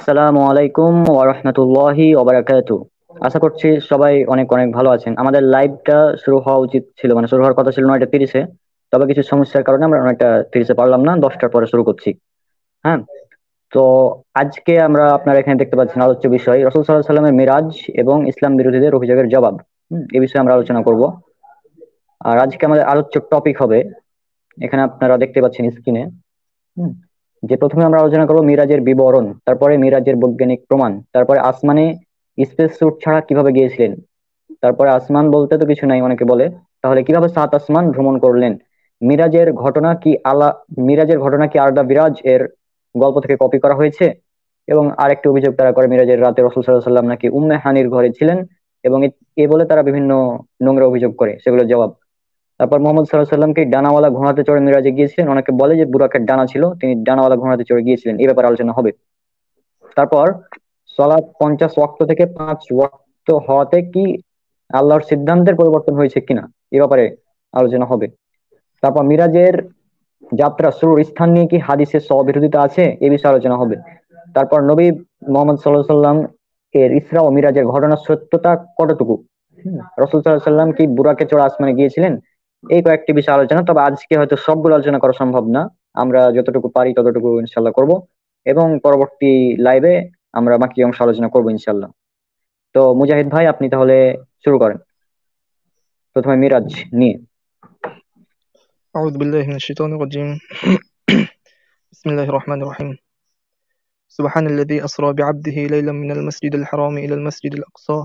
আসসালামু আলাইকুম ওয়া রাহমাতুল্লাহি ওয়া বারাকাতুহু। আশা করছি সবাই অনেক অনেক ভালো আছেন। আমাদের লাইভটা শুরু হওয়া উচিত ছিল, মানে শুরু হওয়ার কথা ছিল 9টা 30-এ। তবে কিছু সমস্যার কারণে আমরা 9টা 30-এ পারলাম না, 10টার পরে শুরু করছি। হ্যাঁ। তো আজকে আমরা আপনারা এখানে দেখতে পাচ্ছেন আলোচ্য বিষয় রাসূল সাল্লাল্লাহু আলাইহি সাল্লামের মিরাজ এবং ইসলাম বিরোধীদের অভিযোগের জবাব। এই বিষয়ে আমরা আলোচনা করব। আর আজকে আমাদের আলোচ্য টপিক হবে, এখানে আপনারা দেখতে পাচ্ছেন স্ক্রিনে, হুম, যে প্রথমে আমরা আলোচনা করবো মিরাজের বিবরণ, তারপরে মিরাজের বৈজ্ঞানিক প্রমাণ, তারপরে আসমানে স্পেস স্যুট ছাড়া কিভাবে গিয়েছিলেন, তারপরে আসমান বলতে তো কিছু নাই অনেকে বলে, তাহলে কিভাবে 7 আসমান ভ্রমণ করলেন, মিরাজের ঘটনা কি মিরাজের ঘটনা কি আরদা বিরাজ এর গল্প থেকে কপি করা হয়েছে, এবং আরেকটি অভিযোগ তারা করে মিরাজের রাতে রাসূল সাল্লাল্লাহু আলাইহি সাল্লাম নাকি উম্মে হানির ঘরে ছিলেন, এবং এ বলে তারা বিভিন্ন নোংরা অভিযোগ করে, সেগুলোর জবাব। তারপর মোহাম্মদ সাল্লাল্লাহু আলাইহি সাল্লামকে ডানাওয়ালা ঘোড়াতে চড়ে মিরাজে গিয়েছিলেন, অনেকে বলে যে বুরাকের ডানা ছিল, তিনি ডানাওয়ালা ঘোড়াতে চড়ে গিয়েছিলেন, এই ব্যাপারে আলোচনা হবে। তারপর সালাত 50 ওয়াক্ত থেকে 5 ওয়াক্ত হওয়াতে কি আল্লাহর সিদ্ধান্তের পরিবর্তন হয়েছে কিনা, এ ব্যাপারে আলোচনা হবে। তারপর মিরাজের যাত্রা শুরুর স্থান নিয়ে কি হাদিসে স্ববিরোধিতা আছে, এ বিষয়ে আলোচনা হবে। তারপর নবী মোহাম্মদ সাল্লাল্লাহু আলাইহি সাল্লাম এর ইসরা ও মিরাজের ঘটনার সত্যতা কতটুকু, রাসূল সাল্লাল্লাহু আলাইহি সাল্লাম কি বুরাকে চড়ে আসমানে গিয়েছিলেন, এই কয়েকটি বিষয় আলোচনা। তবে আজকে হয়তো সবগুলো আলোচনা করা সম্ভব না, আমরা যতটুকু পারি ততটুকু ইনশাল্লাহ করব, এবং পরবর্তী লাইভে আমরা বাকি অংশ আলোচনা করবো ইনশাল্লাহ। তো মুজাহিদ ভাই, আপনি তাহলে শুরু করেন প্রথমে মিরাজ নিয়ে। أعوذ بالله من الشيطان الرجيم بسم الله الرحمن الرحيم سبحان الذي أسرى بعبده ليلا من المسجد الحرام إلى المسجد الأقصى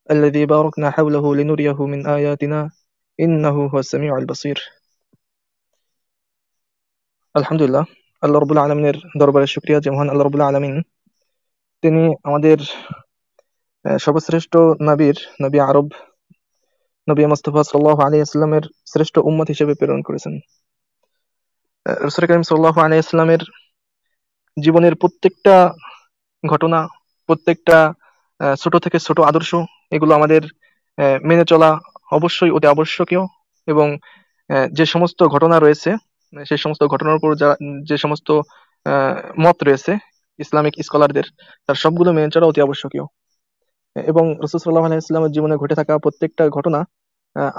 الذي باركنا حوله لنريه من آياتنا إنه هو السميع البصير الحمد لله আল্লাহ রাব্বুল আলামিনের দরবারে শুকরিয়া যে মহান আল্লাহ রাব্বুল আলামিন তিনি আমাদের সর্বশ্রেষ্ঠ নবী আরব নবী মুস্তাফা সাল্লাল্লাহু আলাইহি ওয়াসাল্লামের শ্রেষ্ঠ উম্মত হিসেবে প্রেরণ করেছেন। রাসূল করিম সাল্লাল্লাহু আলাইহি ওয়াসাল্লামের জীবনের প্রত্যেকটা ঘটনা, প্রত্যেকটা ছোট থেকে ছোট আদর্শ, এগুলো আমাদের মেনে চলা অবশ্যই অতি আবশ্যকীয়। এবং যে সমস্ত ঘটনা রয়েছে, সেই সমস্ত ঘটনার উপর যে সমস্ত মত রয়েছে ইসলামিক স্কলারদের, তার সবগুলো মেনে চলা অতি আবশ্যকীয়। এবং রাসূল সাল্লাল্লাহু আলাইহি ওয়াসাল্লামের জীবনে ঘটে থাকা প্রত্যেকটা ঘটনা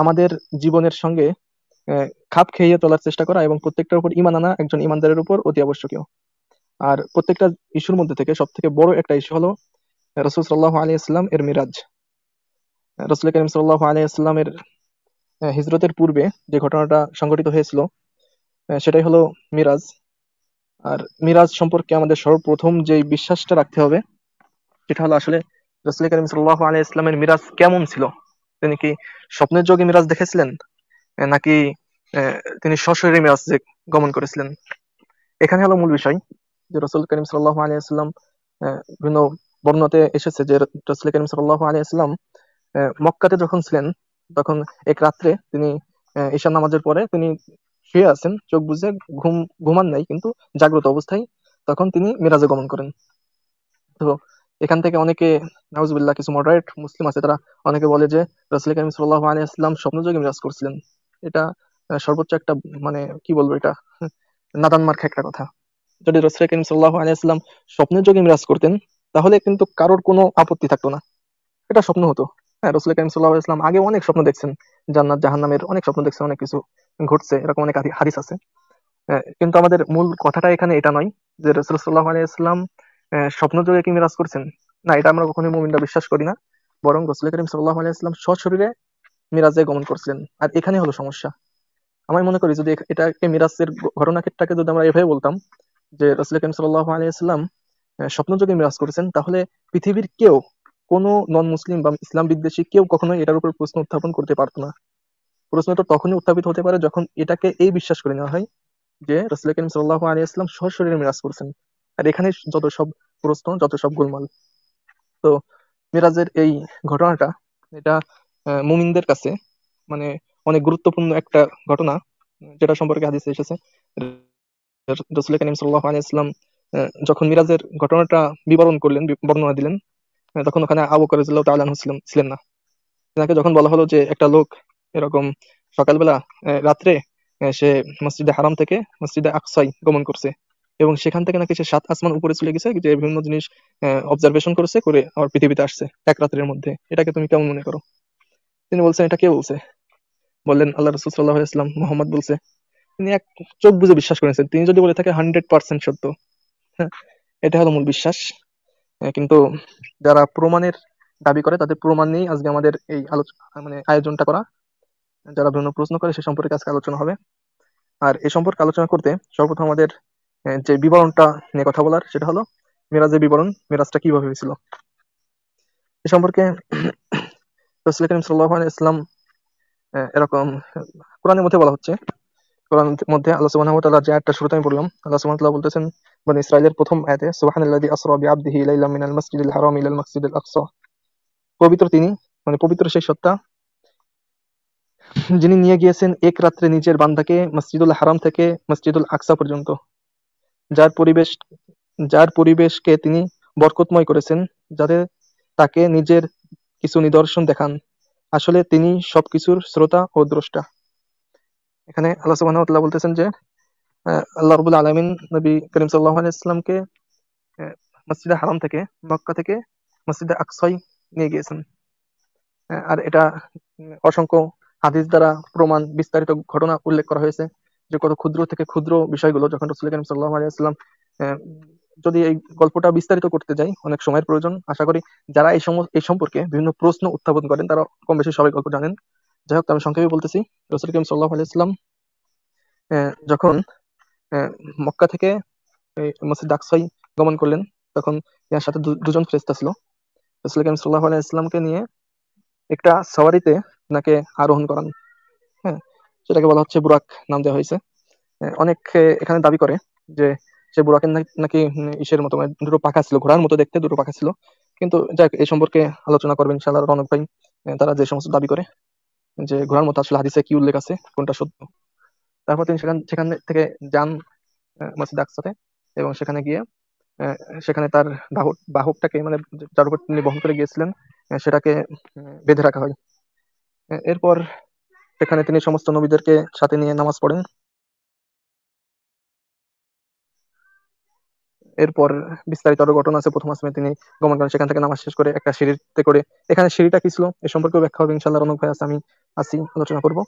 আমাদের জীবনের সঙ্গে খাপ খাইয়ে চলার চেষ্টা করা এবং প্রত্যেকটার উপর ঈমান আনা একজন ঈমানদারের উপর অতি আবশ্যকীয়। আর প্রত্যেকটা ইস্যুর মধ্যে থেকে সবথেকে বড় একটা ইস্যু হলো রাসূল সাল্লাল্লাহু আলাইহি ওয়াসাল্লাম এর মিরাজ। রাসূল করিম সাল্লাল্লাহু আলাইহি ওয়াসাল্লামের হিজরতের পূর্বে যে ঘটনাটা সংঘটিত হয়েছিল সেটাই হলো মিরাজ। আর মিরাজ সম্পর্কে আমাদের সর্বপ্রথম যে বিশ্বাসটা রাখতে হবে সেটা হলো আসলে রাসূল করিম সাল্লাল্লাহু আলাইহি ওয়াসাল্লামের মিরাজ কেমন ছিল। তিনি কি স্বপ্নের যোগে মিরাজ দেখেছিলেন, নাকি তিনি সশরীরে মিরাজে গমন করেছিলেন? এখানে হলো মূল বিষয় যে রাসূল করিম সাল্লাল্লাহু আলাইহি ওয়াসাল্লাম বিভিন্ন বর্ণনাতে এসেছে যে রাসূল করিম সাল্লাল্লাহু আলাইহি ওয়াসাল্লাম মক্কাতে যখন ছিলেন তখন এক রাত্রে তিনি ঈশার নামাজের পরে তিনি শুয়ে আছেন, চোখ বুজে ঘুমান নাই কিন্তু জাগ্রত অবস্থায়, তখন তিনি মিরাজে গমন করেন। তো এখান থেকে অনেকে নাউজুবিল্লাহ কিছু মডারেট মুসলিম আছে, তারা অনেকে বলে যে রাসূল করিম সাল্লাল্লাহু আলাইহি ওয়াসাল্লাম স্বপ্নযোগে মিরাজ করছিলেন। এটা সর্বোচ্চ একটা, মানে কি বলবো, এটা নাদান মার্কা একটা কথা। যদি রাসূল করিম সাল্লাল্লাহু আলাইহি ওয়াসাল্লাম স্বপ্নের যোগে মিরাজ করতেন তাহলে কিন্তু কারোর কোনো আপত্তি থাকতো না, এটা স্বপ্ন হতো। হ্যাঁ, রাসূল করিম সাল্লাল্লাহু আলাইহি ওয়াসাল্লাম আগে অনেক স্বপ্ন দেখছেন, জান্নাত জাহান্নামের অনেক স্বপ্ন দেখছেন, অনেক কিছু ঘটছে, এরকম অনেক হাদিস আছে। কিন্তু আমাদের মূল কথাটা এখানে এটা নয় যে রাসূল সাল্লাল্লাহু আলাইহি ওয়াসাল্লাম স্বপ্নযোগে কি মিরাজ করছেন, না, এটা আমরা কখনোই মুমিনরা বিশ্বাস করি না। বরং রাসূল করিম সাল্লাল্লাহু আলাইহি ওয়াসাল্লাম সশরীরে মিরাজে গমন করছিলেন। আর এখানে হলো সমস্যা। আমি মনে করি যদি এটাকে মিরাজের ঘটনাটাকে যদি আমরা এভাবে বলতাম যে রাসূল করিম সাল্লাল্লাহু আলাইহি ওয়াসাল্লাম স্বপ্নযোগে মিরাজ করেছেন, তাহলে পৃথিবীর কেউ, কোনো নন মুসলিম বা ইসলাম বিদ্বেষী কেউ কখনোই এটার উপর প্রশ্ন উত্থাপন করতে পারতো না। প্রশ্নটা তখনই উত্থাপিত হতে পারে যখন এটাকে এই বিশ্বাস করে নেওয়া হয় যে রাসূল করিম সাল্লাল্লাহু আলাইহি ওয়াসাল্লাম সশরীরে মিরাজ করেছেন। আর এখানে যত সব প্রশ্ন, যত সব গোলমাল। তো মিরাজের এই ঘটনাটা, এটা মুমিনদের কাছে মানে অনেক গুরুত্বপূর্ণ একটা ঘটনা, যেটা সম্পর্কে হাদিসে এসেছে রাসূল করিম সাল্লাল্লাহু আলাইহি ওয়াসাল্লাম যখন মিরাজের ঘটনাটা বিবরণ করলেন, বর্ণনা দিলেন, তখন ওখানে আবু বকর রাদিয়াল্লাহু তাআলা আনহু ছিলেন না। তাকে যখন বলা হলো যে একটা লোক এরকম সকালবেলা রাত্রে সে মসজিদে হারাম থেকে মসজিদে আকসায় গমন করছে, এবং সেখান থেকে নাকি সে 7 আসমান উপরে চলে গেছে, যে বিভিন্ন জিনিস অবজারভেশন করেছে, করে আবার পৃথিবীতে আসছে এক রাতের মধ্যে। এটাকে তুমি কেমন মনে করো? তিনি বলছেন, এটা কে বলছে? বললেন, আল্লাহ রাসূল সাল্লাল্লাহু আলাইহি ওয়াসাল্লাম, মুহাম্মদ বলছে। তিনি এক চোখ বুজে বিশ্বাস করেছেন। তিনি যদি বলে থাকে 100% সত্য, হ্যাঁ, এটা হলো মূল বিশ্বাস। কিন্তু যারা প্রমাণের দাবি করে, তাদের প্রমাণ নিয়েই আজকে আমাদের এই আলোচনা, মানে আয়োজনটা করা। যারা বিভিন্ন প্রশ্ন করে সে সম্পর্কে আজকে আলোচনা হবে। আর এ সম্পর্কে আলোচনা করতে সর্বপ্রথম আমাদের যে বিবরণটা নিয়ে কথা বলার, সেটা হলো মিরাজের বিবরণ। মিরাজটা কিভাবে হয়েছিল এ সম্পর্কে রাসূল করিম সাল্লাল্লাহু আলাইহি ওয়াসাল্লাম এরকম কোরআনের মধ্যে বলা হচ্ছে। কোরআনের মধ্যে আল্লাহ সুবহানাহু ওয়া তাআলা যে আয়াতটা শুরুতে আমি বললাম, আল্লাহ সুবহানাহু ওয়া তাআলা বলতেছেন বনী ইসরাঈলের প্রথম আয়াতে, সুবহানাল্লাযী আসরা বিআবদিহি লাইলাম মিনাল মাসজিদিল হারাম ইলাল মাসজিদিল আকসা। পবিত্র তিনি, মানে পবিত্র সেই সত্তা, যিনি নিয়ে গিয়েছেন এক রাত্রে নিজের বান্দাকে মসজিদুল হারাম থেকে মসজিদুল আকসা পর্যন্ত, যার পরিবেশ যার পরিবেশকে তিনি বরকতময় করেছেন, যাতে তাকে নিজের কিছু নিদর্শন দেখান। আসলে তিনি সবকিছুর শ্রোতা ও দ্রষ্টা। এখানে আল্লাহ সুবহানাহু ওয়া তাআলা বলতেছেন যে আল্লাহ রাব্বুল আলামিন নবী করিম সাল্লাল্লাহু আলাইহি ওয়াসাল্লামকে মসজিদে হারাম থেকে, মক্কা থেকে মসজিদে আকসায় নিয়ে গিয়েছেন। আর এটা অসংখ্য হাদিস দ্বারা প্রমাণ, বিস্তারিত ঘটনা উল্লেখ করা হয়েছে, যে কত ক্ষুদ্র থেকে ক্ষুদ্র বিষয়গুলো যখন রাসূল করিম সাল্লাল্লাহু আলাইহি ওয়াসাল্লাম, যদি এই গল্পটা বিস্তারিত করতে যাই অনেক সময়ের প্রয়োজন। আশা করি যারা এই সম্পর্কে বিভিন্ন প্রশ্ন উত্থাপন করেন তারা কম বেশি সবাই গল্প জানেন। যাই হোক, আমি সংক্ষেপে বলতেছি। রাসূল করিম সাল্লাল্লাহু আলাইহি ওয়াসাল্লাম যখন মক্কা থেকে এই মসজিদ আকসায় গমন করলেন, তখন তার সাথে দুজন ফেরেশতা ছিল। রাসূল করিম সাল্লাল্লাহু আলাইহি ওয়াসাল্লামকে নিয়ে একটা সওয়ারিতে নাকে আরোহণ করান। হ্যাঁ, সেটাকে বলা হচ্ছে বুরাক, নাম দেওয়া হয়েছে। অনেক এখানে দাবি করে যে সে বুরাকের নাকি ইসের মতো, মানে দুটো পাখা ছিল, ঘোড়ার মতো দেখতে দুটো পাখা ছিল। কিন্তু যাক, এই সম্পর্কে আলোচনা করবেন ইনশাআল্লাহ রনক ভাই। তারা যে সমস্ত দাবি করে যে ঘোড়ার মতো, আসলে হাদিসে কি উল্লেখ আছে, কোনটা সত্য। তারপর তিনি সেখান থেকে যান মসজিদ আকসাতে, এবং সেখানে গিয়ে আহ, সেখানে তার বাহকটাকে, মানে যার উপর তিনি বহন করে গিয়েছিলেন, সেটাকে বেঁধে রাখা হয়। এরপর সেখানে তিনি সমস্ত নবীদেরকে সাথে নিয়ে নামাজ পড়েন। এরপর বিস্তারিত আরো ঘটনা আছে। প্রথম আসমানে তিনি গমন করেন, সেখান থেকে নামাজ শেষ করে একটা সিঁড়িতে করে, এখানে সিঁড়িটা কি ছিল এ সম্পর্কে ব্যাখ্যা হবে ইনশাআল্লাহ, রনক ভাই আছে, আমি আসি, আলোচনা করব।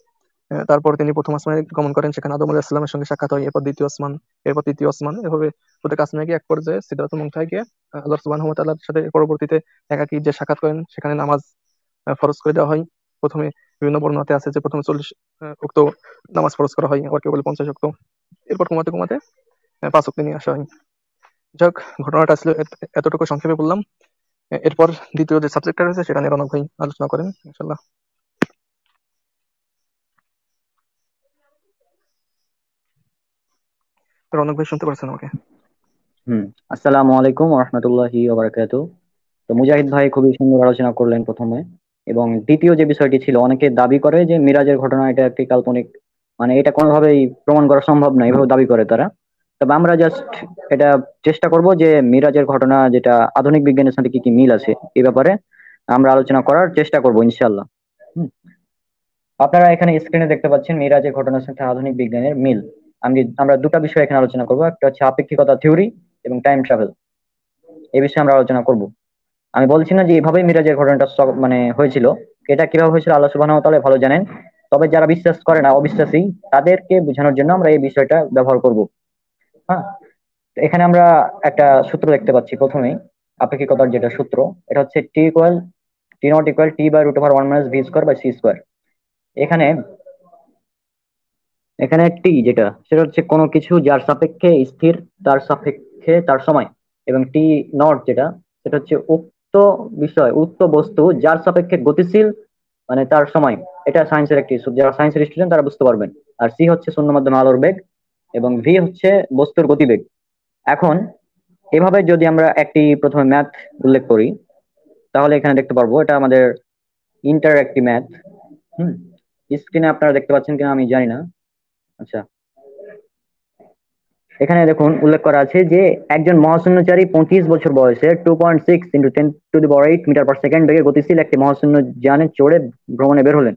তারপর তিনি প্রথম আসমানে গমন করেন, সেখানে আদম আলাইহিস সালামের সঙ্গে সাক্ষাৎ হয়। এরপর দ্বিতীয় আসমান, এরপর তৃতীয় আসমান, এভাবে প্রত্যেক আসমানে গিয়ে এক পর্যায়ে সিদরাতুল মুনতাহায় গিয়ে আল্লাহ সুবহানাহু ওয়া তাআলার সাথে পরবর্তীতে একাকী যে সাক্ষাৎ করেন, সেখানে নামাজ ফরজ করে দেওয়া হয়। প্রথমে বিভিন্ন বর্ণনাতে আছে যে প্রথমে 40 ওয়াক্ত নামাজ ফরজ করা হয়, আবার কেউ বলে 50 ওয়াক্ত। এরপর কমাতে কমাতে 5 ওয়াক্তে নিয়ে আসা হয়। যাক, ঘটনাটা আসলে এতটুকু সংক্ষেপে বললাম। এরপর দ্বিতীয় যে সাবজেক্টটা রয়েছে সেটা নিয়ে রনক ভাই আলোচনা করেন ইনশাল্লাহ। রনক ভাই শুনতে পারছেন আমাকে? হুম। আসসালামু আলাইকুম ওয়া রাহমাতুল্লাহি ওয়া বারাকাতুহু। তো মুজাহিদ ভাই খুবই সুন্দর আলোচনা করলেন প্রথমে, এবং দ্বিতীয় যে বিষয়টি ছিল, অনেকে দাবি করে যে মিরাজের ঘটনা এটা একটি কাল্পনিক, মানে এটা কোনোভাবেই প্রমাণ করা সম্ভব নয়, এভাবে দাবি করে তারা। তবে আমরা জাস্ট এটা চেষ্টা করব যে মিরাজের ঘটনা যেটা আধুনিক বিজ্ঞানের সাথে কি কি মিল আছে এই ব্যাপারে আমরা আলোচনা করার চেষ্টা করব ইনশাআল্লাহ। হুম। আপনারা এখানে স্ক্রিনে দেখতে পাচ্ছেন মিরাজের ঘটনার সাথে আধুনিক বিজ্ঞানের মিল। আমরা দুটো বিষয় এখানে আলোচনা করব, একটা হচ্ছে আপেক্ষিকতা থিওরি এবং টাইম ট্রাভেল। এই বিষয়ে আমরা আলোচনা করব। আমি বলছি না যে এভাবেই মিরাজের ঘটনাটা মানে হয়েছিল, এটা কিভাবে হয়েছিল আল্লাহ সুবহানাহু ওয়া তাআলা ভালো জানেন। তবে যারা বিশ্বাস করে না, অবিশ্বাসী, তাদেরকে বোঝানোর জন্য আমরা এই বিষয়টা ব্যবহার করব। হ্যাঁ, তো এখানে আমরা একটা সূত্র দেখতে পাচ্ছি প্রথমেই, আপেক্ষিকতার যেটা সূত্র, এটা হচ্ছে T not equal T by root over 1 - v² by c²। এখানে এখানে টি যেটা, সেটা হচ্ছে কোনো কিছু যার সাপেক্ষে স্থির, তার সাপেক্ষে তার সময়। এবং টি নট যেটা, সেটা হচ্ছে উক্ত বিষয়, উক্ত বস্তু যার সাপেক্ষে গতিশীল, মানে তার সময়। এটা সায়েন্সের একটি যারা সায়েন্সের স্টুডেন্ট তারা বুঝতে পারবেন। আর সি হচ্ছে শূন্য মাধ্যমে আলোর বেগ, এবং ভি হচ্ছে বস্তুর গতিবেগ। এখন এভাবে যদি আমরা একটি প্রথমে ম্যাথ উল্লেখ করি, তাহলে এখানে দেখতে পারবো এটা আমাদের ইন্টার একটি ম্যাথ। হুম। স্ক্রিনে আপনারা দেখতে পাচ্ছেন কিনা আমি জানি না। আচ্ছা, এখানে দেখুন উল্লেখ করা আছে যে একজন মহাশূন্যচারী 25 বছর বয়সে 2.6 × 10⁸ মিটার/সেকেন্ড বেগে গতিশীল একটি মহাশূন্য যানে চড়ে ভ্রমণে বের হলেন।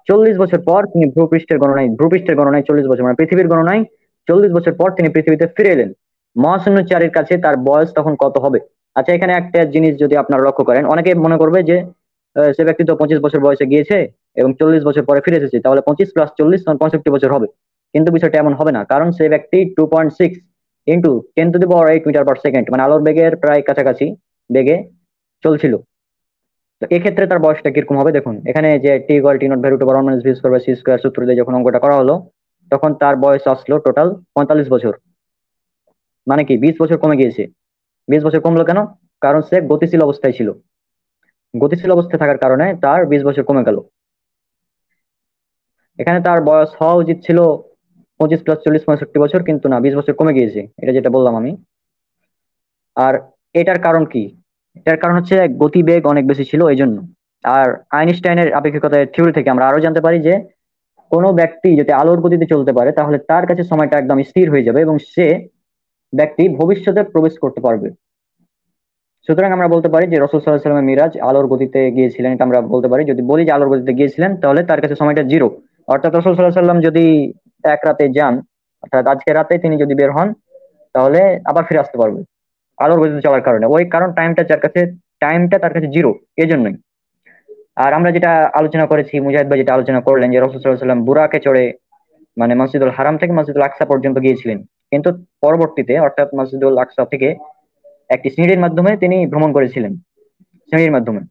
40 বছর পর তিনি ভূপৃষ্ঠের গণনায় 40 বছর, মানে পৃথিবীর গণনায় 40 বছর পর তিনি পৃথিবীতে ফিরে এলেন। মহাশূন্যচারীর কাছে তার বয়স তখন কত হবে? আচ্ছা, এখানে একটা জিনিস যদি আপনারা লক্ষ্য করেন, অনেকে মনে করবে যে সে ব্যক্তি তো 25 বছর বয়সে গিয়েছে এবং 40 বছর পরে ফিরে এসেছে, তাহলে 25 + 40 তখন 65 বছর হবে। কিন্তু বিষয়টা এমন হবে না, কারণ সে ব্যক্তি 2.6 ইন্টু 10⁸ মানে আলোর বেগের প্রায় কাছাকাছি বেগে চলছিল। তো এক্ষেত্রে তার বয়সটা কিরকম হবে দেখুন, এখানে যে t = T0/1 - v² সূত্র দিয়ে যখন অঙ্কটা করা হলো, তখন তার বয়স আসলো টোটাল 45 বছর। মানে কি 20 বছর কমে গিয়েছে। 20 বছর কমলো কেন? কারণ সে গতিশীল অবস্থায় ছিল। গতিশীল অবস্থায় থাকার কারণে তার 20 বছর কমে গেল। এখানে তার বয়স হওয়া উচিত ছিল 25 + 40 65 বছর, কিন্তু না, 20 বছর কমে গিয়েছে, এটা যেটা বললাম আমি। আর এটার কারণ কি? এটার কারণ হচ্ছে গতিবেগ অনেক বেশি ছিল এই জন্য। আর আইনস্টাইনের আপেক্ষিকতার থিওরি থেকে আমরা আরো জানতে পারি যে কোনো ব্যক্তি যদি আলোর গতিতে চলতে পারে তাহলে তার কাছে সময়টা একদম স্থির হয়ে যাবে এবং সে ব্যক্তি ভবিষ্যতে প্রবেশ করতে পারবে। সুতরাং আমরা বলতে পারি যে রাসূল সাল্লাল্লাহু আলাইহি ওয়াসাল্লাম মিরাজ আলোর গতিতে গিয়েছিলেন, এটা আমরা বলতে পারি। যদি বলি যে আলোর গতিতে গিয়েছিলেন, তাহলে তার কাছে সময়টা জিরো। অর্থাৎ রাসূল সাল্লাল্লাহু আলাইহি ওয়াসাল্লাম যদি এক রাতে যান, অর্থাৎ আজকে রাতে তিনি যদি বের হন, তাহলে আবার ফিরে আসতে পারবে আলোর গতিতে চলার কারণে। ওই কারণ টাইমটা তার কাছে জিরো, এই জন্যই। আর আমরা যেটা আলোচনা করেছি, মুজাহিদ ভাই যেটা আলোচনা করলেন যে রাসূল সাল্লাল্লাহু আলাইহি ওয়াসাল্লাম বুরাকে চড়ে মানে মসজিদুল হারাম থেকে মসজিদুল আকসা পর্যন্ত গিয়েছিলেন, কিন্তু পরবর্তীতে অর্থাৎ মসজিদুল আকসা থেকে একটি সিঁড়ির মাধ্যমে তিনি ভ্রমণ করেছিলেন, সিঁড়ির মাধ্যমে।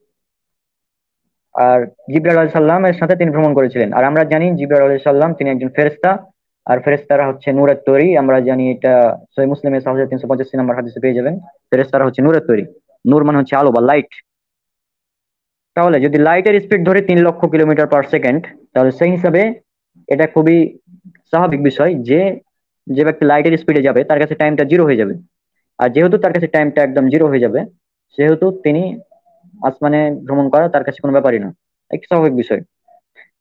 আর জিবরাইল আলাইহিস সালামের সাথে তিনি ভ্রমণ করেছিলেন। আর আমরা জানি জিবরাইল আলাইহিস সালাম তিনি একজন ফেরেশতা, আর ফেরেশতারা হচ্ছে নূরের তৈরি। আমরা জানি এটা সহিহ মুসলিমের 6385 নম্বর হাদিসে পেয়ে যাবেন, ফেরেশতারা হচ্ছে নূরের তৈরি। নূর মানে হচ্ছে আলো বা লাইট। তাহলে যদি লাইটের স্পিড ধরে 3 লক্ষ কিলোমিটার/সেকেন্ড, তাহলে সেই হিসাবে এটা খুবই স্বাভাবিক বিষয় যে যে ব্যক্তি লাইটের স্পিডে যাবে তার কাছে টাইমটা জিরো হয়ে যাবে। আর যেহেতু তার কাছে টাইমটা একদম জিরো হয়ে যাবে, সেহেতু তিনি আসমানে ভ্রমণ করা তার কাছে কোনো ব্যাপারই না, একটি স্বাভাবিক বিষয়।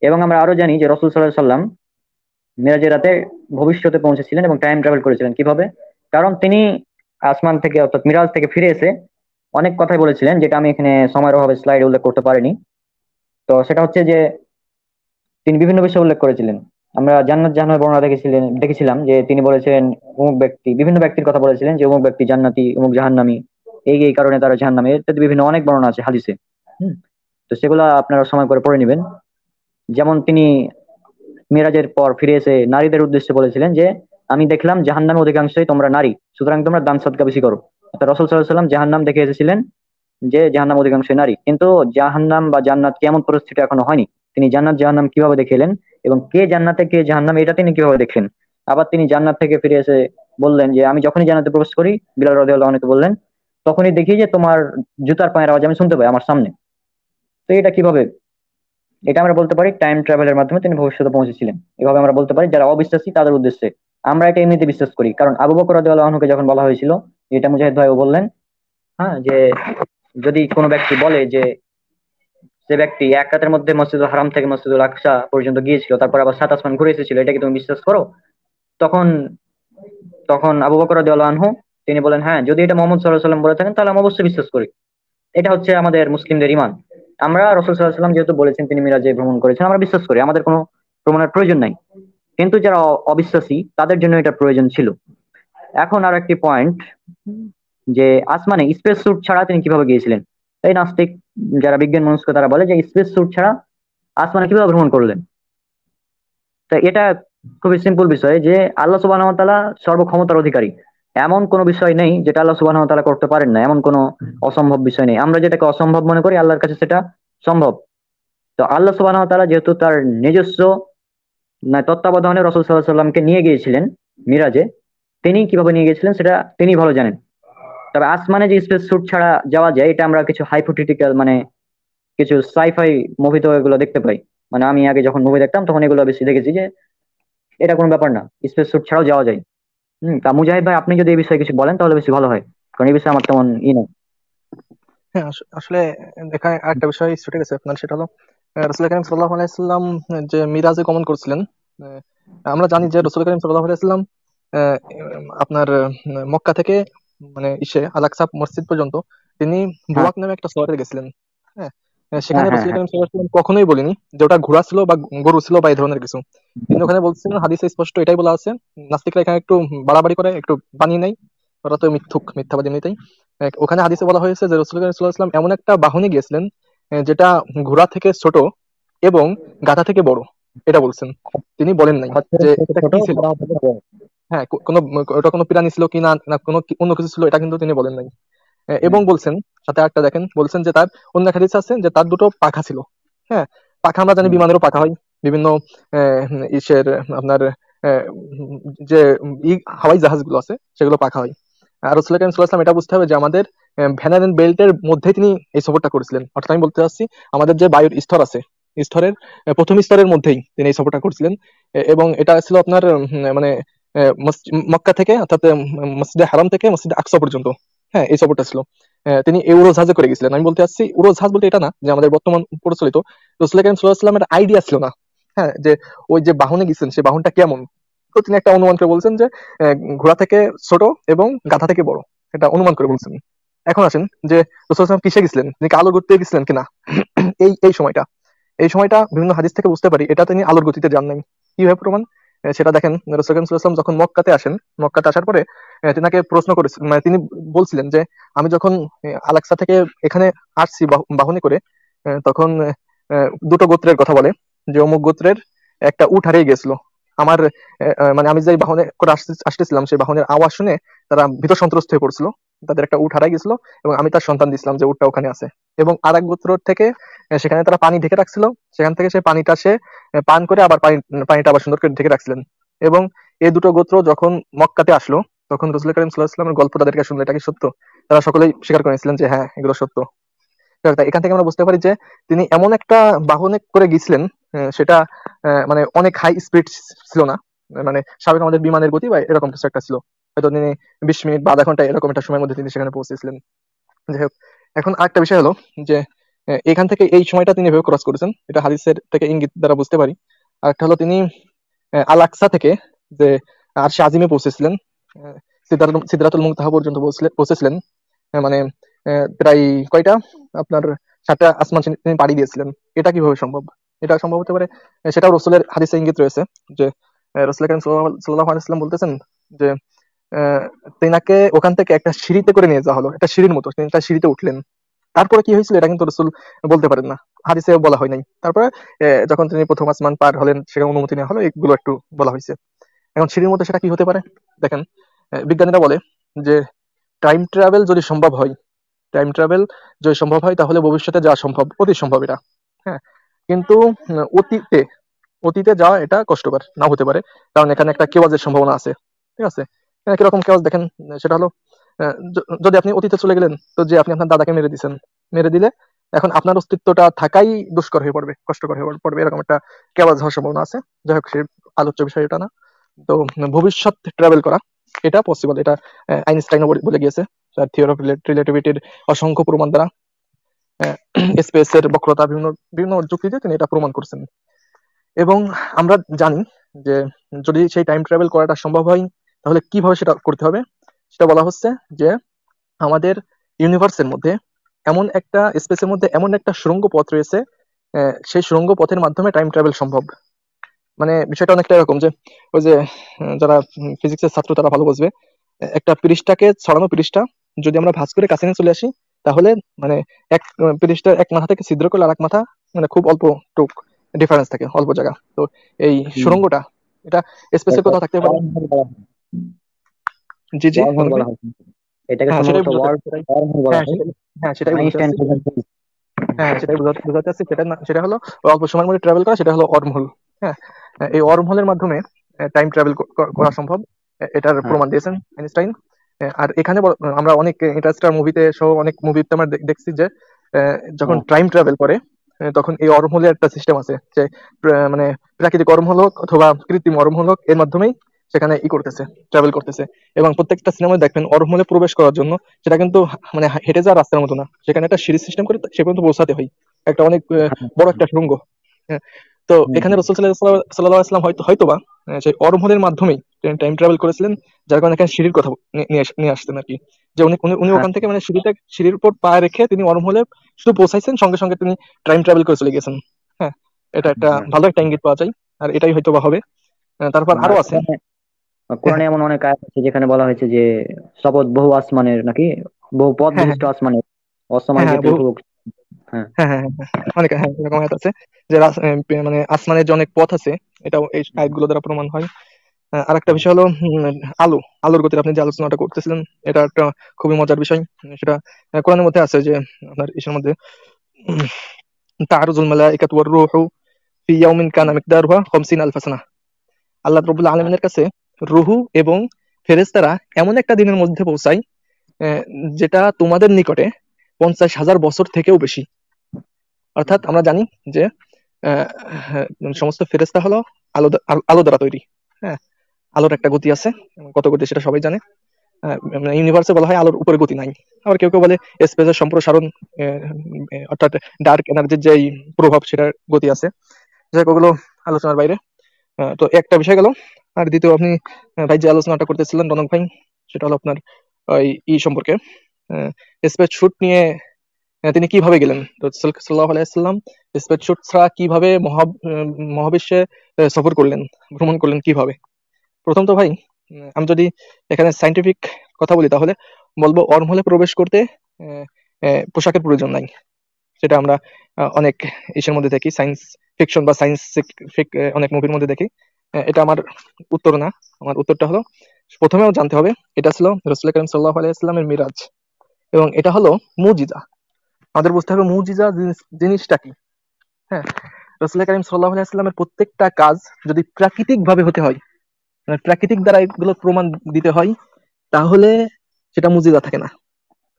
এবং আমরা আরো জানি যে রাসূল সাল্লাল্লাহু আলাইহি সাল্লাম মেরাজের রাতে ভবিষ্যতে পৌঁছেছিলেন এবং টাইম ট্রাভেল করেছিলেন। কিভাবে? কারণ তিনি আসমান থেকে অর্থাৎ মিরাজ থেকে ফিরে এসে অনেক কথাই বলেছিলেন, যেটা আমি এখানে সময়ের অভাবে স্লাইডে উল্লেখ করতে পারিনি। তো সেটা হচ্ছে যে তিনি বিভিন্ন বিষয় উল্লেখ করেছিলেন। আমরা জান্নাত জাহান্নামের বর্ণনা দেখেছিলাম যে তিনি বলেছিলেন অমুক ব্যক্তি, বিভিন্ন ব্যক্তির কথা বলেছিলেন যে অমুক ব্যক্তি জান্নাতি, অমুক জাহান্নামী, এই এই কারণে তারা জাহান্নামে, ইত্যাদি বিভিন্ন অনেক বর্ণনা আছে হাদিসে। হুম। তো সেগুলা আপনারা সময় করে পড়ে নেবেন। যেমন তিনি মিরাজের পর ফিরে এসে নারীদের উদ্দেশ্যে বলেছিলেন যে আমি দেখলাম জাহান্নামে অধিকাংশই তোমরা নারী, সুতরাং তোমরা দান সদকা বেশি করো। অর্থাৎ রাসূল সাল্লাল্লাহু আলাইহি ওয়াসাল্লাম জাহান্নাম দেখে এসেছিলেন যে জাহান্নাম অধিকাংশই নারী, কিন্তু জাহান্নাম বা জান্নাত কেমন পরিস্থিতি এখনো হয়নি। তিনি জান্নাত জাহান্নাম কিভাবে দেখে এলেন এবং কে জান্নাতে কে জাহান্নামে এটা তিনি কিভাবে দেখলেন। আবার তিনি জান্নাত থেকে ফিরে এসে বললেন যে আমি যখনই জান্নাতে প্রবেশ করি, বিলাল রাদিয়াল্লাহু আনহু বললেন, তখনই দেখি যে তোমার জুতার পায়ের আওয়াজ আমি শুনতে পাই আমার সামনে। তো এটা কিভাবে? এটা আমরা বলতে পারি টাইম ট্রাভেলের মাধ্যমে তিনি ভবিষ্যতে পৌঁছেছিলেন। এভাবে আমরা বলতে পারি যারা অবিশ্বাসী তাদের উদ্দেশ্যে। আমরা এটা এমনিতে বিশ্বাস করি, কারণ আবু বকর রাদিয়াল্লাহু আনহুকে যখন বলা হয়েছিল, এটা মুজাহিদ ভাইও বললেন, হ্যাঁ, যে যদি কোনো ব্যক্তি বলে যে যে ব্যক্তি এক রাতের মধ্যে মসজিদুল হারাম থেকে মসজিদুল আকসা পর্যন্ত গিয়েছিল, তারপর আবার 7 আসমান ঘুরে এসেছিল, এটা কি তুমি বিশ্বাস করো? তখন তখন আবু বকর রাদিয়াল্লাহু আনহু তিনি বলেন, হ্যাঁ, যদি এটা মুহাম্মদ সাল্লাল্লাহু আলাইহি ওয়াসাল্লাম বলে থাকেন তাহলে আমি অবশ্যই বিশ্বাস করি। এটা হচ্ছে আমাদের মুসলিমদের ঈমান। আমরা রাসূল সাল্লাল্লাহু আলাইহি ওয়াসাল্লাম যেহেতু বলেছেন তিনি মিরাজে ভ্রমণ করেছেন, আমরা বিশ্বাস করি, আমাদের কোনো প্রমাণের প্রয়োজন নাই। কিন্তু যারা অবিশ্বাসী তাদের জন্য এটা প্রয়োজন ছিল। এখন আর একটি পয়েন্ট, যে আসমানে স্পেস স্যুট ছাড়া তিনি কিভাবে গিয়েছিলেন? এই নাস্তিক যারা বিজ্ঞান মনস্ক তারা বলে যে স্পেস স্যুট ছাড়া আসমানে কিভাবে ভ্রমণ করলেন। তা এটা খুবই সিম্পল বিষয় যে আল্লাহ সুবহানাহু ওয়া তাআলা সর্বক্ষমতার অধিকারী। এমন কোনো বিষয় নেই যেটা আল্লাহ সুবহানাহু ওয়া তাআলা করতে পারেন না, এমন কোনো অসম্ভব বিষয় নেই। আমরা যেটাকে অসম্ভব মনে করি আল্লাহর কাছে সেটা সম্ভব। তো আল্লাহ সুবহানাহু ওয়া তাআলা যেহেতু তার নিজস্ব তত্ত্বাবধানে রাসূল সাল্লাল্লাহু আলাইহি ওয়াসাল্লামকে নিয়ে গিয়েছিলেন মিরাজে, তিনি কিভাবে নিয়ে গিয়েছিলেন সেটা তিনি ভালো জানেন। তবে আসমানে যে স্পেস স্যুট ছাড়া যাওয়া যায়, এটা আমরা কিছু হাইপোথেটিক্যাল মানে কিছু সাইফাই মুভিতে এগুলো দেখতে পাই। মানে আমি আগে যখন মুভি দেখতাম তখন এগুলো বেশি দেখেছি যে এটা কোনো ব্যাপার না, স্পেস স্যুট ছাড়াও যাওয়া যায়। তা মুজাহিদ ভাই আপনি যদি এই বিষয়ে কিছু বলেন তাহলে বেশি ভালো হয়, কারণ এই বিষয়ে আমার তেমন নেই। হ্যাঁ, আসলে এখানে আরেকটা বিষয় ছুটে গেছে আপনার, সেটা হলো রাসূল করিম সাল্লাল্লাহু আলাইহি সাল্লাম যে মিরাজে গমন করছিলেন। আহ, আমরা জানি যে রাসূল করিম সাল্লাল্লাহু আলাইহি সাল্লাম আপনার মক্কা থেকে মানে আল আকসা মসজিদ পর্যন্ত তিনি হ্যাঁ, বুরাক নামে একটা শহরে গেছিলেন। হ্যাঁ, হ্যাঁ, সেখানে হ্যাঁ, রাসূল হ্যাঁ। করিম সাল্লাল্লাহু আলাইহি সাল্লাম কখনোই বলিনি যে ওটা ঘোড়া ছিল বা গরু ছিল বা এই ধরনের কিছু। তিনি ওখানে বলছেন, হাদিসে স্পষ্ট এটাই বলা আছে। নাস্তিকরা এখানে একটু বাড়াবাড়ি করে, একটু বানিয়ে নেয়। ওরা তো মিথ্যাবাদী এমনিতেই। ওখানে হাদিসে বলা হয়েছে যে রাসূল সাল্লাল্লাহু আলাইহি ওয়াসাল্লাম এমন একটা বাহনে গিয়েছিলেন যেটা ঘোড়া থেকে ছোট এবং গাধা থেকে বড়, এটা বলছেন। তিনি বলেন নাই খচ্চরের যে থেকে এটা ছোট, কি ছিল। গাধা থেকে বড়। হ্যাঁ, ওটা কোনো প্রাণী ছিল কি না, না কোনো অন্য কিছু ছিল, এটা কিন্তু তিনি বলেন নাই। হুম, এবং বলছেন সাথে একটা দেখেন, বলছেন যে তার অন্য একটা হাদিস আছে যে তার দুটো পাখা ছিল। হ্যাঁ, পাখা আমরা জানি হুম, বিমানেরও পাখা হয়, বিভিন্ন আহ, ইসের আপনার আহ, যে হাওয়াই জাহাজগুলো আছে সেগুলো পাখা হয়। আর রাসূল করিম সাল্লাল্লাহু আলাইহি ওয়াসাল্লাম এটা বুঝতে হবে যে আমাদের ভ্যানার এন্ড বেল্টের মধ্যে তিনি এই সফরটা করেছিলেন। অর্থাৎ আমি বলতে চাচ্ছি আমাদের যে বায়ুর স্তর আছে, স্তরের প্রথম স্তরের মধ্যেই তিনি এই সফরটা করছিলেন। এবং এটা ছিল আপনার মানে মক্কা থেকে, অর্থাৎ মসজিদে হারাম থেকে মসজিদে আকসা পর্যন্ত। হ্যাঁ, এই সফরটা ছিল। তিনি এই উড়োজাহাজে করে গেছিলেন। আমি বলতে চাচ্ছি উড়োজাহাজ বলতে এটা না যে আমাদের বর্তমান প্রচলিত। রাসূল করিম সাল্লাল্লাহু আলাইহি ওয়াসাল্লামের আইডিয়া ছিল না, হ্যাঁ, যে ওই যে বাহনে গেছেন সেই বাহনটা কেমন। তো তিনি একটা অনুমান করে বলছেন যে ঘোড়া থেকে ছোট এবং গাধা থেকে বড়, এটা অনুমান করে হুম, বলছেন। এখন আসেন যে রাসূল সাল্লাল্লাহু আলাইহি ওয়াসাল্লাম কিসে গেছিলেন, তিনি কি আলোর গতিতে গেছিলেন কিনা। এই সময়টা বিভিন্ন হাদিস থেকে বুঝতে পারি এটা তিনি আলোর গতিতে যান নাই। কিভাবে প্রমাণ? সেটা দেখেন, রাসূল করিম সাল্লাল্লাহু আলাইহি ওয়াসাল্লাম যখন মক্কাতে আসেন, মক্কাতে আসার পরে তিনাকে প্রশ্ন করেছেন, মানে তিনি বলছিলেন যে আমি যখন আলাক্সা থেকে এখানে আসছি বাহনে করে, তখন দুটো গোত্রের কথা বলে যে অমুক গোত্রের একটা উট হারিয়ে গেছিল। আমার মানে আমি যে বাহনে করে আসতেছিলাম সেই বাহনের আওয়াজ শুনে তারা ভীত সন্ত্রস্ত হয়ে পড়ছিল। তাদের একটা উট হারাই গেছিল এবং আমি তার সন্তান দিছিলাম যে উটটা ওখানে আছে। এবং আরেক গোত্র থেকে সেখানে তারা পানি ঢেকে রাখছিল, সেখান থেকে সে পানিটা সে পান করে আবার পানিটা আবার সুন্দর করে ঢেকে রাখছিলেন। এবং এই দুটো গোত্র যখন মক্কাতে আসলো, তখন রাসূল করিম সাল্লাল্লাহু আলাইহি ওয়াসাল্লামের গল্প তাদেরকে শুনলো এটা কি সত্য, তারা সকলেই স্বীকার করে নিয়েছিলেন যে হ্যাঁ এগুলো সত্য। তাই এখান থেকে আমরা বুঝতে পারি যে তিনি এমন একটা বাহনে করে গিয়েছিলেন সেটা মানে অনেক হাই স্পিড ছিল না। মানে স্বাভাবিক আমাদের বিমানের গতি বা এরকম কিছু একটা ছিল। হয়তো তিনি 20 মিনিট বা আধা ঘন্টা এরকম একটা সময়ের মধ্যে তিনি সেখানে পৌঁছেছিলেন। যাই হোক, এখন আরেকটা বিষয় হলো যে এখান থেকে এই সময়টা তিনি এভাবে ক্রস করেছেন, এটা হাদিসের থেকে ইঙ্গিত দ্বারা বুঝতে পারি। আরেকটা হলো তিনি আল আকসা থেকে যে আরশে আজিমে পৌঁছেছিলেন, আহ, সিদরাতুল মুনতাহা পর্যন্ত পৌঁছেছিলেন। মানে প্রায় কয়টা আপনার 7টা আসমান তিনি পাড়ি দিয়েছিলেন। এটা কিভাবে সম্ভব? এটা সম্ভব হতে পারে, সেটাও রসুলের হাদিসে ইঙ্গিত রয়েছে যে রসুল করিম সাল্লাল্লাহু আলাইহি ওয়াসাল্লাম বলতেছেন যে আহ, তেনাকে ওখান থেকে একটা সিঁড়িতে করে নিয়ে যাওয়া হলো, একটা সিঁড়ির মতো তিনি একটা সিঁড়িতে উঠলেন। তারপরে কি হয়েছিল এটা কিন্তু রসুল বলতে পারেন না, হাদিসে বলা হয় নাই। তারপরে যখন তিনি প্রথম আসমান পার হলেন সেখানে অনুমতি নেওয়া হলো, এগুলো একটু বলা হয়েছে। এখন সিঁড়ির মধ্যে সেটা কি হতে পারে? দেখেন, বিজ্ঞানীরা বলে যে টাইম ট্রাভেল যদি সম্ভব হয়, টাইম ট্রাভেল যদি সম্ভব হয় তাহলে ভবিষ্যতে যাওয়া সম্ভব, অতি সম্ভব এটা। হ্যাঁ, কিন্তু অতীতে অতীতে যাওয়া এটা কষ্টকর নাও হতে পারে, কারণ এখানে একটা কেওয়াজের সম্ভাবনা আছে। ঠিক আছে, কিরকম কেওয়াজ দেখেন, সেটা হলো যদি আপনি অতীতে চলে গেলেন, তো যে আপনি আপনার দাদাকে মেরে দিয়েছেন, মেরে দিলে এখন আপনার অস্তিত্বটা থাকাই দুষ্কর হয়ে পড়বে, কষ্টকর হয়ে পড়বে, এরকম একটা কেওয়াজ হওয়ার সম্ভাবনা আছে। যাই হোক, সে আলোচ্য বিষয় এটা না। তো ভবিষ্যৎ ট্রাভেল করা এটা পসিবল, এটা আইনস্টাইনও বলে গিয়েছে তার থিওরি অফ রিলেটিভিটির অসংখ্য প্রমাণ দ্বারা। স্পেসের বক্রতা বিভিন্ন বিভিন্ন যুক্তিতে তিনি এটা প্রমাণ করছেন। এবং আমরা জানি যে যদি সেই টাইম ট্রাভেল করাটা সম্ভব হয় তাহলে কিভাবে সেটা করতে হবে। সেটা বলা হচ্ছে যে আমাদের ইউনিভার্সের মধ্যে এমন একটা স্পেসের মধ্যে এমন একটা সুড়ঙ্গ পথ রয়েছে, সেই সুড়ঙ্গ পথের মাধ্যমে টাইম ট্রাভেল সম্ভব। মানে বিষয়টা অনেকটা এরকম যে ওই যে যারা ফিজিক্সের ছাত্র তারা ভালো বুঝবে, একটা পৃষ্ঠাকে ছড়ানো পৃষ্ঠা যদি আমরা ভাঁজ করে কাছে নিয়ে চলে আসি, তাহলে মানে এক পৃষ্ঠার এক মাথা থেকে ছিদ্র করলে আরেক মাথা মানে খুব অল্প টুক ডিফারেন্স থাকে, অল্প জায়গা। তো এই হুম। সুড়ঙ্গটা এটা স্পেসের এটা কোথাও থাকতে পারে। ওয়ার্মহোল বলা হয়। জি জি, ওয়ার্মহোল বলেন ভাই। বলা হয়। এটাকে হ্যাঁ, সেটাই সম্ভবত বোঝাতে ওয়ার্মহোল বলা হ্যাঁ হয়। সেটাই হ্যাঁ সেটাই বোঝাতে আইনস্টাইন চাচ্ছি। বলেছেন। হ্যাঁ, সেটাই বোঝাতে চাচ্ছি, সেটা না, সেটা হলো অল্প সময়ের মধ্যে ট্রাভেল করা, সেটা হলো ওয়ার্মহোল। হ্যাঁ, এই ওয়ার্মহোলের মাধ্যমে টাইম ট্রাভেল করা সম্ভব, এটার হ্যাঁ, প্রমাণ দিয়েছেন আইনস্টাইন। আর এখানে আমরা অনেক ইন্টারস্টেলার মুভিতে সহ অনেক মুভিতে আমরা দেখছি যে যখন হ্যাঁ, টাইম ট্রাভেল করে তখন এই ওয়ার্মহোলের একটা সিস্টেম আছে যে মানে প্রাকৃতিক ওয়ার্মহোল হোক অথবা কৃত্রিম ওয়ার্মহোল হোক, এর মাধ্যমেই সেখানে করতেছে, ট্রাভেল করতেছে। এবং প্রত্যেকটা সিনেমায় দেখবেন ওয়ার্মহোলে প্রবেশ করার জন্য সেটা কিন্তু মানে হেঁটে যাওয়ার রাস্তার মতো না, সেখানে একটা সিঁড়ি সিস্টেম করে সে পর্যন্ত পৌঁছাতে হয়, একটা অনেক হ্যাঁ, বড় একটা সুড়ঙ্গ। হ্যাঁ, তো হুম, এখানে হুম, রাসূল সাল্লাল্লাহু আলাইহি ওয়াসাল্লাম হয়তোবা সেই ওয়ার্মহোলের মাধ্যমেই টাইম ট্রাভেল করেছিলেন, যার কারণে এখানে সিঁড়ির কথা নিয়ে আসতেন আর কি। যে উনি উনি উনি হ্যাঁ, ওখান থেকে মানে সিঁড়ির উপর পা রেখে তিনি ওয়ার্মহোলে শুধু পৌঁছাইছেন, সঙ্গে সঙ্গে তিনি টাইম ট্রাভেল করে চলে গেছেন। হ্যাঁ, এটা একটা হ্যাঁ। ভালো একটা ইঙ্গিত পাওয়া যায়, আর এটাই হয়তোবা হবে। তারপর আরো আছে। হ্যাঁ কোরআনে এমন অনেক আয়াত আছে যেখানে বলা হয়েছে যে শপথ বহু আসমানের নাকি, বহু পথ হ্যাঁ হ্যাঁ বিশিষ্ট আসমানের, হ্যাঁ অসমান হ্যাঁ জাতির বহু উপভোগ। হ্যাঁ। হ্যাঁ হ্যাঁ হ্যাঁ হ্যাঁ, অনেক হ্যাঁ এরকম আয়াত আছে যে মানে আসমানের যে অনেক পথ আছে, এটাও এই আয়াতগুলো দ্বারা প্রমাণ হয়। আরেকটা বিষয় হলো আলো, আলোর গতির আপনি যে আলোচনাটা করতেছিলেন, এটা একটা খুবই মজার বিষয়। সেটা কোরআনের মধ্যে আছে যে আপনার ইসের মধ্যে তা'রুজুল মালাইকাতু ওয়ার রূহু ফি ইয়াউমিন কানা মিকদারুহা ৫০ আলফা সানাহ। আল্লাহ রাব্বুল আলামিনের কাছে রুহু এবং ফেরেশতারা এমন একটা দিনের মধ্যে পৌঁছায় আহ, যেটা তোমাদের নিকটে ৫০,০০০ বছর থেকেও বেশি। অর্থাৎ আমরা জানি যে আহ, সমস্ত ফেরেশতা হলো আলো দ্বারা তৈরি। হ্যাঁ, আলোর একটা গতি আছে, কত গতি সেটা সবাই জানে। ইউনিভার্সে বলা হয় আলোর উপরে গতি নাই। আবার কেউ কেউ বলে স্পেসের সম্প্রসারণ, অর্থাৎ ডার্ক এনার্জির যে প্রভাব সেটার গতি আছে। যাই হোক, ওগুলো আলোচনার বাইরে। তো একটা বিষয় গেল। আর দ্বিতীয়, আপনি ভাই যে আলোচনাটা করতেছিলেন রনক ভাই, সেটা হলো আপনার ওই সম্পর্কে, স্পেস শুট নিয়ে। তিনি কিভাবে গেলেন, তো সাল্লাল্লাহু আলাইহি সাল্লাম স্পেস শুট ছাড়া কিভাবে মহাবিশ্বে সফর করলেন, ভ্রমণ করলেন কিভাবে? প্রথম তো ভাই, আমি যদি এখানে সাইন্টিফিক কথা বলি তাহলে বলবো ওয়ার্মহোলে প্রবেশ করতে আহ, পোশাকের প্রয়োজন নাই। সেটা আমরা অনেক ইসের মধ্যে দেখি, সায়েন্স ফিকশন বা সায়েন্স অনেক মুভির মধ্যে দেখি। এটা আমার উত্তর না। আমার উত্তরটা হলো, প্রথমেও জানতে হবে এটা ছিল রাসূল করিম সাল্লাল্লাহু আলাইহি ওয়াসাল্লামের মিরাজ, এবং এটা হলো মুজিজা। আমাদের বুঝতে হবে মুজিজা জিনিসটা কি। হ্যাঁ, রাসূল করিম সাল্লাল্লাহু আলাইহি ওয়াসাল্লামের প্রত্যেকটা কাজ যদি প্রাকৃতিক ভাবে হতে হয়, মানে প্রাকৃতিক দ্বারা এগুলো প্রমাণ দিতে হয়, তাহলে সেটা মুজিজা থাকে না।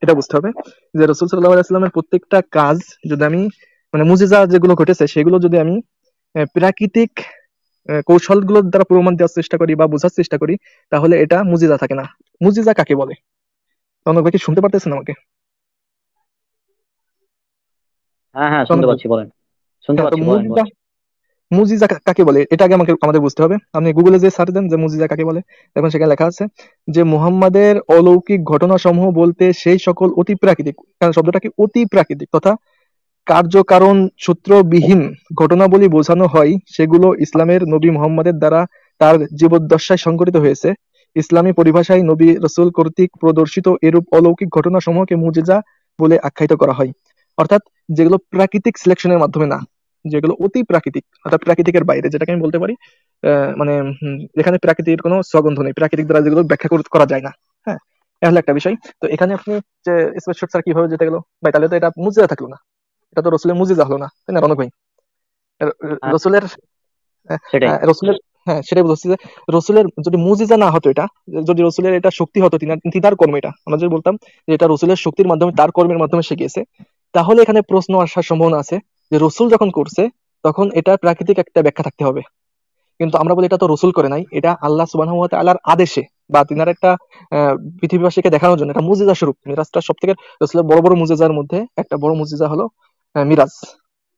এটা বুঝতে হবে যে রাসূল সাল্লাল্লাহু আলাইহি ওয়াসাল্লামের প্রত্যেকটা কাজ যদি আমি, মানে মুজিজা যেগুলো ঘটেছে সেগুলো যদি আমি প্রাকৃতিক কৌশলগুলোর দ্বারা প্রমাণ দেওয়ার চেষ্টা করি বা বোঝার চেষ্টা করি, তাহলে এটা মুজিজা থাকে না। মুজিজা কাকে বলে? রনক ভাই কি শুনতে পারতেছেন আমাকে? হ্যাঁ হ্যাঁ, শুনতে রনক ভাই, পাচ্ছি, বলেন। শুনতে হ্যাঁ, তো পাচ্ছি, বলেন মুজিজা, বলেন। মুজিজা কাকে বলে এটা আগে আমাদের বুঝতে হবে। আপনি গুগলে যে সার্চ দেন যে মুজিজা কাকে বলে, দেখুন সেখানে লেখা আছে যে মুহাম্মাদের অলৌকিক ঘটনা সমূহ বলতে সেই সকল অতি প্রাকৃতিক, কারণ শব্দটা কি অতি প্রাকৃতিক তথা কার্যকারণ সূত্রবিহীন ঘটনাবলী বোঝানো হয়, সেগুলো ইসলামের নবী মুহাম্মাদের দ্বারা তার জীবদ্দশায় সংঘটিত হয়েছে। ইসলামী পরিভাষায় নবী রাসূল কর্তৃক প্রদর্শিত এরূপ অলৌকিক ঘটনা সমূহকে মুজিজা বলে আখ্যায়িত করা হয়। অর্থাৎ যেগুলো প্রাকৃতিক সিলেকশনের মাধ্যমে না, যেগুলো অতি প্রাকৃতিক অর্থাৎ প্রাকৃতিকের বাইরে, যেটাকে আমি বলতে পারি মানে যেখানে প্রাকৃতির কোনো সগন্ধ নেই, প্রাকৃতিক দ্বারা যেগুলো ব্যাখ্যা করা যায় না। হ্যাঁ, এটা হলো একটা বিষয়। তো এখানে আপনি যে স্পেস শট স্যার কিভাবে যেতে গেল ভাই, তাহলে তো এটা মুজিজা থাকলো না, এটা তো রসুলের মুজিজা হলো না, তাই না রনক ভাই? হ্যাঁ, রসুলের সেটাই। রসুলের, হ্যাঁ সেটাই বলছি যে রসুলের যদি মুজিজা না হতো এটা, যদি রসুলের এটা শক্তি হতো, তিনার কর্ম, এটা আমরা যদি বলতাম যে এটা রসুলের শক্তির মাধ্যমে তার কর্মের মাধ্যমে শিখিয়েছে, তাহলে এখানে প্রশ্ন আসার সম্ভাবনা আছে যে রসুল যখন করছে তখন এটা প্রাকৃতিক একটা ব্যাখ্যা থাকতে হবে। কিন্তু আমরা বলি এটা তো রসুল করে নাই, এটা আল্লাহ সুবহানাহু ওয়া তাআলার আদেশে বা তিনার একটা পৃথিবীবাসীকে দেখানোর জন্য, এটা মুজিজা স্বরূপ। মিরাজটা সব থেকে রসুলের বড় বড় মুজিজার মধ্যে একটা বড় মুজিজা হলো মিরাজ।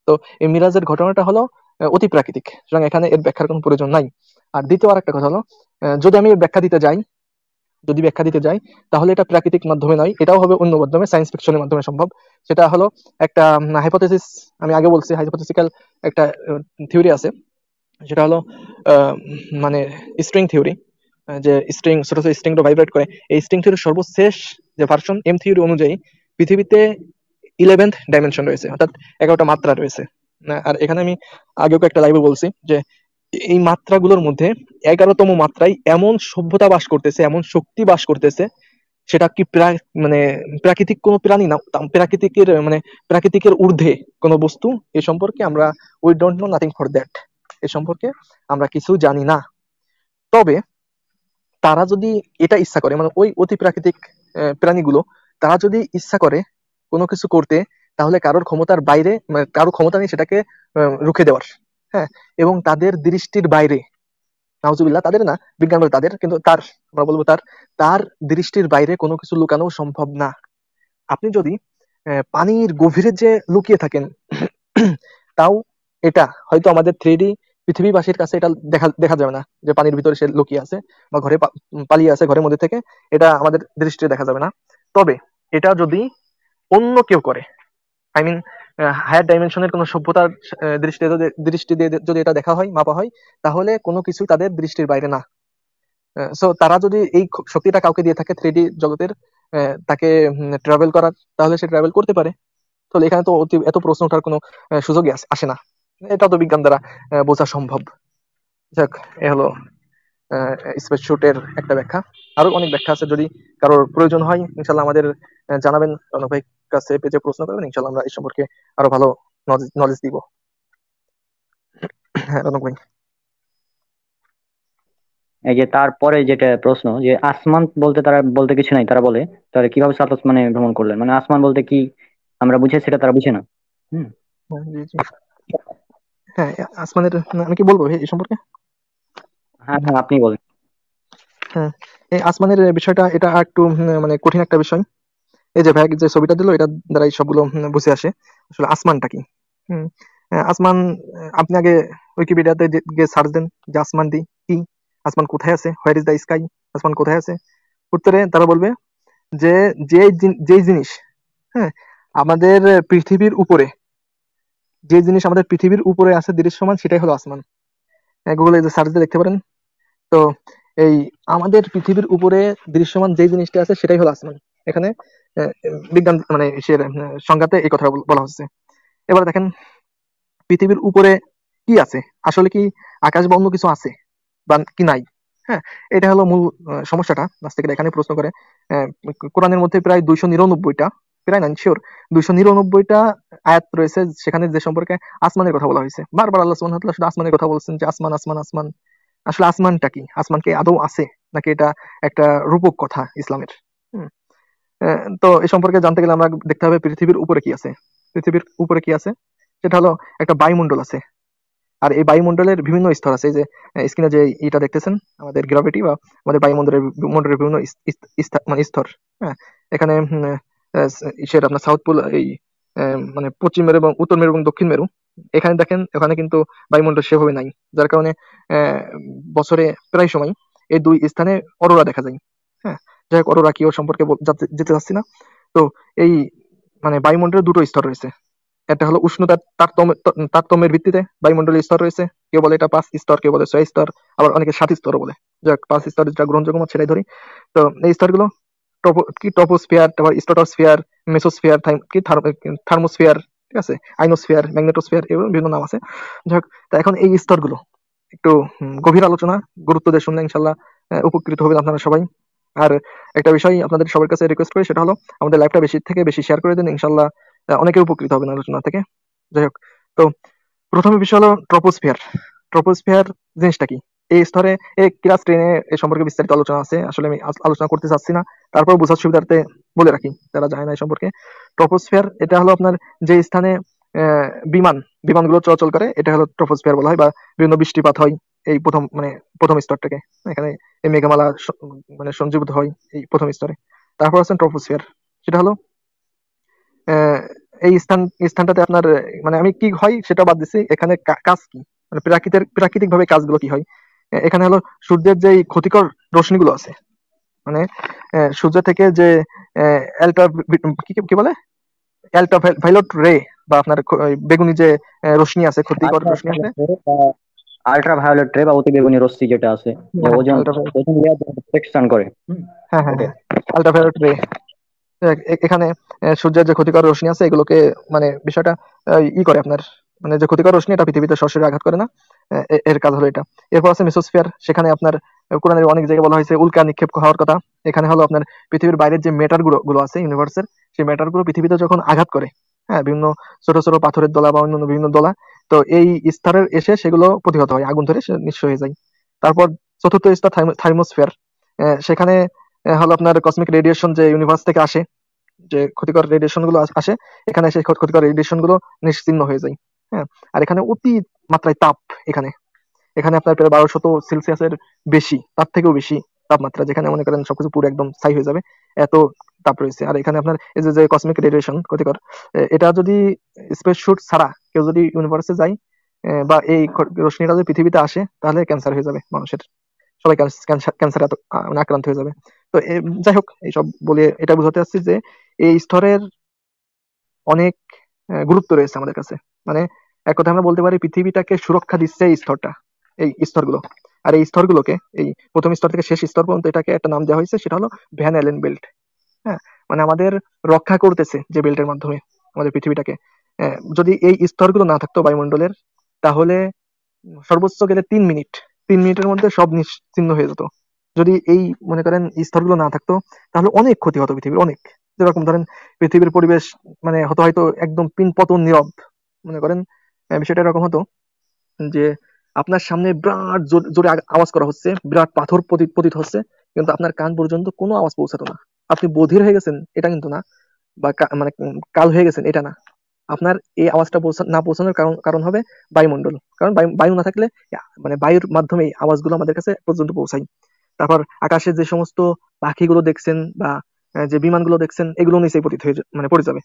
তো এই মিরাজের ঘটনাটা হলো অতি প্রাকৃতিক, সুতরাং এখানে এর ব্যাখ্যার কোনো প্রয়োজন নাই। আর দ্বিতীয় আরেকটা কথা হলো, যদি আমি এর ব্যাখ্যা দিতে যাই, যদি ব্যাখ্যা দিতে যাই, তাহলে এটা প্রাকৃতিক মাধ্যমে নয়, এটাও হবে অন্য মাধ্যমে, সায়েন্স ফিকশনের মাধ্যমে সম্ভব। সেটা হলো একটা হাইপোথেসিস, আমি আগে বলছি হাইপোথেটিক্যাল একটা থিওরি আছে। সেটা হলো আহ, মানে স্ট্রিং থিওরি, যে স্ট্রিং ছোট ছোট স্ট্রিংটা ভাইব্রেট করে। এই স্ট্রিং থিওরির সর্বশেষ যে ভার্সন এম থিওরি অনুযায়ী পৃথিবীতে 11th ডাইমেনশন রয়েছে, অর্থাৎ 11টা মাত্রা রয়েছে। আর এখানে আমি আগেও একটা লাইভে বলছি যে এই মাত্রাগুলোর মধ্যে 11তম মাত্রায় এমন সভ্যতা বাস করতেছে, এমন শক্তি বাস করতেছে, সেটা কি মানে প্রাকৃতিক কোনো প্রাণী না, প্রাকৃতিকের মানে প্রাকৃতিকের ঊর্ধ্বে কোনো বস্তু। এ সম্পর্কে আমরা we don't know nothing for that, এ সম্পর্কে আমরা কিছু জানি না। তবে তারা যদি এটা ইচ্ছা করে, মানে ওই অতি প্রাকৃতিক প্রাণীগুলো, তারা যদি ইচ্ছা করে কোনো কিছু করতে, তাহলে কারোর ক্ষমতার বাইরে, মানে কারোর ক্ষমতা নেই সেটাকে রুখে দেওয়ার। হ্যাঁ, এবং তাদের দৃষ্টির বাইরে, নাউজুবিল্লাহ, তাদের না, বিজ্ঞান বলে তাদের, কিন্তু তার, আমরা বলবো তার, তার দৃষ্টির বাইরে কোনো কিছু লুকানো সম্ভব না। আপনি যদি পানির গভীরে যে লুকিয়ে থাকেন, তাও এটা হয়তো আমাদের 3D পৃথিবীবাসীর কাছে এটা দেখা দেখা যাবে না যে পানির ভিতরে সে লুকিয়ে আছে বা ঘরে পালিয়ে আছে ঘরের মধ্যে থেকে, এটা আমাদের দৃষ্টিতে দেখা যাবে না। তবে এটা যদি অন্য কেউ করে, আই মিন হায়ার ডাইমেনশনের কোনো সভ্যতার দৃষ্টি দিয়ে যদি এটা দেখা হয়, মাপা হয়, তাহলে কোনো কিছু তাদের দৃষ্টির বাইরে না। সো তারা যদি এই শক্তিটা কাউকে দিয়ে থাকে 3D জগতের, তাকে ট্রাভেল করার, তাহলে সে ট্রাভেল করতে পারে। তাহলে এখানে তো এত প্রশ্ন ওঠার কোনো সুযোগই আসে না। এটা তো বিজ্ঞান দ্বারা বোঝা সম্ভব। যাক, এ হলো স্পেস শুটের একটা ব্যাখ্যা। আরো অনেক ব্যাখ্যা আছে, যদি কারোর প্রয়োজন হয় ইনশাল্লাহ আমাদের জানাবেন, রনক ভাই কাছে পেজে প্রশ্ন করবেন, ইনশাল্লাহ আমরা এই সম্পর্কে আরো ভালো নলেজ দিব। হ্যাঁ রনক ভাই। এই যে তারপরে যেটা প্রশ্ন, যে আসমান বলতে তারা বলতে কিছু নাই, তারা বলে তাহলে কিভাবে সাত আসমানে ভ্রমণ করলেন, মানে আসমান বলতে কি আমরা বুঝে সেটা তারা বুঝে না। হুম। হ্যাঁ, জি জি। হ্যাঁ, আসমানের, আমি কি বলবো ভাই এই সম্পর্কে? হ্যাঁ হ্যাঁ, আপনি বলেন। হ্যাঁ, এই আসমানের বিষয়টা এটা একটু মানে কঠিন একটা বিষয়। এই যে ভাই যে ছবিটা দিল, এটা দ্বারাই সবগুলো বুঝে আসে আসলে আসমানটা কি। হুম, আসমান, আপনি আগে উইকিপিডিয়াতে গিয়ে সার্চ দেন যে আসমান কি, আসমান কোথায় আছে, হোয়ার ইজ দ্য স্কাই, আসমান কোথায় আছে। উত্তরে তারা বলবে যে যেই জিনিস, হ্যাঁ, আমাদের পৃথিবীর উপরে, যে জিনিস আমাদের পৃথিবীর উপরে আছে দৃশ্যমান, সেটাই হলো আসমান। গুগলে যে সার্চ দিয়ে দেখতে পারেন। তো এই আমাদের পৃথিবীর উপরে দৃশ্যমান যে জিনিসটা আছে সেটাই হলো আসমান। এখানে আহ, বিজ্ঞান মানে সে সংজ্ঞাতে এই কথা বলা হচ্ছে। এবার দেখেন পৃথিবীর উপরে কি আছে, আসলে কি আকাশ বা অন্য কিছু আছে বা কি নাই। হ্যাঁ, এটা হলো মূল সমস্যাটা নাস্তিকেরা এখানে প্রশ্ন করে। আহ, কোরআনের মধ্যে প্রায় 299টা, প্রায় না শিওর 299টা আয়াত রয়েছে, সেখানে যে সম্পর্কে আসমানের কথা বলা হয়েছে। বারবার আল্লাহ সুবহানাহু ওয়া তাআলা শুধু আসমানের কথা বলছেন, যে আসমান আসমান আসমান। আসলে আসমানটা কি, আসমান কি আদৌ আছে, নাকি এটা একটা রূপক কথা ইসলামের? হুম, তো এই সম্পর্কে জানতে গেলে আমরা দেখতে হবে পৃথিবীর উপরে কি আছে। পৃথিবীর উপরে কি আছে, সেটা হলো একটা বায়ুমণ্ডল আছে। আর এই বায়ুমণ্ডলের বিভিন্ন স্তর আছে। এই যে স্ক্রিনে যে এটা দেখতেছেন, আমাদের গ্র্যাভিটি বা আমাদের বায়ুমণ্ডলের মণ্ডলের বিভিন্ন মানে স্তর। হ্যাঁ, এখানে ইসের আপনার সাউথ পোল, এই মানে পশ্চিম মেরু এবং উত্তর মেরু এবং দক্ষিণ মেরু, এখানে দেখেন ওখানে কিন্তু বায়ুমণ্ডল সেভাবে নাই। যার কারণে আহ, বছরে প্রায় সময় এই দুই স্থানে অরোরা দেখা যায়। হ্যাঁ, যাই হোক, অরোরা কি ওর সম্পর্কে যেতে চাচ্ছি না। তো এই মানে বায়ুমণ্ডলের দুটো স্তর রয়েছে। একটা হলো উষ্ণতার তারতম্যের ভিত্তিতে বায়ুমণ্ডলীয় স্তর রয়েছে। কেউ বলে এটা 5 স্তর, কেউ বলে 6 স্তর, আবার অনেকে 7 স্তরও বলে। যাক, 5 স্তর যেটা গ্রহণযোগ্য মত সেটাই ধরি। তো এই স্তরগুলো ট্রপোস্ফিয়ার, তারপর স্ট্রাটোস্ফিয়ার, মেসোস্ফিয়ার, থার্মোস্ফিয়ার, ঠিক আছে, আইনোস্ফিয়ার, ম্যাগনেটোস্ফিয়ার, এগুলো বিভিন্ন নাম আছে। যাক, তা এখন এই স্তরগুলো একটু গভীর আলোচনা, গুরুত্ব দিয়ে শুনলে ইনশাল্লাহ উপকৃত হবেন আপনারা সবাই। আর একটা বিষয় আপনাদের সবার কাছে রিকোয়েস্ট করি, সেটা হলো আমাদের লাইভটা বেশি থেকে বেশি শেয়ার করে দিন, ইনশাল্লাহ অনেকে উপকৃত হবেন আলোচনা থেকে। যাই হোক, তো প্রথমে বিষয় হলো ট্রপোস্ফিয়ার। ট্রপোস্ফিয়ার জিনিসটা কি? এই স্তরে এই ক্লাস 10-এ এ সম্পর্কে বিস্তারিত আলোচনা আছে, আসলে আমি আলোচনা করতে চাচ্ছি না। তারপর বোঝার সুবিধার্থে বলে রাখি যারা জানে না এই সম্পর্কে। ট্রপোস্ফিয়ার এটা হলো আপনার যে স্থানে আহ, বিমান বিমানগুলো চলাচল করে, এটা হলো ট্রপোস্ফিয়ার বলা হয়, বা বিভিন্ন বৃষ্টিপাত হয় এই প্রথম স্তরটাকে। এখানে এই মেঘমালা মানে সঞ্জীবিত হয় এই প্রথম স্তরে। তারপর আছেন ট্রপোস্ফিয়ার, সেটা হলো আহ, এই স্থানটাতে আপনার মানে আমি কি হয় সেটা বাদ দিচ্ছি, এখানে কাজ কি, মানে প্রাকৃতিক ভাবে কাজগুলো কি হয়। এখানে হলো সূর্যের যে এই ক্ষতিকর রশ্মিগুলো আছে, মানে সূর্য থেকে যে আলট্রা কি কি বলে আলট্রা ভাইলট রে, বা আপনার ওই বেগুনি যে রশ্মি আছে, ক্ষতিকর আল্ট্রা রশ্মি আছে। ভায়োলেট রে বা আল্ট্রা ভায়োলেট রে বা অতি বেগুনি রশ্মি যেটা আছে, যে হ্যাঁ, ওজন আলট্রা ওজন লেয়ার প্রোটেকশন করে। হুম। হ্যাঁ হ্যাঁ ওটাই। হ্যাঁ, আলট্রা ভাইলট রে। এখানে সূর্যের যে ক্ষতিকর রশ্মি আছে এগুলোকে মানে বিষয়টা করে আপনার, মানে যে ক্ষতিকর রশ্মি এটা পৃথিবীতে সরাসরি আঘাত করে না। এর কাজ হলো এটা। এরপর আছে মেসোস্ফিয়ার, সেখানে আপনার কোরআনের অনেক জায়গায় বলা হয়েছে উল্কা নিক্ষেপ হওয়ার কথা। এখানে হলো আপনার পৃথিবীর বাইরের যে ম্যাটার গুলো আছে ইউনিভার্সের, সেই ম্যাটার গুলো পৃথিবীতে যখন আঘাত করে, হ্যাঁ, বিভিন্ন ছোট ছোট পাথরের দলা বা অন্যান্য বিভিন্ন দলা, তো এই স্তরের এসে সেগুলো প্রতিহত হয়, আগুন ধরে সে নিঃস্ব হয়ে যায়। তারপর চতুর্থ স্তর থার্মোস্ফিয়ার, সেখানে হলো আপনার কসমিক রেডিয়েশন যে ইউনিভার্স থেকে আসে, যে ক্ষতিকর রেডিয়েশন গুলো আসে, এখানে সেই ক্ষতিকর রেডিয়েশন গুলো নিশ্চিহ্ন হয়ে যায়। হ্যাঁ, আর এখানে অতি মাত্রায় তাপ। এখানে এখানে আপনার প্রায় 1200 সেলসিয়াসের বেশি, তার থেকেও বেশি তাপমাত্রা, যেখানে মনে করেন সবকিছু পুরো একদম ছাই হয়ে যাবে, এত তাপ রয়েছে। আর এখানে আপনার এই যে কসমিক রেডিয়েশন ক্ষতিকর, এটা যদি স্পেস শুট ছাড়া কেউ যদি ইউনিভার্সে যায়, বা এই রশ্মিটা যদি পৃথিবীতে আসে, তাহলে ক্যান্সার হয়ে যাবে মানুষের, সবাই ক্যান্সারে মানে আক্রান্ত হয়ে যাবে। তো যাই হোক, এইসব বলে এটা বোঝাতে চাচ্ছি যে এই স্তরের অনেক গুরুত্ব রয়েছে আমাদের কাছে। মানে এক কথা আমরা বলতে পারি পৃথিবীটাকে সুরক্ষা দিচ্ছে এই স্তরটা, এই স্তরগুলো। আর এই স্তরগুলোকে, এই প্রথম স্তর থেকে শেষ স্তর পর্যন্ত এটাকে একটা নাম দেওয়া হয়েছে, সেটা হলো ভ্যান অ্যালেন বেল্ট। হ্যাঁ, মানে আমাদের রক্ষা করতেছে যে বেল্টের মাধ্যমে আমাদের পৃথিবীটাকে। যদি এই স্তরগুলো না থাকতো বায়ুমণ্ডলের, তাহলে সর্বোচ্চ গেলে 3 মিনিট, 3 মিনিটের মধ্যে সব নিশ্চিহ্ন হয়ে যেত। যদি এই মনে করেন এই স্তরগুলো না থাকতো, তাহলে অনেক ক্ষতি হতো পৃথিবীর, অনেক। যেরকম ধরেন পৃথিবীর পরিবেশ মানে হতো হয়তো একদম পিনপতন নীরব। মনে করেন বিষয়টা এরকম হতো যে আপনার সামনে বিরাট জোরে আওয়াজ করা হচ্ছে, বিরাট পাথর পতিত হচ্ছে, কিন্তু আপনার কান পর্যন্ত কোনো আওয়াজ পৌঁছাতো না। আপনি বধির হয়ে গেছেন এটা কিন্তু না, বা মানে কাল হয়ে গেছেন এটা না। আপনার এই আওয়াজটা না পৌঁছানোর কারণ কারণ হবে বায়ুমণ্ডল। কারণ বায়ু না থাকলে মানে বায়ুর মাধ্যমে এই আওয়াজগুলো আমাদের কাছে পর্যন্ত পৌঁছায়। তারপর আকাশে যে সমস্ত পাখিগুলো দেখছেন বা যে বিমানগুলো দেখছেন, এগুলো নিচেই পতিত হয়ে মানে পড়ে যাবে।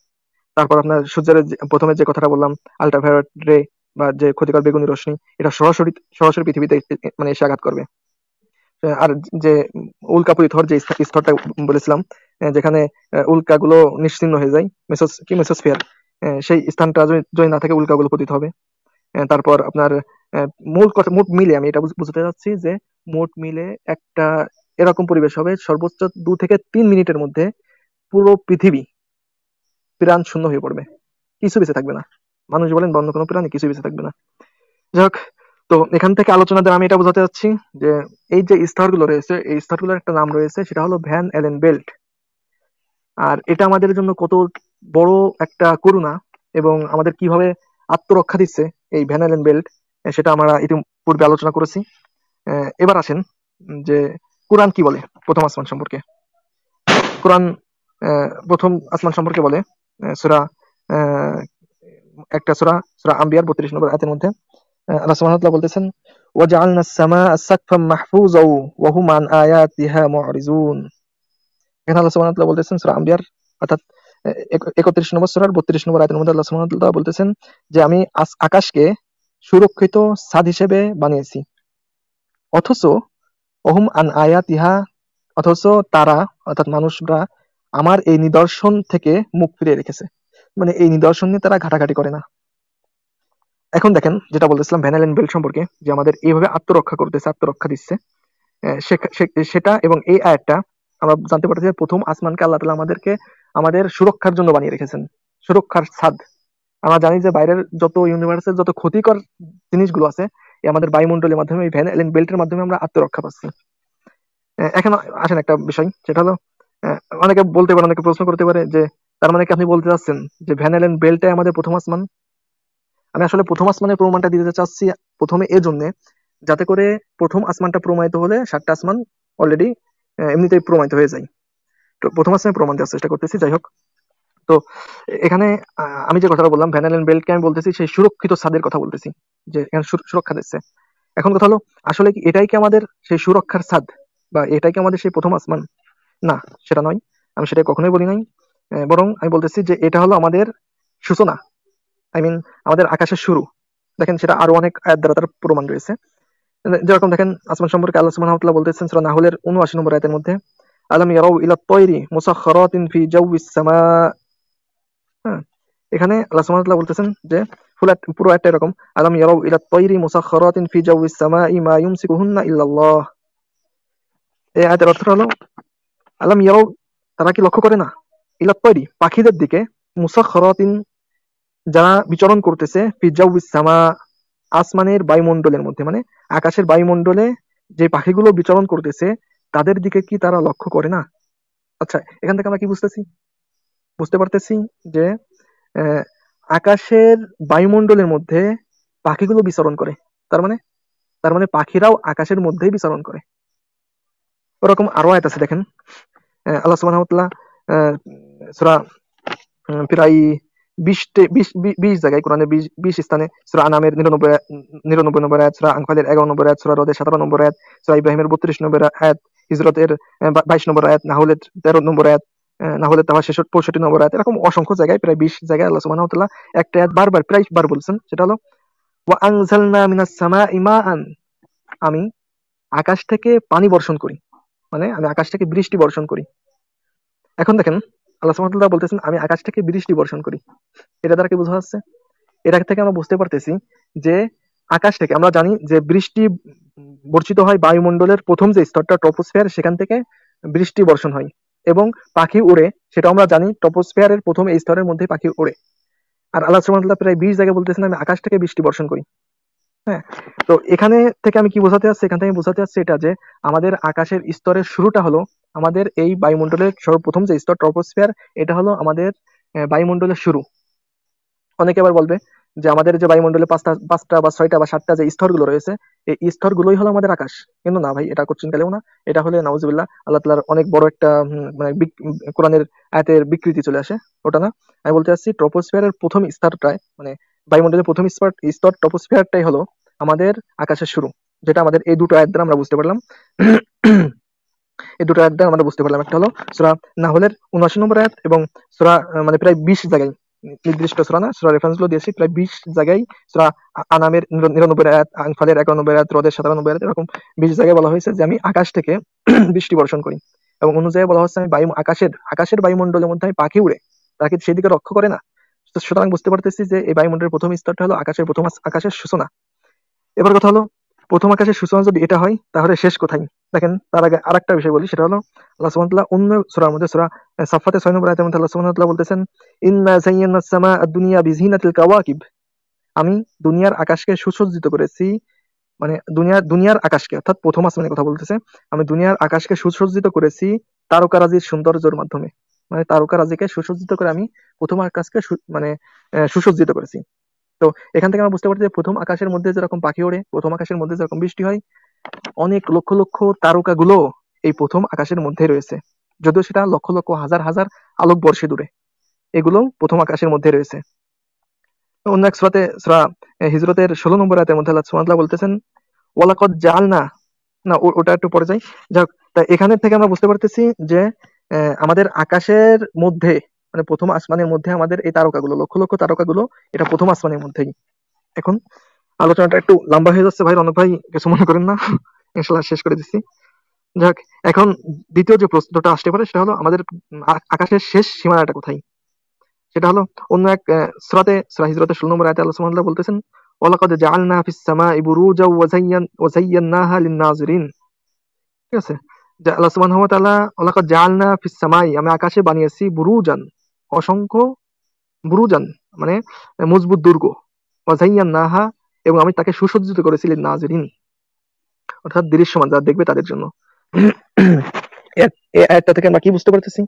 তারপর আপনার সূর্যের প্রথমে যে কথাটা বললাম, আল্ট্রাভায়োলেট রে বা যে ক্ষতিকর বেগুনি রশ্মি, এটা সরাসরি সরাসরি পৃথিবীতে মানে এসে আঘাত করবে। আর যে উল্কাপিত হওয়ার যে স্তরটা বলেছিলাম, যেখানে উল্কাগুলো নিশ্চিহ্ন হয়ে যায়, মেসোস্ফিয়ার, সেই স্থানটা যদি না থাকে উল্কাগুলো পতিত হবে। তারপর আপনার মূল কথা, মোট মিলে আমি এটা বুঝতে চাচ্ছি যে মোট মিলে একটা এরকম পরিবেশ হবে সর্বোচ্চ 2 থেকে 3 মিনিটের মধ্যে পুরো পৃথিবী প্রাণ শূন্য হয়ে পড়বে, কিছু বেঁচে থাকবে না। মানুষ বলেন বা অন্য কোনো প্রাণী, কিছু বেঁচে থাকবে না। যাই হোক, তো এখান থেকে আলোচনা দ্বারা আমি এটা বোঝাতে চাচ্ছি যে এই যে স্তরগুলো রয়েছে, এই স্তরগুলোর একটা নাম রয়েছে, সেটা হলো ভ্যান অ্যালেন বেল্ট। আর এটা আমাদের জন্য কত বড় একটা করুণা এবং আমাদের কিভাবে আত্মরক্ষা দিচ্ছে এই ভ্যান অ্যালেন বেল্ট, সেটা আমরা ইতিপূর্বে আলোচনা করেছি। এবার আসেন যে কোরআন কি বলে প্রথম আসমান সম্পর্কে। কোরআন প্রথম আসমান সম্পর্কে বলে সূরা একটা সূরা, সূরা আম্বিয়ার 32 নম্বর আয়াতের মধ্যে আল্লাহ সুবহানাহু ওয়া তাআলা বলতেছেন, ওয়াজআলনা আস-সামাআ সাকফাম মাহফুজাও ওয়া হুম আন আয়াতিহা মু'রিজুন। এখানে আল্লাহ সুবহানাহু ওয়া তাআলা বলতেছেন সূরা আম্বিয়ার অর্থাৎ 31 নম্বর সূরার 32 নম্বর আয়াতের মধ্যে আল্লাহ সুবহানাহু ওয়া তাআলা বলতেছেন যে আমি আকাশকে সুরক্ষিত ছাদ হিসেবে বানিয়েছি, অথচ ওহুম আন আয়াতিহা, অথচ তারা অর্থাৎ মানুষরা আমার এই নিদর্শন থেকে মুখ ফিরিয়ে রেখেছে। মানে এই নিদর্শন নিয়ে তারা ঘাটাঘাটি করে না। এখন দেখেন যেটা বলতেছিলাম ভ্যান অ্যালেন বেল্ট সম্পর্কে, যে আমাদের এইভাবে আত্মরক্ষা করতেছে, আত্মরক্ষা দিচ্ছে, সেটা এবং এই আয়াতটা আমরা জানতে পারতেছি যে প্রথম আসমানকে আল্লাহ তাআলা আমাদেরকে আমাদের সুরক্ষার জন্য বানিয়ে রেখেছেন, সুরক্ষার ছাদ। আমরা জানি যে বাইরের যত ইউনিভার্সের যত ক্ষতিকর জিনিসগুলো আছে, এই আমাদের বায়ুমণ্ডলের মাধ্যমে, এই ভ্যান অ্যালেন বেল্টের মাধ্যমে আমরা আত্মরক্ষা পাচ্ছি। এখন আসেন একটা বিষয়, সেটা হলো অনেকে বলতে পারে, অনেকে প্রশ্ন করতে পারে যে তার মানে কি আপনি বলতে চাচ্ছেন যে ভ্যান অ্যালেন বেল্টটাই আমাদের প্রথম আসমান? আমি আসলে প্রথম আসমানের প্রমাণটা দিতে চাচ্ছি প্রথমে জন্য, যাতে করে প্রথম আসমানটা প্রমাণিত হলে 7টা আসমান অলরেডি এমনিতেই প্রমাণিত হয়ে যায়। তো প্রথম আসমানের প্রমাণ দেওয়ার চেষ্টা করতেছি। যাই হোক, তো এখানে আমি যে কথাটা বললাম ভ্যান অ্যালেন বেল্টকে আমি বলতেছি সেই সুরক্ষিত ছাদের কথা বলতেছি, যে এখানে সুরক্ষা দিচ্ছে। এখন কথা হলো, আসলে কি এটাই কি আমাদের সেই সুরক্ষার ছাদ, বা এটাই কি আমাদের সেই প্রথম আসমান? না, সেটা নয়। আমি সেটা কখনোই বলি নাই। বরং আমি বলতেছি যে এটা হলো আমাদের সূচনা, আই মিন আমাদের আকাশের শুরু। দেখেন সেটা আরো অনেক আয়াত দ্বারা তার প্রমাণ রয়েছে। যেরকম দেখেন আসমান সম্পর্কে আল্লাহ সুবহানাহু ওয়া তাআলা বলতেছেন সূরা নাহলের 79 নম্বর আয়াতের মধ্যে, আলাম ইয়ারাউ ইলা আত-তায়রি মুসাখখারাতিন ফি জাওয়িস সামা। হ্যাঁ, এখানে আল্লাহ সুবহানাহু ওয়া তাআলা বলতেছেন যে পুরো আয়াতটা এরকম, আলাম ইয়ারাউ ইলা আত-তায়রি মুসাখখারাতিন ফি জাওয়িস সামাই মা ইউমসিকুহুন্না ইল্লাল্লাহ। এই আয়াতের অর্থ হলো, আলাম ইয়ারাউ, তারা কি লক্ষ্য করে না, ইলা আত-তায়রি, পাখিদের দিকে, মুসাখখারাতিন, যারা বিচরণ করতেছে, ফি জাওয়িস সামা, আসমানের বায়ুমণ্ডলের মধ্যে, মানে আকাশের বায়ুমণ্ডলে যে পাখিগুলো বিচরণ করতেছে তাদের দিকে কি তারা লক্ষ্য করে না? আচ্ছা, এখান থেকে আমরা কি বুঝতে পারতেছি যে আহ, আকাশের বায়ুমণ্ডলের মধ্যে পাখিগুলো বিচরণ করে, তার মানে পাখিরাও আকাশের মধ্যেই বিচরণ করে। ওরকম আরো আয়াত আছে দেখেন, আল্লাহ সুবহানাহু ওয়া তাআলা সূরা প্রায় 20 জায়গায় কোরআনের 20 স্থানে, সূরা আনামের 99 নম্বর আয়াত, সূরা আনফালের 11 নম্বর আয়াত, সূরা রদের 17 নম্বর আয়াত, সূরা ইব্রাহিমের 32 নম্বর আয়াত, হিজরতের 22 নম্বর আয়াত, নাহলের 13 নম্বর আয়াত, নাহলের তাওবা 65 নম্বর আয়াত, এরকম অসংখ্য জায়গায় প্রায় 20 জায়গায় আল্লাহ সুবহানাহু ওয়া তাআলা একটা আয়াত প্রায় বার বলছেন, সেটা হলো ওয়া আনজালনা মিনাস সামাই মাআন, আমি আকাশ থেকে পানি বর্ষণ করি, মানে আমি আকাশ থেকে বৃষ্টি বর্ষণ করি। এখন দেখেন আল্লাহ সুবহানাহু ওয়া তাআলা বলতেছেন আমি আকাশ থেকে বৃষ্টি বর্ষণ করি, এটা দ্বারা কি বোঝা যাচ্ছে? এটা থেকে আমরা বুঝতে পারতেছি যে আকাশ থেকে, আমরা জানি যে বৃষ্টি বর্ষিত হয় বায়ুমণ্ডলের প্রথম যে স্তরটা ট্রপোস্ফিয়ার, সেখান থেকে বৃষ্টি বর্ষণ হয় এবং পাখি উড়ে। সেটা আমরা জানি ট্রপোস্ফিয়ারের প্রথম এই স্তরের মধ্যে পাখি উড়ে। আর আল্লাহ সুবহানাহু ওয়া তাআলা প্রায় 20 জায়গায় বলতেছেন আমি আকাশ থেকে বৃষ্টি বর্ষণ করি। হ্যাঁ, তো এখানে থেকে আমি কি বোঝাতে চাচ্ছি, এখান থেকে বোঝাতে চাচ্ছি এটা যে আমাদের আকাশের স্তরের শুরুটা হলো আমাদের এই বায়ুমণ্ডলের সর্বপ্রথম যে স্তর ট্রপোস্ফিয়ার, এটা হলো আমাদের বায়ুমণ্ডলের শুরু। অনেকে আবার বলবে যে আমাদের যে বায়ুমণ্ডলে পাঁচটা বা ছয়টা বা সাতটা যে স্তরগুলো রয়েছে, এই স্তরগুলোই হলো আমাদের আকাশ। কিন্তু না ভাই, এটা কোশ্চেন কালেও না। এটা হলে নাউজুবিল্লাহ আল্লাহ তাআলার অনেক বড় একটা মানে কোরআনের আয়াতের বিকৃতি চলে আসে। ওটা না, আমি বলতে চাচ্ছি ট্রপোস্ফিয়ারের প্রথম স্তরটায়, মানে বায়ুমণ্ডলের প্রথম স্তর ট্রপোস্ফিয়ারটাই হলো আমাদের আকাশের শুরু, যেটা আমাদের এই দুটো আয়াত দ্বারা আমরা বুঝতে পারলাম। এই দুটো আয়াত দ্বারা আমরা বুঝতে পারলাম। একটা হলো সূরা নাহলের 79 নম্বর আয়াত এবং সূরা মানে প্রায় 20 জায়গায়, নির্দিষ্ট সূরা না, সূরা রেফারেন্স গুলো দিয়েছি, প্রায় 20 জায়গায় সূরা আনামের 99 আয়াত, আনফালের 91 আয়াত, রদের 97 আয়াত, এরকম 20 জায়গায় বলা হয়েছে যে আমি আকাশ থেকে বৃষ্টি বর্ষণ করি। এবং অন্য জায়গায় বলা হচ্ছে আমি আকাশের বায়ুমণ্ডলের মধ্যে আমি পাখি উড়ে, তাকে সেদিকে লক্ষ্য করে না। তো সুতরাং বুঝতে পারতেছি যে এই বায়ুমণ্ডলের প্রথম স্তরটা হলো আকাশের সূচনা। এবার কথা হলো, প্রথম আকাশের সূচনা যদি এটা হয় তাহলে শেষ কোথায়? দেখেন, তার আগে আরেকটা বিষয় বলি, সেটা হলো আল্লাহ সুবহানাহু ওয়া তাআলা অন্য সূরার মধ্যে, সূরা সাফফাতের 6 নম্বর আয়াতের মধ্যে আল্লাহ সুবহানাহু ওয়া তাআলা বলতেছেন, ইন্না যায়্যানাস সামাআ আদ-দুনিয়া বিজিনাতিল কাওয়াকিব। আমি দুনিয়ার আকাশকে সুসজ্জিত করেছি, মানে দুনিয়ার আকাশকে, অর্থাৎ প্রথম আসমানের কথা বলতেছে, আমি দুনিয়ার আকাশকে সুসজ্জিত করেছি তারকারাজির সৌন্দর্যের মাধ্যমে। মানে তারকারাজিকে সুসজ্জিত করে আমি প্রথম আকাশকে মানে সুসজ্জিত করেছি। তো এখান থেকে আমরা বুঝতে পারছি যে প্রথম আকাশের মধ্যে যেরকম পাখি ওড়ে, প্রথম আকাশের মধ্যে যেরকম বৃষ্টি হয়, অনেক লক্ষ লক্ষ তারকাগুলো এই প্রথম আকাশের মধ্যে রয়েছে। যদিও সেটা লক্ষ লক্ষ হাজার হাজার আলোক বর্ষে দূরে, এগুলো প্রথম আকাশের মধ্যে রয়েছে। অন্য এক সূরাতে, সূরা হিজরতের 16 নম্বর আয়াতের মধ্যে আল্লাহ সুবহানাহু ওয়া তাআলা বলতেছেন, ওয়ালাকাদ জাআলনা, না ওটা একটু পরে যাই। যাক, তা এখানে থেকে আমরা বুঝতে পারতেছি যে আমাদের আকাশের মধ্যে, মানে প্রথম আসমানের মধ্যে আমাদের এই তারকাগুলো, লক্ষ লক্ষ তারকাগুলো, এটা প্রথম আসমানের মধ্যেই। এখন আলোচনাটা একটু লম্বা হয়ে যাচ্ছে ভাই, রনক ভাই কিছু মনে করেন না। ইনশাআল্লাহ শেষ করে দিচ্ছি। যাক, এখন দ্বিতীয় যে প্রশ্নটা আসতে পারে সেটা হলো আমাদের আকাশের শেষ সীমানাটা কোথায়? সেটা হলো অন্য এক সূরা হিজরতের 16 নম্বর আয়াতে আল্লাহ সুবহানাহু ওয়া তাআলা বলতেছেন, ওয়ালাকাদ জাআলনা ফিস সামাই বুরুজাও ওয়া যায়্যানাহা লিন-নাযিরিন। ঠিক আছে, যে আল্লাহ সুবহানাহু ওয়া তাআলা ওয়ালাকাদ জাআলনা ফিস সামাই, আমি আকাশে বানিয়েছি বুরুজান, অসংখ্য বুরুজান, মানে মজবুত দুর্গ, ওয়া যায়্যানাহা, এবং আমি তাকে সুসজ্জিত করেছি লিন-নাযিরিন, অর্থাৎ দৃশ্যমান যারা দেখবে তাদের জন্য। এই আয়াতটা থেকে আমরা কি বুঝতে পারতেছি?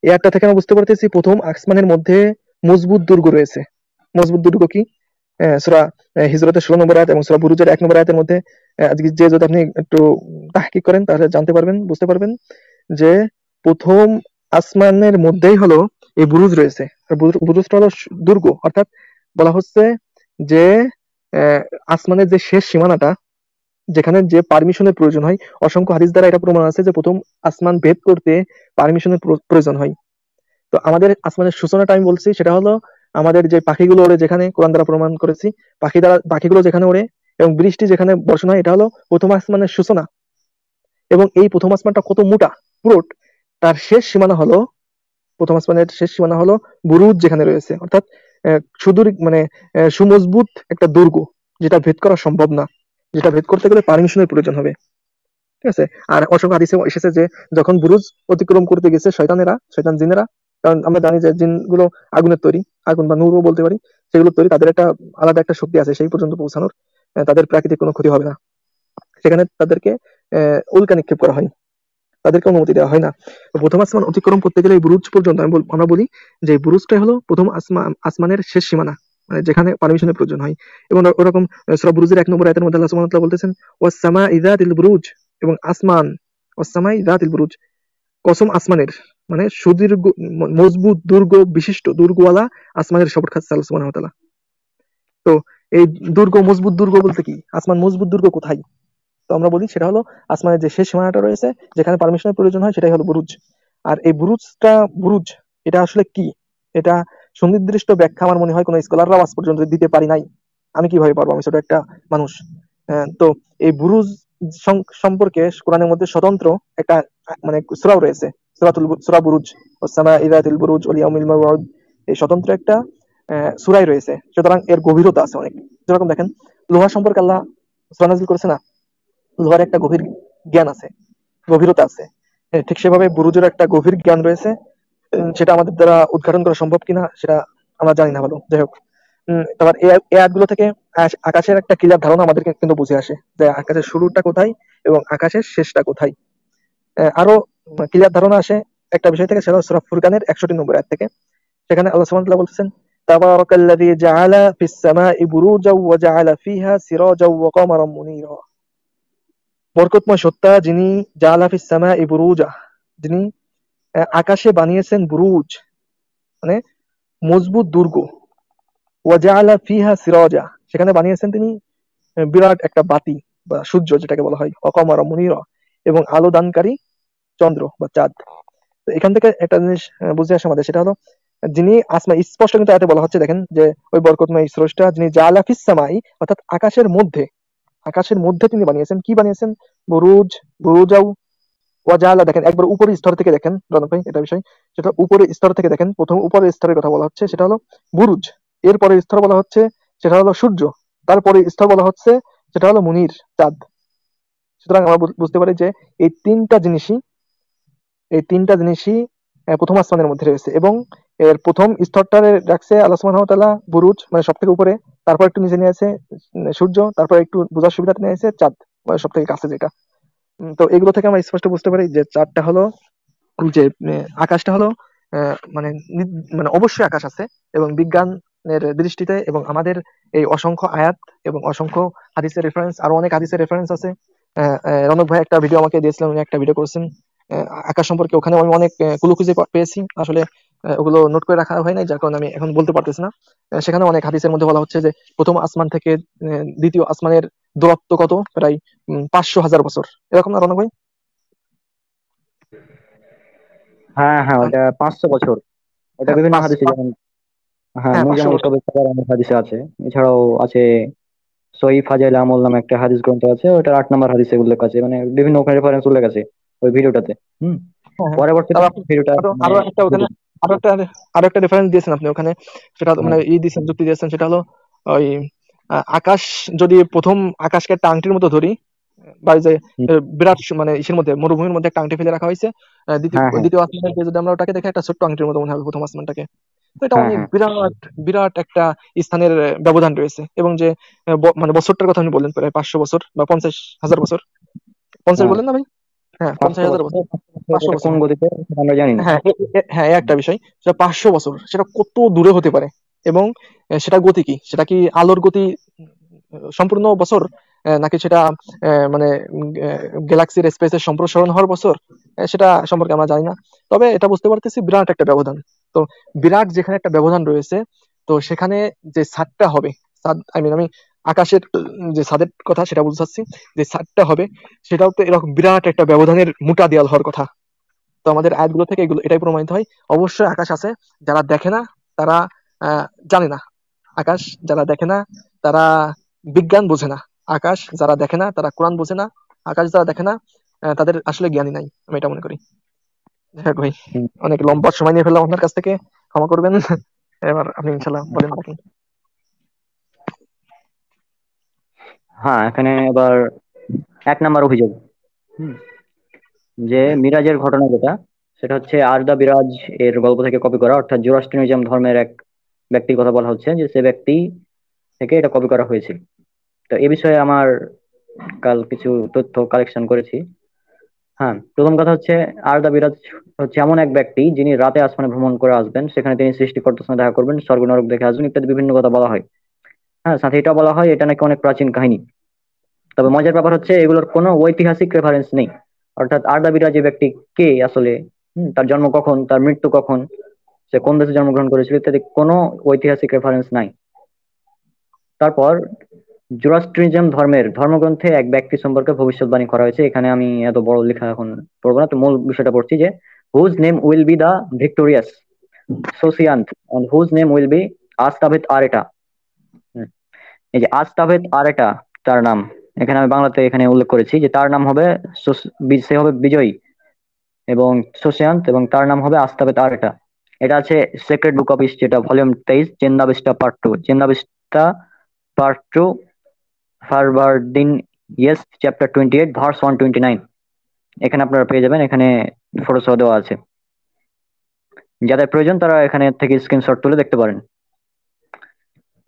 এই আয়াতটা থেকে আমরা বুঝতে পারতেছি প্রথম আসমানের মধ্যে মজবুত দুর্গ রয়েছে। মজবুত দুর্গ কি? সূরা হিজরতের 16 নম্বর আয়াত এবং সূরা বুরুজের 1 নম্বর আয়াতের মধ্যে আজকে যে যদি আপনি একটু তাহকিক করেন তাহলে জানতে পারবেন, বুঝতে পারবেন যে প্রথম আসমানের মধ্যেই হলো এই বুরুজ রয়েছে। আর বুরুজটা হলো দুর্গ, অর্থাৎ বলা হচ্ছে যে আসমানের যে শেষ সীমানাটা, যেখানে যে পারমিশনের প্রয়োজন হয়, অসংখ্য হাদিস দ্বারা এটা প্রমাণ আছে যে প্রথম আসমান ভেদ করতে পারমিশনের প্রয়োজন হয়। তো আমাদের আসমানের সূচনাটা আমি বলছি, সেটা হলো আমাদের যে পাখিগুলো ওড়ে, যেখানে কোরআন দ্বারা প্রমাণ করেছি, পাখিগুলো যেখানে ওড়ে এবং বৃষ্টি যেখানে বর্ষণ হয়, এটা হলো প্রথম আসমানের সূচনা। এবং এই প্রথম আসমানটা কত মোটা পুরোট, তার শেষ সীমানা হলো, প্রথম আসমানের শেষ সীমানা হলো বুরুজ যেখানে রয়েছে, অর্থাৎ সুদূর মানে সুমজবুত একটা দুর্গ, যেটা ভেদ করা সম্ভব না, যেটা ভেদ করতে গেলে পারমিশনের প্রয়োজন হবে। ঠিক আছে, আর অসংখ্য হাদিসে এসেছে যে যখন বুরুজ অতিক্রম করতে গেছে শয়তান জিনেরা, কারণ আমরা জানি যে জিনগুলো আগুনের তৈরি, আগুন বা নূরও বলতে পারি, সেগুলো তৈরি, তাদের একটা আলাদা একটা শক্তি আছে সেই পর্যন্ত পৌঁছানোর, তাদের প্রাকৃতিক কোনো ক্ষতি হবে না, সেখানে তাদেরকে উল্কা নিক্ষেপ করা হয়, তাদেরকে অনুমতি দেওয়া হয় না। প্রথম আসমান অতিক্রম করতে গেলে এই বুরুজ পর্যন্ত আমরা বলি যে বুরুজটাই হলো প্রথম আসমানের শেষ সীমানা, মানে যেখানে পারমিশনের প্রয়োজন হয়। এবং ওরকম সূরা বুরুজের 1 নম্বর আয়াতের মধ্যে আল্লাহ সুবহানাহু ওয়া তাআলা বলতেছেন, ওয়াস সামাই যাতিল বুরুজ, এবং আসমান, ওয়াস সামাই যাতিল বুরুজ, কসম আসমানের, মানে সুদীর্ঘ মজবুত দুর্গ বিশিষ্ট দুর্গওয়ালা আসমানের শপথ খাচ্ছে আল্লাহ সুবহানাহু ওয়া তাআলা। তো এই মজবুত দুর্গ বলতে কি, আসমান মজবুত দুর্গ কোথায়? তো আমরা বলি সেটা হলো আসমানের যে শেষ সীমানাটা রয়েছে, যেখানে পারমিশনের প্রয়োজন হয়, সেটাই হলো বুরুজ। আর এই বুরুজ এটা আসলে কি, এটা সুনির্দিষ্ট ব্যাখ্যা আমার মনে হয় কোনো স্কলাররাও আজ পর্যন্ত দিতে পারি নাই। আমি কিভাবে পারবো, আমি ছোট একটা মানুষ। তো এই বুরুজ সম্পর্কে কোরআনের মধ্যে স্বতন্ত্র একটা মানে সূরাও রয়েছে, সূরা বুরুজ, ওয়াস-সামাই যাতিল বুরুজ ওয়াল ইয়াউমিল মাউউদ, এই স্বতন্ত্র একটা সূরাই রয়েছে। সুতরাং এর গভীরতা আছে অনেক। যেরকম দেখেন, লোহা সম্পর্কে আল্লাহ সূরা নাযিল করেছে না, লোহার একটা গভীর জ্ঞান আছে, গভীরতা আছে। ঠিক সেভাবে বুরুজের একটা গভীর জ্ঞান রয়েছে। সেটা আমাদের দ্বারা উদ্ঘাটন করা সম্ভব কিনা সেটা আমরা জানি না ভালো। যাই হোক, তারপর এই আয়াতগুলো থেকে আকাশের একটা ক্লিয়ার ধারণা আমাদেরকে কিন্তু বুঝে আসে যে আকাশের শুরুটা কোথায় এবং আকাশের শেষটা কোথায়। আরো ক্লিয়ার ধারণা আসে একটা বিষয় থেকে, সেটা সূরা ফুরকানের 61 নম্বর আয়াত থেকে। সেখানে আল্লাহ সুবহানাহু ওয়া তাআলা বলতেছেন, তাবারাকাল্লাযী জাআলা ফিস সামাই বুরুজাও ওয়া জাআলা ফিহা সিরাজাও ওয়া কমারাম মুনীরা। বরকতময় সত্তা যিনি, জাআলা ফিস সামাই বুরুজা, যিনি আকাশে বানিয়েছেন বুরুজ মানে মজবুত দুর্গ, ওয়া জাআলা ফিহা সিরাজা, সেখানে বানিয়েছেন তিনি বিরাট একটা বাতি বা সূর্য যেটাকে বলা হয়, ওয়া কমারাম মুনীরা, এবং আলো দানকারী চন্দ্র বা চাঁদ। তো এখান থেকে একটা জিনিস বুঝে আসে আমাদের, সেটা হলো যিনি আসমা, স্পষ্ট কিন্তু আয়াতে বলা হচ্ছে, দেখেন যে ওই বরকতময় স্রষ্টা যিনি জাআলা ফিস সামাই, অর্থাৎ আকাশের মধ্যে, আকাশের মধ্যে তিনি বানিয়েছেন, কি বানিয়েছেন, বুরুজ, বুরুজাও ওয়া জাআলা, দেখেন একবার উপরের স্তর থেকে দেখেন রনক ভাই এটা বিষয়, সেটা উপরের স্তর থেকে দেখেন। প্রথম উপরের স্তরের কথা বলা হচ্ছে সেটা হলো বুরুজ, এর পরের স্তর বলা হচ্ছে সেটা হলো সূর্য, তারপরে স্তর বলা হচ্ছে সেটা হলো মুনির, চাঁদ। সুতরাং আমরা বুঝতে পারি যে এই তিনটা জিনিসই, এই তিনটা জিনিসই প্রথম আসমানের মধ্যে রয়েছে, এবং এর প্রথম স্তরটা রাখছে আল্লাহ সুবহানাহু ওয়া তাআলা বুরুজ মানে সব থেকে উপরে, তারপর একটু নিচে নিয়ে আছে সূর্য, তারপর একটু বোঝার সুবিধাতে নিয়ে আছে চাঁদ মানে সব থেকে কাছে যেটা। তো এগুলো থেকে আমরা স্পষ্ট বুঝতে পারি যে চাঁদটা হলো যে আকাশটা হলো মানে মানে অবশ্যই আকাশ আছে, এবং বিজ্ঞানের দৃষ্টিতে এবং আমাদের এই অসংখ্য আয়াত এবং অসংখ্য হাদিসের রেফারেন্স, আরো অনেক হাদিসের রেফারেন্স আছে। রনক ভাই একটা ভিডিও আমাকে দিয়েছিলেন, উনি একটা ভিডিও করেছেন আকাশ সম্পর্কে, ওখানে আমি অনেক কুলু খুঁজে পেয়েছি আসলে। ওগুলো নোট করে রাখা হয় নাই, যার কারণে আমি এখন বলতে পারতেছি না। সেখানে অনেক হাদিসের মধ্যে বলা হচ্ছে যে প্রথম আসমান থেকে দ্বিতীয় আসমানের দূরত্ব কত, প্রায় 500,000 বছর, এরকম না রনক ভাই? হ্যাঁ হ্যাঁ, ওটা 500 বছর। ওটা হ্যাঁ, বিভিন্ন পাঁচ হাদিসে, পাঁচ- যেমন হ্যাঁ হ্যাঁ, 500 মুজামুল বছর। কবির সাগর অনেক হাদিসে আছে। এছাড়াও আছে সহিহ ফাজাইল আমল নামে একটা হাদিস গ্রন্থ আছে, ওটার 8 নম্বর হাদিসে উল্লেখ আছে, মানে বিভিন্ন ওখানে রেফারেন্স উল্লেখ আছে ওই ভিডিওটাতে। হুম। হ্যাঁ, হ্যাঁ। পরবর্তীতে তারপর আপনি ভিডিওটা আরো মানে আরো একটা ওখানে, আরো একটা আরো একটা রেফারেন্স দিয়েছেন আপনি ওখানে, সেটা হ্যাঁ, মানে দিয়েছেন, যুক্তি দিয়েছেন, সেটা হলো ওই আকাশ, যদি প্রথম আকাশকে একটা আংটির মতো ধরি, বা এই যে হুম, বিরাট মানে ইসের মধ্যে, মরুভূমির মধ্যে একটা আংটি ফেলে রাখা হয়েছে, দ্বিতীয় হ্যাঁ হ্যাঁ দ্বিতীয় আসমানকে যদি আমরা ওটাকে দেখি, একটা ছোট্ট আংটির মতো মনে হবে প্রথম আসমানটাকে। তো এটা হ্যাঁ অনেক হ্যাঁ বিরাট বিরাট একটা স্থানের ব্যবধান রয়েছে, এবং যে মানে বছরটার কথা আপনি বললেন প্রায় 500 বছর বা 50,000 বছর, 50 হ্যাঁ। বললেন না ভাই? হ্যাঁ, 500 বছর, 50,000 বছর, 500 পাঁচশো এটা বছর কোন হ্যাঁ। গতিতে সেটা আমরা জানি না। হ্যাঁ, হ্যাঁ, একটা বিষয়, সেটা 500 বছর, সেটা কত দূরে হতে পারে, এবং সেটা গতি কি, সেটা কি আলোর গতি সম্পূর্ণ বছর, নাকি সেটা মানে গ্যালাক্সির স্পেসের সম্প্রসারণ হওয়ার বছর, সেটা সম্পর্কে আমরা জানি না। তবে এটা বুঝতে পারতেছি বিরাট একটা ব্যবধান। তো বিরাট যেখানে একটা ব্যবধান রয়েছে, তো সেখানে যে ছাদটা হবে, ছাদ আই মিন আমি আকাশের যে ছাদের কথা সেটা বুঝতে চাচ্ছি, যে ছাদটা হবে সেটাও তো এরকম বিরাট একটা ব্যবধানের মোটা দেয়াল হওয়ার কথা। তো আমাদের আয়াতগুলো থেকে এগুলো এটাই প্রমাণিত হয়, অবশ্যই আকাশ আছে। যারা দেখে না তারা জানে না। আকাশ যারা দেখে না তারা বিজ্ঞান বোঝে না। আকাশ যারা দেখে না তারা কোরআন বোঝে না। আকাশ যারা দেখে না তাদের আসলে জ্ঞানী নাই, আমি এটা মনে করি। যাই হোক ভাই, হুম। অনেক লম্বা সময় নিয়ে ফেললাম আপনার কাছ থেকে, ক্ষমা করবেন। এবার আপনি ইনশাল্লাহ বলেন বাকি। হ্যাঁ, এখানে এবার 1 নম্বর অভিযোগ, হুম, যে মিরাজের ঘটনা যেটা, সেটা হচ্ছে আরদা বিরাজ এর গল্প থেকে কপি করা, অর্থাৎ জোরাস্ট্রিয়ানিজম ধর্মের এক ব্যক্তির কথা বলা হচ্ছে যে সে ব্যক্তি থেকে এটা কপি করা হয়েছে। তো এ বিষয়ে আমার কাল কিছু তথ্য কালেকশন করেছি। হ্যাঁ, প্রথম কথা হচ্ছে আরদা বিরাজ হচ্ছে এমন এক ব্যক্তি যিনি রাতে আসমানে ভ্রমণ করে আসবেন, সেখানে তিনি সৃষ্টিকর্তার সঙ্গে দেখা করবেন, স্বর্গ নরক দেখে আসবেন ইত্যাদি বিভিন্ন কথা বলা হয়। হ্যাঁ, সাথে এটা বলা হয় এটা নাকি অনেক প্রাচীন কাহিনী। তবে মজার ব্যাপার হচ্ছে এগুলোর কোনো ঐতিহাসিক রেফারেন্স নেই। অর্থাৎ আরদা বিরাজ যে ব্যক্তি কে আসলে, তার জন্ম কখন, তার মৃত্যু কখন, সে কোন দেশে জন্মগ্রহণ করেছিল ইত্যাদি কোনো ঐতিহাসিক রেফারেন্স নাই। তারপর জোরাস্ট্রিজম ধর্মের ধর্মগ্রন্থে এক ব্যক্তি সম্পর্কে ভবিষ্যৎবাণী করা হয়েছে। এখানে আমি এত বড় লেখা এখন পড়বো না, তো মূল বিষয়টা পড়ছি যে whose name will be the victorious Saoshyant and whose name will be Astvat Ereta. হুম, এই যে আস্তাবেত আরেটা তার নাম, এখানে আমি বাংলাতে এখানে উল্লেখ করেছি যে তার নাম হবে সে হবে বিজয়ী, এবং সোসিয়ান্ত, এবং তার নাম হবে আস্তাবেত আরেটা। এটা আছে সেক্রেট বুক অফ ইস্ট, যেটা volume 23, Zendavesta part 2, Zendavesta part 2, Farvardin Yasht chapter 28 verse 129, এখানে আপনারা পেয়ে যাবেন, এখানে ফটো সহ দেওয়া আছে। যাদের প্রয়োজন তারা এখানে থেকে স্ক্রিনশট তুলে দেখতে পারেন।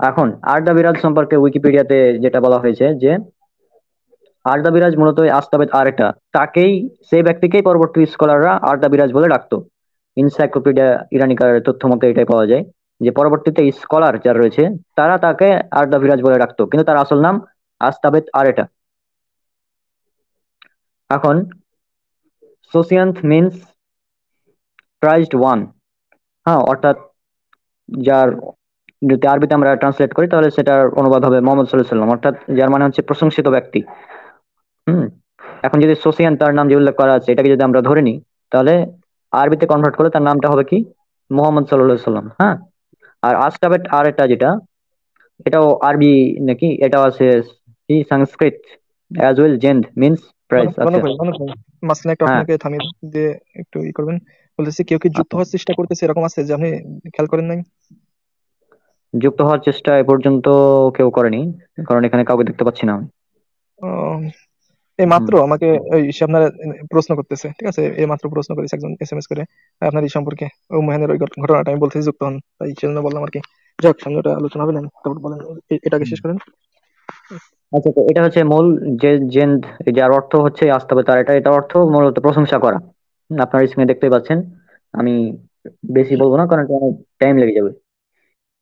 এখন আরদা বিরাজ সম্পর্কে উইকিপিডিয়াতে যেটা বলা হয়েছে যে আরদা বিরাজ মূলত ওই আস্তাবেদ আরেটা, তাকেই, সেই ব্যক্তিকেই পরবর্তী স্কলাররা আরদা বিরাজ বলে ডাকতো। ইনসাইক্লোপিডিয়া ইরানিকার তথ্য মতে এটাই পাওয়া যায় যে পরবর্তীতে স্কলার যারা রয়েছে তারা তাকে আরদা বিরাজ বলে ডাকতো, কিন্তু তার আসল নাম আস্তাবেদ আরেটা। এখন সোসিয়ান্থ মিন্স প্রাইজড ওয়ান, হ্যাঁ, অর্থাৎ যার, যদি আরবিতে আমরা ট্রান্সলেট করি তাহলে সেটার অনুবাদ হবে মোহাম্মদ সাল্লাল্লাহু আলাইহি সাল্লাম, অর্থাৎ যার মানে হচ্ছে প্রশংসিত ব্যক্তি। হুম। এখন যদি সোসিয়ান তার নাম যে উল্লেখ করা আছে এটাকে যদি আমরা ধরে নিই, তাহলে আরবিতে কনভার্ট করলে তার নামটা হবে কি মোহাম্মদ সাল্লাল্লাহু আলাইহি সাল্লাম। হ্যাঁ। আর আস্তাবেট আর এটা যেটা, এটাও আরবি নাকি, এটাও আছে কি সংস্কৃত as well, Zend means price. আচ্ছা। রনক ভাই, মাঝখানে একটু হ্যাঁ, আপনাকে থামিয়ে দিয়ে একটু করবেন। বলতেছি কেউ কি যুক্ত হওয়ার চেষ্টা করতেছে, এরকম আছে যে আপনি খেয়াল করেন নাই? যুক্ত হওয়ার চেষ্টা এ পর্যন্ত কেউ করেনি, কারণ এখানে কাউকে দেখতে পাচ্ছি না আমি। আহ, এই হুম। মাত্র আমাকে সে আপনার প্রশ্ন করতেছে, ঠিক আছে, এই মাত্র প্রশ্ন করেছে একজন এসএমএস করে আপনার এই সম্পর্কে। ও মহেনের ওই ঘটনাটা আমি বলতেছি যুক্ত হন, তাই সেজন্য বললাম আর কি। যাক, সামনে ওটা আলোচনা হবে না, তারপর বলেন, এটাকে হুম। শেষ করেন। আচ্ছা, তো এটা হচ্ছে মূল যে জেন্দ, যার অর্থ হচ্ছে আসতে হবে তার, এটা অর্থ মূলত প্রশংসা করা। আপনার স্ক্রিনে দেখতেই পাচ্ছেন। আমি বেশি বলবো না কারণ এটা অনেক টাইম লেগে যাবে।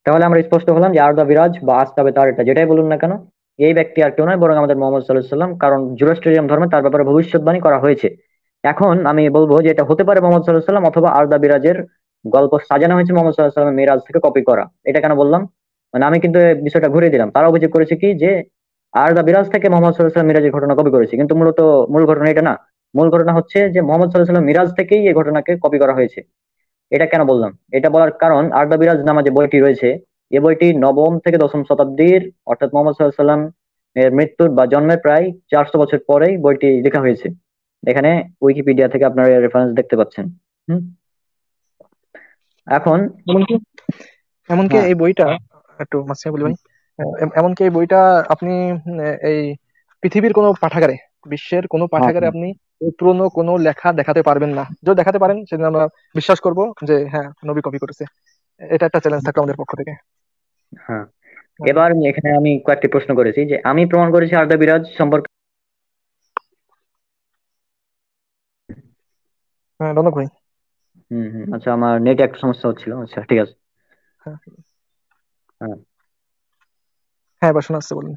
তাহলে আমরা স্পষ্ট হলাম যে আরদা বিরাজ বা আস্তাবে তার, এটা যেটাই বলুন না কেন, এই ব্যক্তি আর কেউ নয় বরং আমাদের মোহাম্মদ সাল্লাল্লাহু আলাইহি সাল্লাম, কারণ জুরাস্ট্রিয়াম ধর্মে তার ব্যাপারে ভবিষ্যৎবাণী করা হয়েছে। এখন আমি বলবো যে এটা হতে পারে মোহাম্মদ সাল্লাল্লাহু আলাইহি সাল্লাম অথবা আরদা বিরাজের গল্প সাজানো হয়েছে মোহাম্মদ সাল্লাল্লাহু আলাইহি সাল্লামের মিরাজ থেকে কপি করা। এটা কেন বললাম, মানে আমি কিন্তু এই বিষয়টা ঘুরিয়ে দিলাম। তারা অভিযোগ করেছে কি যে আরদা বিরাজ থেকে মোহাম্মদ সাল্লাল্লাহু আলাইহি সাল্লাম মিরাজের ঘটনা কপি করেছে, কিন্তু মূলত মূল ঘটনা এটা না। মূল ঘটনা হচ্ছে যে মোহাম্মদ সাল্লাল্লাহু আলাইহি সাল্লাম মিরাজ থেকেই এই ঘটনাকে কপি করা হয়েছে। এটা কেন বললাম, এটা বলার কারণ আরদা বিরাজ নামা যে বইটি রয়েছে, এই বইটি নবম থেকে দশম শতাব্দীর, অর্থাৎ মোহাম্মদ সাল্লাল্লাহু আলাইহি সাল্লাম এর মৃত্যুর বা জন্মের প্রায় 400 বছর পরেই বইটি লেখা হয়েছে। এখানে উইকিপিডিয়া থেকে আপনারা রেফারেন্স দেখতে পাচ্ছেন। হুম। এখন এমনকি এমনকি হ্যাঁ, এই বইটা, একটু মাঝখানে বলি ভাই, এমনকি এই বইটা আপনি এই পৃথিবীর কোনো পাঠাগারে, বিশ্বের কোনো হ্যাঁ, পাঠাগারে আপনি এই পুরনো কোনো লেখা দেখাতে পারবেন না। যদি দেখাতে পারেন সেদিন আমরা বিশ্বাস করব যে হ্যাঁ, নবী কপি করেছে। এটা একটা চ্যালেঞ্জ থাকলো আমাদের পক্ষ থেকে। হ্যাঁ। হ্যাঁ, এবার এখানে আমি কয়েকটি প্রশ্ন করেছি যে আমি প্রমাণ করেছি আরদা বিরাজ সম্পর্কে। হ্যাঁ, রনক ভাই। হুম, হুম। আচ্ছা, আমার নেটে একটু সমস্যা হচ্ছিল। আচ্ছা, ঠিক আছে। হ্যাঁ, হ্যাঁ, হ্যাঁ, এবার শোনা যাচ্ছে, বলুন।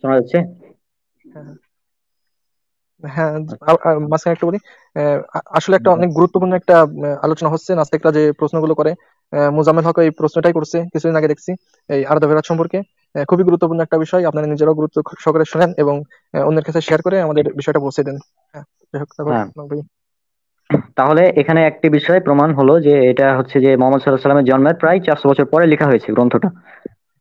শোনা যাচ্ছে। হ্যাঁ, হ্যাঁ, হ্যাঁ, আচ্ছা, মাঝখানে একটু বলি। আসলে একটা অনেক গুরুত্বপূর্ণ একটা আলোচনা হচ্ছে। নাস্তিকরা যে প্রশ্নগুলো করে, মোজাম্মেল হক এই প্রশ্নটাই করছে কিছুদিন আগে দেখছি, এই আরদা ভেরাত সম্পর্কে। খুবই গুরুত্বপূর্ণ একটা বিষয়, আপনারা নিজেরাও গুরুত্ব সহকারে শোনেন এবং অন্যের কাছে শেয়ার করে আমাদের বিষয়টা পৌঁছে দেন। হ্যাঁ, যাই হোক, তারপর হ্যাঁ। ভাই। তাহলে এখানে একটি বিষয় প্রমাণ হলো যে এটা হচ্ছে যে মোহাম্মদ সাল্লাল্লাহু আলাইহি সাল্লামের জন্মের প্রায় 400 বছর পরে লেখা হয়েছে গ্রন্থটা।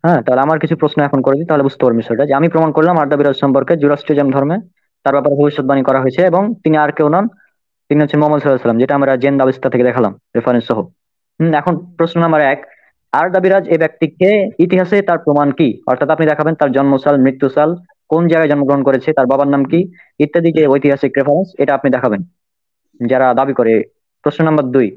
হ্যাঁ, তাহলে আমার কিছু প্রশ্ন এখন করে দিই, তাহলে বুঝতে পারবেন বিষয়টা। যে আমি প্রমাণ করলাম আরদা বিরাজ সম্পর্কে জুরাস্ট্রিয়াম ধর্মে তার ব্যাপারে ভবিষ্যৎবাণী করা হয়েছে, এবং তিনি আর কেউ নন, তিনি হচ্ছেন মোহাম্মদ সাল্লাল্লাহু আলাইহি সাল্লাম, যেটা আমরা জেন আবিস্তা থেকে দেখালাম রেফারেন্স সহ। এখন প্রশ্ন নাম্বার 1, আরদা বিরাজ এই ব্যক্তিকে ইতিহাসে তার প্রমাণ কি, অর্থাৎ আপনি দেখাবেন তার জন্মসাল, মৃত্যুসাল, কোন জায়গায় জন্মগ্রহণ করেছে, তার বাবার নাম কি, ইত্যাদি যে ঐতিহাসিক রেফারেন্স এটা আপনি দেখাবেন যারা দাবি করে। প্রশ্ন নাম্বার 2,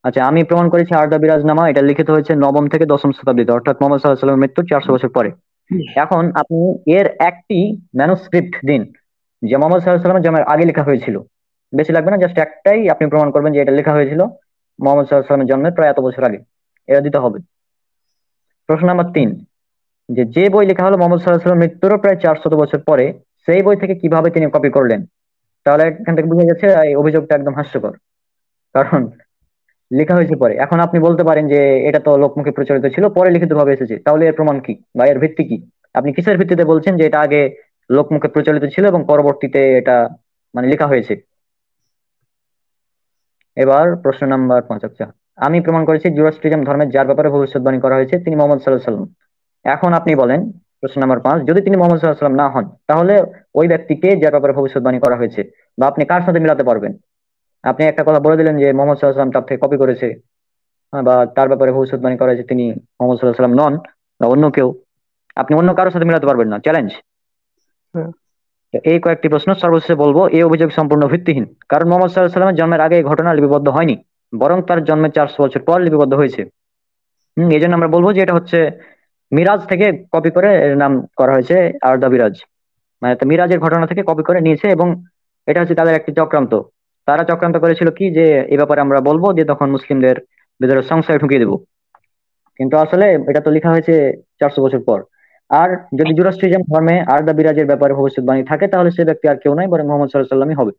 আচ্ছা আমি প্রমাণ করেছি আরদা বিরাজনামা এটা লিখিত হয়েছে নবম থেকে দশম শতাব্দীতে, অর্থাৎ মোহাম্মদ সাল্লাল্লাহু আলাইহি সাল্লামের মৃত্যুর 400 বছর পরে। এখন আপনি এর একটি ম্যানুস্ক্রিপ্ট দিন যে মোহাম্মদ সাল্লাল্লাহু আলাইহি সাল্লামের জন্মের আগে লেখা হয়েছিল। বেশি লাগবে না, জাস্ট একটাই আপনি প্রমাণ করবেন যে এটা লেখা হয়েছিল মোহাম্মদ সাল্লাল্লাহু আলাইহি সাল্লামের জন্মের প্রায় এত বছর আগে। এটা দিতে হবে। প্রশ্ন নাম্বার 3, যে যে বই লেখা হলো মোহাম্মদ সাল্লাল্লাহু আলাইহি সাল্লামের মৃত্যুরও প্রায় 400 বছর পরে, সেই বই থেকে কিভাবে তিনি কপি করলেন? তাহলে এখান থেকে বুঝে যাচ্ছে এই অভিযোগটা একদম হাস্যকর, কারণ লেখা হয়েছে পরে। এখন আপনি বলতে পারেন যে এটা তো লোকমুখে প্রচলিত ছিল, পরে লিখিত ভাবে এসেছে, তাহলে এর প্রমাণ কি বা এর ভিত্তি কি? আপনি কিসের ভিত্তিতে বলছেন যে এটা আগে লোকমুখে প্রচলিত ছিল এবং পরবর্তীতে এটা মানে লেখা হয়েছে? এবার প্রশ্ন নাম্বার 5, আচ্ছা আমি প্রমাণ করেছি জুরাস্ট্রিয়াম ধর্মের যার ব্যাপারে ভবিষ্যৎবাণী করা হয়েছে তিনি মোহাম্মদ সাল্লাল্লাহু আলাইহি সাল্লাম। এখন আপনি বলেন, প্রশ্ন নাম্বার 5, যদি তিনি মোহাম্মদ সাল্লাল্লাহু আলাইহি সাল্লাম না হন তাহলে ওই ব্যক্তিকে যার ব্যাপারে ভবিষ্যৎবাণী করা হয়েছে বা আপনি কার সাথে মিলাতে পারবেন? আপনি একটা কথা বলে দিলেন যে মোহাম্মদ সাল্লাল্লাহু আলাইহি সাল্লাম তার থেকে কপি করেছে, বা তার ব্যাপারে ভবিষ্যৎবাণী করা হয়েছে তিনি মোহাম্মদ সাল্লাল্লাহু আলাইহি সাল্লাম নন বা অন্য কেউ। আপনি অন্য কারোর সাথে মিলাতে পারবেন না, চ্যালেঞ্জ। হ্যাঁ, তো এই কয়েকটি প্রশ্ন সর্বশেষে বলবো, এই অভিযোগ সম্পূর্ণ ভিত্তিহীন। কারণ মোহাম্মদ সাল্লাল্লাহু আলাইহি ওয়াসাল্লামের জন্মের আগে এই ঘটনা লিপিবদ্ধ হয়নি, বরং তার জন্মের 400 বছর পর লিপিবদ্ধ হয়েছে। এই জন্য আমরা বলবো যে এটা হচ্ছে মিরাজ থেকে কপি করে এর নাম করা হয়েছে আর দ্য মিরাজ। মানে তো মিরাজের ঘটনা থেকে কপি করে নিয়েছে, এবং এটা হচ্ছে তাদের একটি চক্রান্ত। তারা চক্রান্ত করেছিল কি, যে এই ব্যাপারে আমরা বলবো যে তখন মুসলিমদের ভিতরে সংশয় ঢুকিয়ে দেবো। কিন্তু আসলে এটা তো লেখা হয়েছে 400 বছর পর। আর যদি জুরাস্ট্রিজম ধর্মে আর দা বিরাজের ব্যাপারে ভবিষ্যৎবাণী থাকে, তাহলে সে ব্যক্তি আর কেউ নয়, বরং মোহাম্মদ সাল্লাল্লাহু আলাইহি ওয়াসাল্লামই হবে।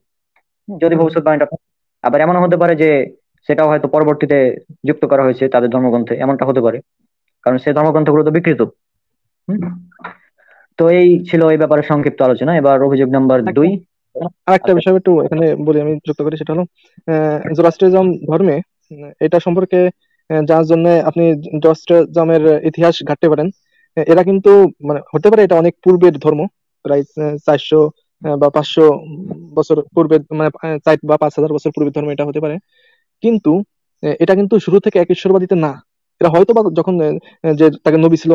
যদি হুম, ভবিষ্যৎবাণীটা থাকে। আবার এমনও হতে পারে যে সেটাও হয়তো পরবর্তীতে যুক্ত করা হয়েছে তাদের ধর্মগ্রন্থে, এমনটা হতে পারে, কারণ সেই ধর্মগ্রন্থগুলো তো বিকৃত। হুম। তো এই ছিল এই ব্যাপারে সংক্ষিপ্ত আলোচনা। এবার অভিযোগ নাম্বার একটা 2। আরেকটা আচ্ছা। বিষয় একটু এখানে বলি, আমি যুক্ত করি, সেটা হলো জোরাস্ট্রিজম ধর্মে এটা সম্পর্কে যার জন্য আপনি জোরাস্ট্রিজমের ইতিহাস ঘাঁটতে পারেন। এরা কিন্তু মানে হতে পারে এটা অনেক পূর্বের ধর্ম, প্রায় 400 বা 500 বছর পূর্বের, মানে 4 বা 5 হাজার বছর পূর্বের ধর্ম এটা হতে পারে। কিন্তু এটা কিন্তু শুরু থেকে এক ঈশ্বরবাদীতে না। এরা হয়তো বা যখন যে তাকে নবী ছিল,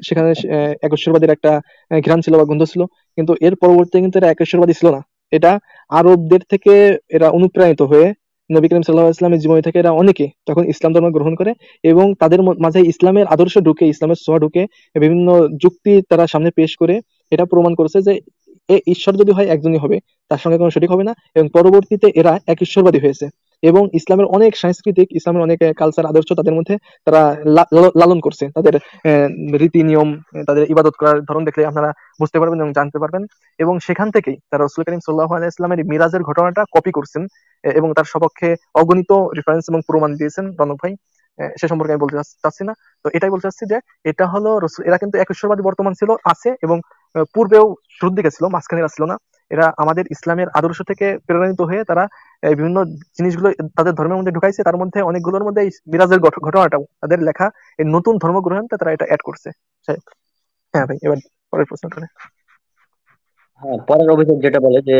সেখানে এক ঈশ্বরবাদীর একটা ঘ্রাণ ছিল বা গন্ধ ছিল। কিন্তু এর পরবর্তীতে কিন্তু এরা এক ঈশ্বরবাদী ছিল না। এটা আরবদের থেকে এরা অনুপ্রাণিত হয়ে নবী করিম সাল্লাল্লাহু আলাইহি ওয়াসাল্লামের জীবনী থেকে এরা অনেকে তখন ইসলাম ধর্ম গ্রহণ করে, এবং তাদের মাঝে ইসলামের আদর্শ ঢুকে, ইসলামের ছোঁয়া ঢুকে, বিভিন্ন যুক্তি তারা সামনে পেশ করে এটা প্রমাণ করেছে যে ঈশ্বর যদি হয় একজনই হবে, তার সঙ্গে কোনো শরিক হবে না। এবং পরবর্তীতে এরা এক ঈশ্বরবাদী হয়েছে, এবং ইসলামের অনেক সাংস্কৃতিক, ইসলামের অনেক কালচার আদর্শ তাদের মধ্যে তারা লালন করছে। তাদের রীতি নিয়ম, তাদের ইবাদত করার ধরন দেখলে আপনারা বুঝতে পারবেন এবং জানতে পারবেন। এবং সেখান থেকেই তারা রাসূল করিম সাল্লাল্লাহু আলাইহি ওয়াসাল্লামের মিরাজের ঘটনাটা কপি করছেন, এবং তার সপক্ষে অগণিত রেফারেন্স এবং প্রমাণ দিয়েছেন রনক ভাই। সে সম্পর্কে আমি বলতে চাচ্ছি না। তো এটাই বলতে চাচ্ছি যে এটা হলো এরা কিন্তু এক ঈশ্বরবাদী বর্তমান ছিল, আছে, এবং পূর্বেও শুরুর দিকে ছিল, মাঝখানে এরা ছিল না। এরা আমাদের ইসলামের আদর্শ থেকে প্রেরণিত হয়ে তারা এই বিভিন্ন জিনিসগুলো তাদের ধর্মের মধ্যে ঢুকাইছে। তার মধ্যে অনেকগুলোর মধ্যে এই মিরাজের ঘটনাটাও তাদের লেখা এই নতুন ধর্মগ্রন্থে তারা এটা অ্যাড করছে। হ্যাঁ ভাই, এবার পরের প্রশ্ন করে। হ্যাঁ, পরের অভিযোগ যেটা বলে যে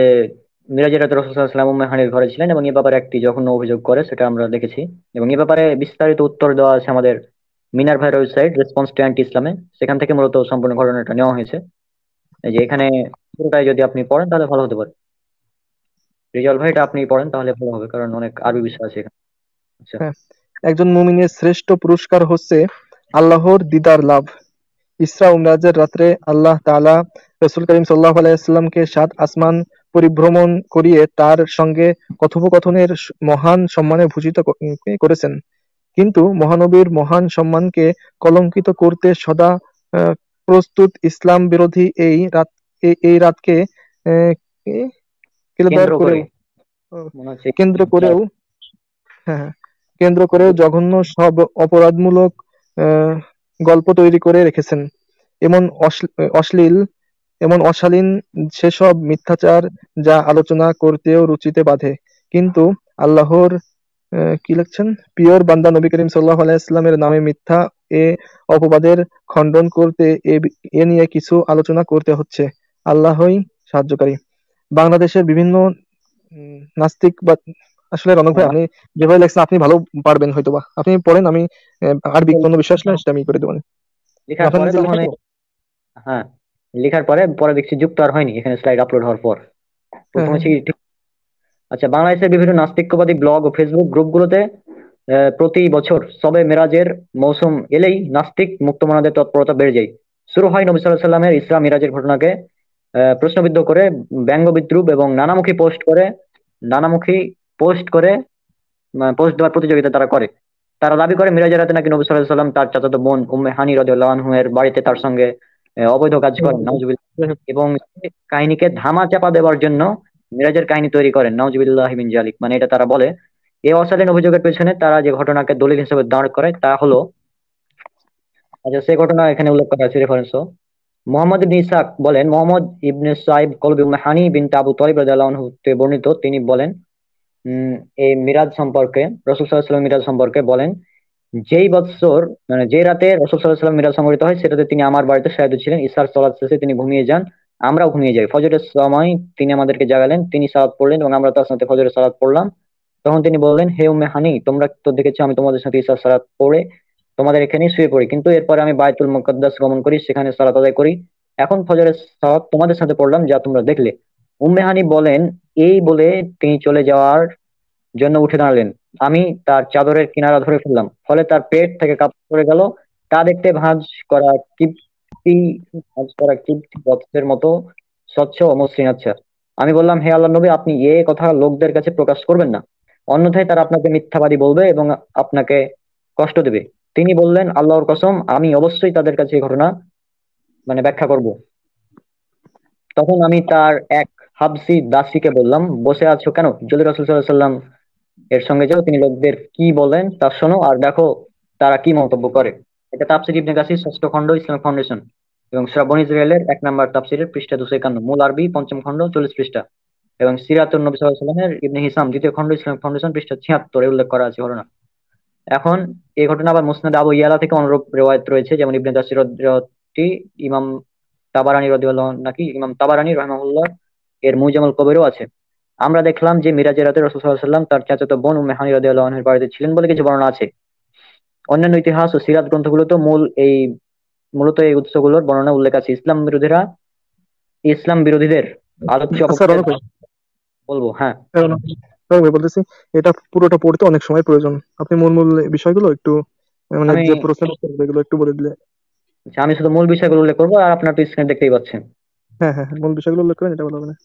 মিরাজের রাতে রাসূল সাল্লাল্লাহু আলাইহি ওয়াসাল্লাম উম্মে হানির ঘরে ছিলেন, এবং এ ব্যাপারে একটি জঘন্য অভিযোগ করে, সেটা আমরা দেখেছি। এবং এ ব্যাপারে বিস্তারিত উত্তর দেওয়া আছে আমাদের মিনার ভাইয়ের ওয়েবসাইট রেসপন্স টু অ্যান্টি ইসলামে। সেখান থেকে মূলত সম্পূর্ণ ঘটনাটা নেওয়া হয়েছে। এই যে এখানে পুরোটাই যদি আপনি পড়েন তাহলে ভালো হতে পারে। রিজাল ভাই, এটা আপনি পড়েন তাহলে ভালো হবে, কারণ অনেক আরবি বিষয় আছে এখানে। আচ্ছা। হ্যাঁ, একজন মুমিনের শ্রেষ্ঠ পুরস্কার হচ্ছে আল্লাহর দিদার লাভ। ইসরা ও মিরাজের রাত্রে আল্লাহ তাআলা রাসূল করিম সাল্লাল্লাহু আলাইহি ওয়াসাল্লামকে 7 আসমান পরিভ্রমণ করিয়ে তার সঙ্গে কথোপকথনের মহান সম্মানে ভূষিত করেছেন। কিন্তু মহানবীর মহান সম্মানকে কলঙ্কিত করতে সদা প্রস্তুত ইসলাম বিরোধী এই রাতকে আহ, কি- কেন্দ্র কেন্দ্র করে করেও মনে হচ্ছে। কেন্দ্র করেও হ্যাঁ, হ্যাঁ, কেন্দ্র করেও জঘন্য সব অপরাধমূলক আহ, গল্প তৈরি করে রেখেছেন। এমন অশ্লীল, এমন অশালীন সেসব মিথ্যাচার যা আলোচনা করতেও রুচিতে বাধে। কিন্তু আল্লাহর কি লিখছেন, প্রিয়র বান্দা নবী করিম সাল্লাল্লাহু আলাইহি ওয়াসাল্লামের নামে মিথ্যা এ অপবাদের খণ্ডন করতে এ নিয়ে কিছু আলোচনা করতে হচ্ছে। আল্লাহই সাহায্যকারী। বাংলাদেশের বিভিন্ন নাস্তিক বা আসলে রনক ভাই, হ্যাঁ, আপনি যেভাবে লেখছেন আপনি ভালো পারবেন হয়তোবা, আপনি পড়েন, আমি আরবি কোনো বিষয় আসলে সেটা আমি করে দেবো। লেখার আপনার পরে নিজের লেখা তখন তো। হ্যাঁ, লেখার পরে পরে দেখছি যুক্ত আর হয়নি এখানে স্লাইড আপলোড হওয়ার পর। হ্যাঁ, প্রথমে হ্যাঁ, ছিল ঠিক। আচ্ছা, বাংলাদেশের বিভিন্ন নাস্তিক্যবাদী ব্লগ ও ফেসবুক গ্রুপগুলোতে প্রতি বছর সবে মেরাজের মৌসুম এলেই নাস্তিক মুক্তমনাদের তৎপরতা বেড়ে যায়। শুরু হয় নবী সাল্লাল্লাহু আলাইহি সাল্লামের ইসরা মিরাজের ঘটনাকে প্রশ্নবিদ্ধ করে, ব্যঙ্গ বিদ্রুপ এবং নানামুখী পোস্ট করে পোস্ট দেওয়ার প্রতিযোগিতা তারা করে। তারা দাবি করে মিরাজের রাতে নাকি নবী সাল্লাল্লাহু আলাইহি সাল্লাম তার চাচাতো বোন উম্মে হানি রাদিয়াল্লাহু আনহু এর বাড়িতে তার সঙ্গে অবৈধ কাজ হুম, করেন, হুম, হুম। নাউজুবিল্লাহ। এবং এই কাহিনীকে ধামা চাপা দেওয়ার জন্য মিরাজের কাহিনী তৈরি করেন, নাউজুবিল্লাহি মিন জালিক। মানে এটা তারা বলে। এই অশালীন অভিযোগের পেছনে তারা যে ঘটনাকে দলিল হিসেবে দাঁড় করে তা হলো, আচ্ছা সেই ঘটনা এখানে উল্লেখ করা আছে রেফারেন্সও। মোহাম্মদ ইবনে ইসহাক বলেন, মোহাম্মদ ইবনে সাইব কলবি উম্মে হানি বিনতে আবু তালিব রাদিয়াল্লাহু আনহু তে বর্ণিত, তিনি বলেন এই মিরাজ সম্পর্কে, রাসূল সাল্লাল্লাহু আলাইহি ওয়াসাল্লাম মিরাজ সম্পর্কে বলেন, যেই বৎসর মানে যে রাতে রাসূল সাল্লাল্লাহু আলাইহি ওয়াসাল্লাম মিরাজ সংঘটিত হয় সেটাতে তিনি আমার বাড়িতে শায়িত ছিলেন। ইশার সালাত শেষে তিনি ঘুমিয়ে যান, আমরাও ঘুমিয়ে যাই। ফজরের সময় তিনি আমাদেরকে জাগালেন, তিনি সালাত পড়লেন এবং আমরা তার সাথে ফজরের সালাত পড়লাম। তখন তিনি বললেন, হে উম্মে হানি, তোমরা তো দেখেছো আমি তোমাদের সাথে ইশার সালাত পড়ে তোমাদের এখানেই শুয়ে পড়ি, কিন্তু এরপরে আমি বায়তুল মুকাদ্দাস গমন করি, সেখানে সালাত আদায় করি। এখন ফজরের সালাত তোমাদের সাথে পড়লাম, যা তোমরা দেখলে। উম্মে হানি বলেন, এই বলে তিনি চলে যাওয়ার জন্য উঠে দাঁড়ালেন। আমি তার চাদরের কিনারা ধরে ফেললাম, ফলে তার পেট থেকে কাপড় পড়ে গেল। তা দেখতে করা কিপ্তি ভাঁজ করা কিপ্তি বস্ত্রের মতো স্বচ্ছ ও মসৃণ। আচ্ছা, আমি বললাম, হে আল্লাহ নবী, আপনি এ কথা লোকদের কাছে প্রকাশ করবেন না, অন্যথায় তারা আপনাকে মিথ্যাবাদী বলবে এবং আপনাকে কষ্ট দেবে। তিনি বললেন, আল্লাহর কসম, আমি অবশ্যই তাদের কাছে এই ঘটনা ব্যাখ্যা করব। তখন আমি তার এক হাবসি দাসীকে বললাম, বসে আছো কেন? জলদি রাসূল সাল্লাল্লাহু আলাইহি ওয়াসাল্লাম এর সঙ্গে যাও, তিনি লোকদের কি বলেন তা শোনো আর দেখো তারা কি মন্তব্য করে। এটা তাফসীর ইবনে কাসির 6ষ্ঠ খণ্ড, ইসলামিক ফাউন্ডেশন এবং সূরা বনী ইসরাইলের 1 নম্বর তাফসীরের পৃষ্ঠা 251, মূল আরবি 5ম খণ্ড 40 পৃষ্ঠা, এবং সিরাতুন নবী সাল্লাল্লাহু আলাইহি ওয়াসাল্লামের ইবনে হিসাম 2য় খণ্ড, ইসলামিক ফাউন্ডেশন, পৃষ্ঠা 76 এ উল্লেখ করা আছে ঘটনা। এখন এই ঘটনা আবার মুসনাদ আবু ইয়ালা থেকে অনুরূপ রিওয়ায়াত রয়েছে, যেমন ইবনে কাসির রিওয়ায়াতটি ইমাম তাবারানী রাদিয়াল্লাহু আনহু নাকি ইমাম তাবারানী রাহিমাহুল্লাহ এর মুজামুল কবিরও আছে। আমরা দেখলাম যে মিরাজের রাতে রাসূল সাল্লাল্লাহু আলাইহি ওয়াসাল্লাম তার চাচাতো বোন উম্মে হানি রাদিয়াল্লাহু আনহার বাড়িতে ছিলেন বলে কিছু বর্ণনা আছে। অন্যান্য ইতিহাস ও সিরাত গ্রন্থগুলোতে মূলত এই উৎসগুলোর বর্ণনা উল্লেখ আছে। ইসলাম বিরোধীদের আলোচ্য আচ্ছা অপকর্মের রনক ভাই, বলবো, হ্যাঁ। রনক রনক ভাই বলতেছি, এটা পুরোটা পড়তে অনেক সময় প্রয়োজন। আপনি মূল মূল বিষয়গুলো একটু আমি যে প্রশ্নের উত্তর এগুলো একটু বলে দিলে। আচ্ছা, আমি শুধু মূল বিষয়গুলো উল্লেখ করবো, আর আপনার তো স্ক্রিনে দেখতেই পাচ্ছেন। হ্যাঁ হ্যাঁ হ্যাঁ, মূল বিষয়গুলো উল্লেখ করেন, এটা ভালো হবে না?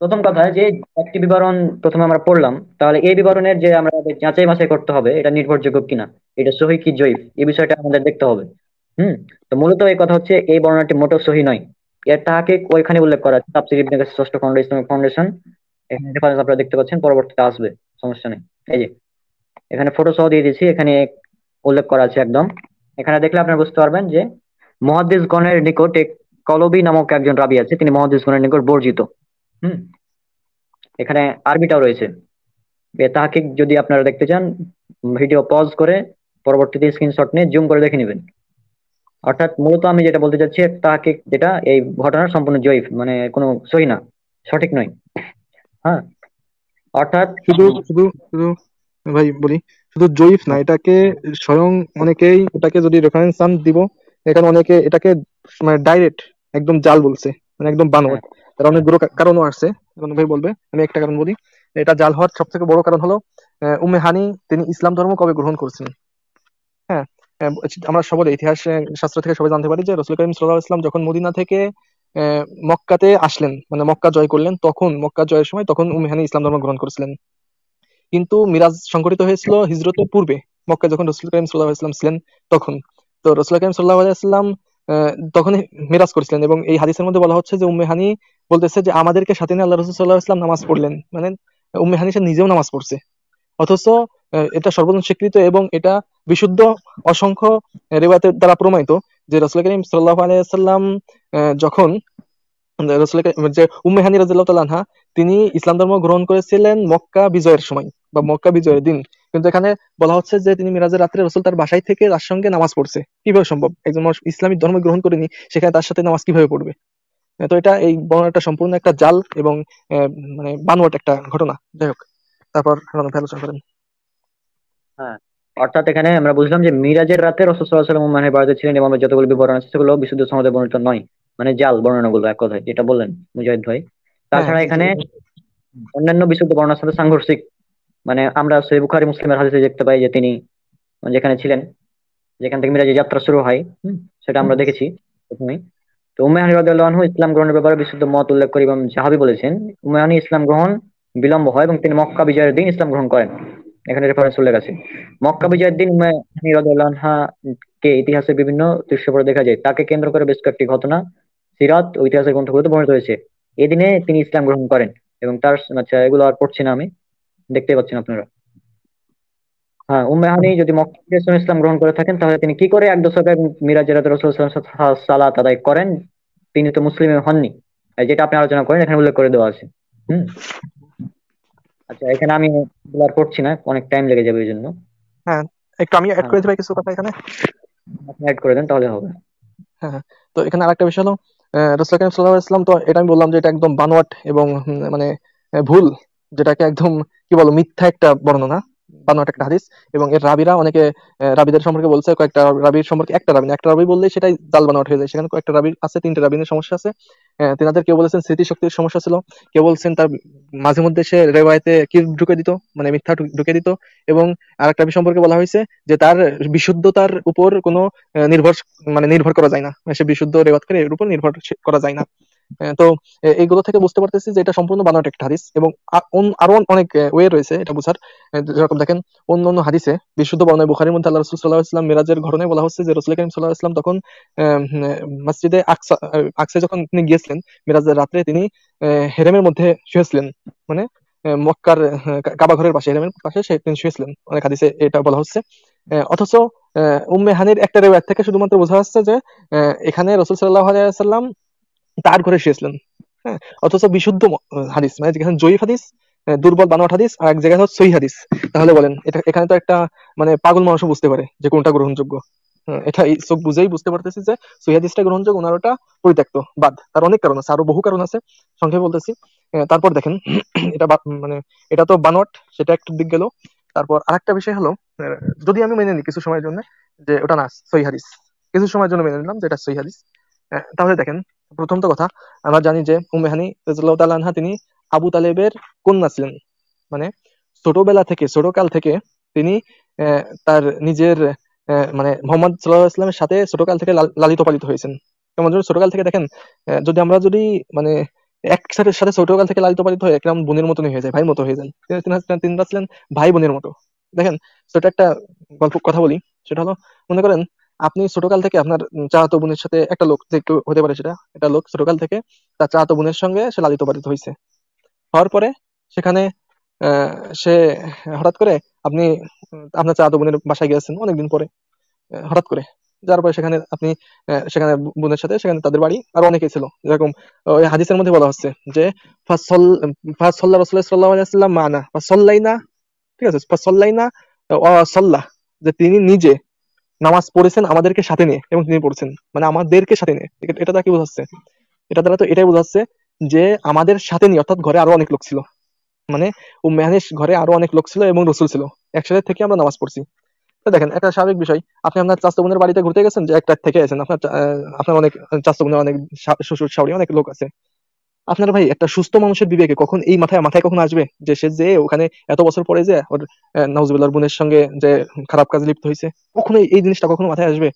প্রথম কথা যে একটি বিবরণ প্রথমে আমরা পড়লাম, তাহলে এই বিবরণের যে আমরা যাচাই বাছাই করতে হবে এটা নির্ভরযোগ্য কিনা, এটা সহি কি জয়ীফ, এই বিষয়টা আমাদের দেখতে হবে। হুম। তো মূলত এই কথা হচ্ছে, এই বর্ণনাটি মোটেও সহি নয়। এর তাহাকে ওইখানে উল্লেখ করা আছে, তাফসীর ইবনে কাসির 6ষ্ঠ খণ্ড, ইসলামিক ফাউন্ডেশন। এখানে রেফারেন্স আপনারা দেখতে পাচ্ছেন, পরবর্তীতে আসবে, সমস্যা নেই। এই যে এখানে ফটো সহ দিয়ে দিয়েছি, এখানে উল্লেখ করা আছে একদম। এখানে দেখলে আপনারা বুঝতে পারবেন যে মুহাদ্দিসগণের নিকট এক কলবি নামক একজন রাবী আছে, তিনি মুহাদ্দিসগণের নিকট বর্জিত। হুম। এখানে আরবিটাও রয়েছে। তাহকিক যদি আপনারা দেখতে চান, ভিডিও পজ করে পরবর্তীতে স্ক্রিনশট নিয়ে জুম করে দেখে নেবেন। অর্থাৎ মূলত আমি যেটা বলতে চাচ্ছি, তাহকিক যেটা, এই ঘটনার সম্পূর্ণ জয়ীফ, কোনো সহি না, সঠিক নয়। হ্যাঁ। অর্থাৎ শুধু শুধু শুধু ভাই বলি, শুধু জয়ীফ না, এটাকে স্বয়ং অনেকেই এটাকে যদি রেফারেন্স আন দিব, এখানে অনেকে এটাকে ডাইরেক্ট একদম জাল বলছে, একদম হ্যাঁ, বানোয়াট। তার অনেকগুলো কারণও আছে, এখন ভাই বলবে, আমি একটা কারণ বলি। এটা জাল হওয়ার সব থেকে বড় কারণ হলো উম্মে হানি তিনি ইসলাম ধর্ম কবে গ্রহণ করেছেন। হ্যাঁ, আহ, আমরা সবাই ইতিহাস শাস্ত্র থেকে সবাই জানতে পারি যে রাসূল করিম সাল্লাল্লাহু আলাইহি ওয়াসাল্লাম যখন মদিনা থেকে মক্কাতে আসলেন, মক্কা জয় করলেন, তখন মক্কা জয়ের সময় তখন উম্মে হানি ইসলাম ধর্ম গ্রহণ করেছিলেন। কিন্তু মিরাজ সংঘটিত হয়েছিল হিজরতের পূর্বে, মক্কা যখন রাসূল করিম সাল্লাল্লাহু আলাইহি ওয়াসাল্লাম ছিলেন তখন। তো রাসূল করিম সাল্লাল্লাহু আলাইহি ওয়াসাল্লাম তখন মিরাজ করেছিলেন, এবং এই হাদিসের মধ্যে বলা হচ্ছে যে উম্মে হানি বলতেছে যে আমাদেরকে সাথে নিয়ে আল্লাহ রাসূল সাল্লাল্লাহু আলাইহি ওয়াসাল্লাম নামাজ পড়লেন, উম্মে হানি সে নিজেও নামাজ পড়ছে। অথচ এটা সর্বজন স্বীকৃত এবং এটা বিশুদ্ধ অসংখ্য রিওয়ায়াতের দ্বারা প্রমাণিত যে রাসূল করিম সাল্লাল্লাহু আলাইহি ওয়াসাল্লাম যখন যে উম্মে হানি রাদিয়াল্লাহু তাআলা আনহা, তিনি ইসলাম ধর্ম গ্রহণ করেছিলেন মক্কা বিজয়ের সময় বা মক্কা বিজয়ের দিন। কিন্তু এখানে বলা হচ্ছে যে তিনি মিরাজের রাত্রে রাসূল তার বাসায় থেকে তার সঙ্গে নামাজ পড়ছে। কিভাবে সম্ভব? একজন মানুষ ইসলামিক ধর্ম গ্রহণ করেনি, সেখানে তার সাথে নামাজ কিভাবে পড়বে? তো এটা, এই বর্ণনাটা সম্পূর্ণ একটা জাল এবং আহ, বানোয়াট একটা ঘটনা। যাই হোক, তারপর রণক ভাই আলোচনা করেন। হ্যাঁ। অর্থাৎ এখানে আমরা বুঝলাম যে মিরাজের রাতে রাসূল সাল্লাল্লাহু আলাইহি ওয়াসাল্লাম উম্মে বাড়িতে ছিলেন, এবং যতগুলো বিবরণ আছে সেগুলো বিশুদ্ধ সনদে বর্ণিত নয়, জাল বর্ণনাগুলো, এক কথায় যেটা বললেন মুজাহিদ ভাই। হ্যাঁ তাছাড়া জি জি। এখানে অন্যান্য বিশুদ্ধ বর্ণনার সাথে সাংঘর্ষিক। আমরা সহিহ বুখারী মুসলিমের হাদিসে দেখতে পাই যে তিনি যেখানে ছিলেন, যেখান থেকে মিরাজের যাত্রা শুরু হয়, সেটা আমরা দেখেছি প্রথমেই। তো উম্মে হানি রাদিয়াল্লাহু আনহু ইসলাম গ্রহণের ব্যাপারে বিশুদ্ধ মত উল্লেখ করে ইমাম সাহাবী বলেছেন, উম্মে হানি ইসলাম গ্রহণ বিলম্ব হয় এবং তিনি মক্কা বিজয়ের দিন ইসলাম গ্রহণ করেন। এখানে রেফারেন্স উল্লেখ আছে। মক্কা বিজয়ের দিন উম্মে হানি রাদিয়াল্লাহু আনহা কে ইতিহাসের বিভিন্ন দৃশ্যপটে দেখা যায়, তাকে কেন্দ্র করে বেশ কয়েকটি ঘটনা সিরাত ও ইতিহাসের গ্রন্থগুলোতে বর্ণিত হয়েছে। এই দিনে তিনি ইসলাম গ্রহণ করেন এবং তার, আচ্ছা এগুলো আর পড়ছি না আমি, দেখতেই পাচ্ছেন আপনারা। হ্যাঁ, উম্মে হানি যদি মক্কা থেকে ইসলাম গ্রহণ করে থাকেন, তাহলে তিনি কি করে এক দশকে মিরাজের রাতে রাসূল সাল্লাল্লাহু আলাইহি ওয়াসাল্লাম সালাত আদায় করেন? তিনি তো মুসলিম হননি, যেটা আপনি আলোচনা করেন এখানে উল্লেখ করে দেওয়া আছে। হুম। আচ্ছা, এখানে আমি এগুলো আর পড়ছি না, অনেক টাইম লেগে যাবে এই জন্য। হ্যাঁ, একটু আমি অ্যাড হ্যাঁ, করে দিই ভাই কিছু কথা এখানে। আপনি অ্যাড করে দেন তাহলে হবে। হ্যাঁ হ্যাঁ। তো এখানে আরেকটা বিষয় হলো, রাসূল করিম সাল্লাল্লাহু আলাইহি ওয়াসাল্লাম, তো এটা আমি বললাম যে এটা একদম বানোয়াট এবং ভুল, যেটাকে একদম কি বলো, মিথ্যা একটা বর্ণনা, বানোয়াট একটা হাদিস। এবং এর রাবিরা অনেকে রাবিদের সম্পর্কে বলছে, কয়েকটা রাবির সম্পর্কে, একটা রাবি না, একটা রাবি বললেই সেটাই জাল বানোয়াট হয়ে যায়। সেখানে কয়েকটা রাবি আছে, 3টে রাবিনের সমস্যা আছে। তেনাদের কেউ বলেছেন স্মৃতিশক্তির সমস্যা ছিল, কেউ বলছেন তার মাঝে মধ্যে সে রেওয়ায়েতে কি ঢুকে দিত, মানে মিথ্যা ঢুকে দিত। এবং আরেকটা রাবি সম্পর্কে বলা হয়েছে যে তার বিশুদ্ধতার উপর কোনো নির্ভর করা যায় না, মানে সে বিশুদ্ধ রেওয়াতকারী, এর উপর নির্ভর করা যায় না। তো এইগুলো থেকে বুঝতে পারতেছি যে এটা সম্পূর্ণ বানোয়াট একটা হাদিস। এবং আরো অনেক ওয়ে রয়েছে এটা বুঝার। যেরকম দেখেন, অন্য অন্য হাদিসে বিশুদ্ধ বর্ণনায় বুখারীর মধ্যে আল্লাহ রাসূল সাল্লাল্লাহু আলাইহি ওয়াসাল্লাম মিরাজের ঘটনায় বলা হচ্ছে যে রাসূল কারীম সাল্লাল্লাহু আলাইহি ওয়াসাল্লাম তখন মসজিদে আকসায় যখন তিনি গিয়েছিলেন মিরাজের রাত্রে, তিনি হেরেমের মধ্যে শুয়েছিলেন, মানে মক্কার কাবা ঘরের পাশে, হেরেমের পাশে তিনি শুয়েছিলেন, অনেক হাদিসে এটা বলা হচ্ছে। অথচ উম্মে হানির একটা রিওয়ায়াত থেকে শুধুমাত্র বোঝা যাচ্ছে যে এখানে রাসূল সাল্লাল্লাহু আলাইহি ওয়াসাল্লাম তার ঘরে শুয়েছিলেন। হ্যাঁ, অথচ বিশুদ্ধ হাদিস, মানে যেখানে জয়ীফ হাদিস, দুর্বল বানোয়াট হাদিস, আর এক জায়গায় হচ্ছে সহিহ হাদিস। তাহলে বলেন, এটা এখানে তো একটা মানে পাগল মানুষও বুঝতে পারে যে কোনটা গ্রহণযোগ্য। এটা এই চোখ বুঝেই বুঝতে পারতেছি যে সহিহ হাদিসটা গ্রহণযোগ্য, ওনার ওটা পরিত্যক্ত, বাদ। তার অনেক কারণ আছে, আরো বহু কারণ আছে, সংক্ষেপে বলতেছি। তারপর দেখেন, এটা মানে এটা তো বানোয়াট, সেটা একটা দিক গেল। তারপর আরেকটা বিষয় হলো, আহ, যদি আমি মেনে নিই কিছু সময়ের জন্য যে ওটা না সহিহ হাদিস, কিছু সময়ের জন্য মেনে নিলাম যে এটা সহিহ হাদিস, তাহলে দেখেন, প্রথম তো কথা, আমরা জানি যে উম্মে হানি রাদিয়াল্লাহু তাআলা আনহা তিনি আবু তালেবের কন্যা ছিলেন। মানে ছোটবেলা থেকে, ছোটকাল থেকে তিনি তার নিজের মানে মোহাম্মদ সাল্লাল্লাহু আলাইহি ওয়াসাল্লামের সাথে ছোটকাল থেকে লালিত পালিত হয়েছেন। কেমন যেন ছোটকাল থেকে দেখেন, যদি আমরা মানে একসাথে সাথে ছোটকাল থেকে লালিত পালিত হয়ে একদম বোনের মতনই হয়ে যায়, ভাইয়ের মতো হয়ে যায়। তিনটা ছিলেন ভাই বোনের মতো। দেখেন, সেটা একটা গল্প কথা বলি। সেটা হলো, মনে করেন আপনি ছোটকাল থেকে আপনার চাচাতো বোনের সাথে, একটা লোক যে একটু হতে পারে সেটা, একটা লোক ছোটকাল থেকে তার চাচাতো বোনের সঙ্গে সে লালিত পালিত হয়েছে। হওয়ার পরে সেখানে আহ, সে হঠাৎ করে আপনি আপনার চাচাতো বোনের বাসায় গেছেন অনেকদিন পরে, হঠাৎ করে যার পরে সেখানে আপনি সেখানে বোনের সাথে, সেখানে তাদের বাড়ি আরো অনেকেই ছিল। যেরকম ওই হাদিসের মধ্যে বলা হচ্ছে যে ফাসল্লা রাসূলুল্লাহ সাল্লাল্লাহু আলাইহি ওয়াসাল্লাম মানা ফাসল্লাইনা, ঠিক আছে, ফাসল্লাইনা সাল্লাহ, যে তিনি নিজে নামাজ পড়েছেন আমাদেরকে সাথে নিয়ে, এবং তিনি পড়ছেন মানে আমাদেরকে সাথে নিয়ে। এটা দ্বারা কি বোঝাচ্ছে? এটা দ্বারা তো এটাই বোঝাচ্ছে যে আমাদের সাথে নিয়ে, অর্থাৎ ঘরে আরো অনেক লোক ছিল, মানে উম্মে হানির ঘরে আরো অনেক লোক ছিল এবং রসুল ছিল, একসাথে থেকে আমরা নামাজ পড়ছি। তো দেখেন, একটা স্বাভাবিক বিষয়, আপনি আপনার চাচতো বোনের বাড়িতে ঘুরতে গেছেন, যে একটা থেকে আছেন, আপনার অনেক চাচতো বোনের অনেক শ্বশুর শাশুড়ি অনেক লোক আছে। আপনার ভাই একটা সুস্থ মানুষের বিবেকে কখন এই মাথায় মাথায় কখন আসবে যে সে যে ওখানে এত বছর পরে যে ওর নাউজুবিল্লাহর বোনের সঙ্গে যে খারাপ কাজে লিপ্ত হয়েছে, কখনো এই জিনিসটা কখনো মাথায় আসবে?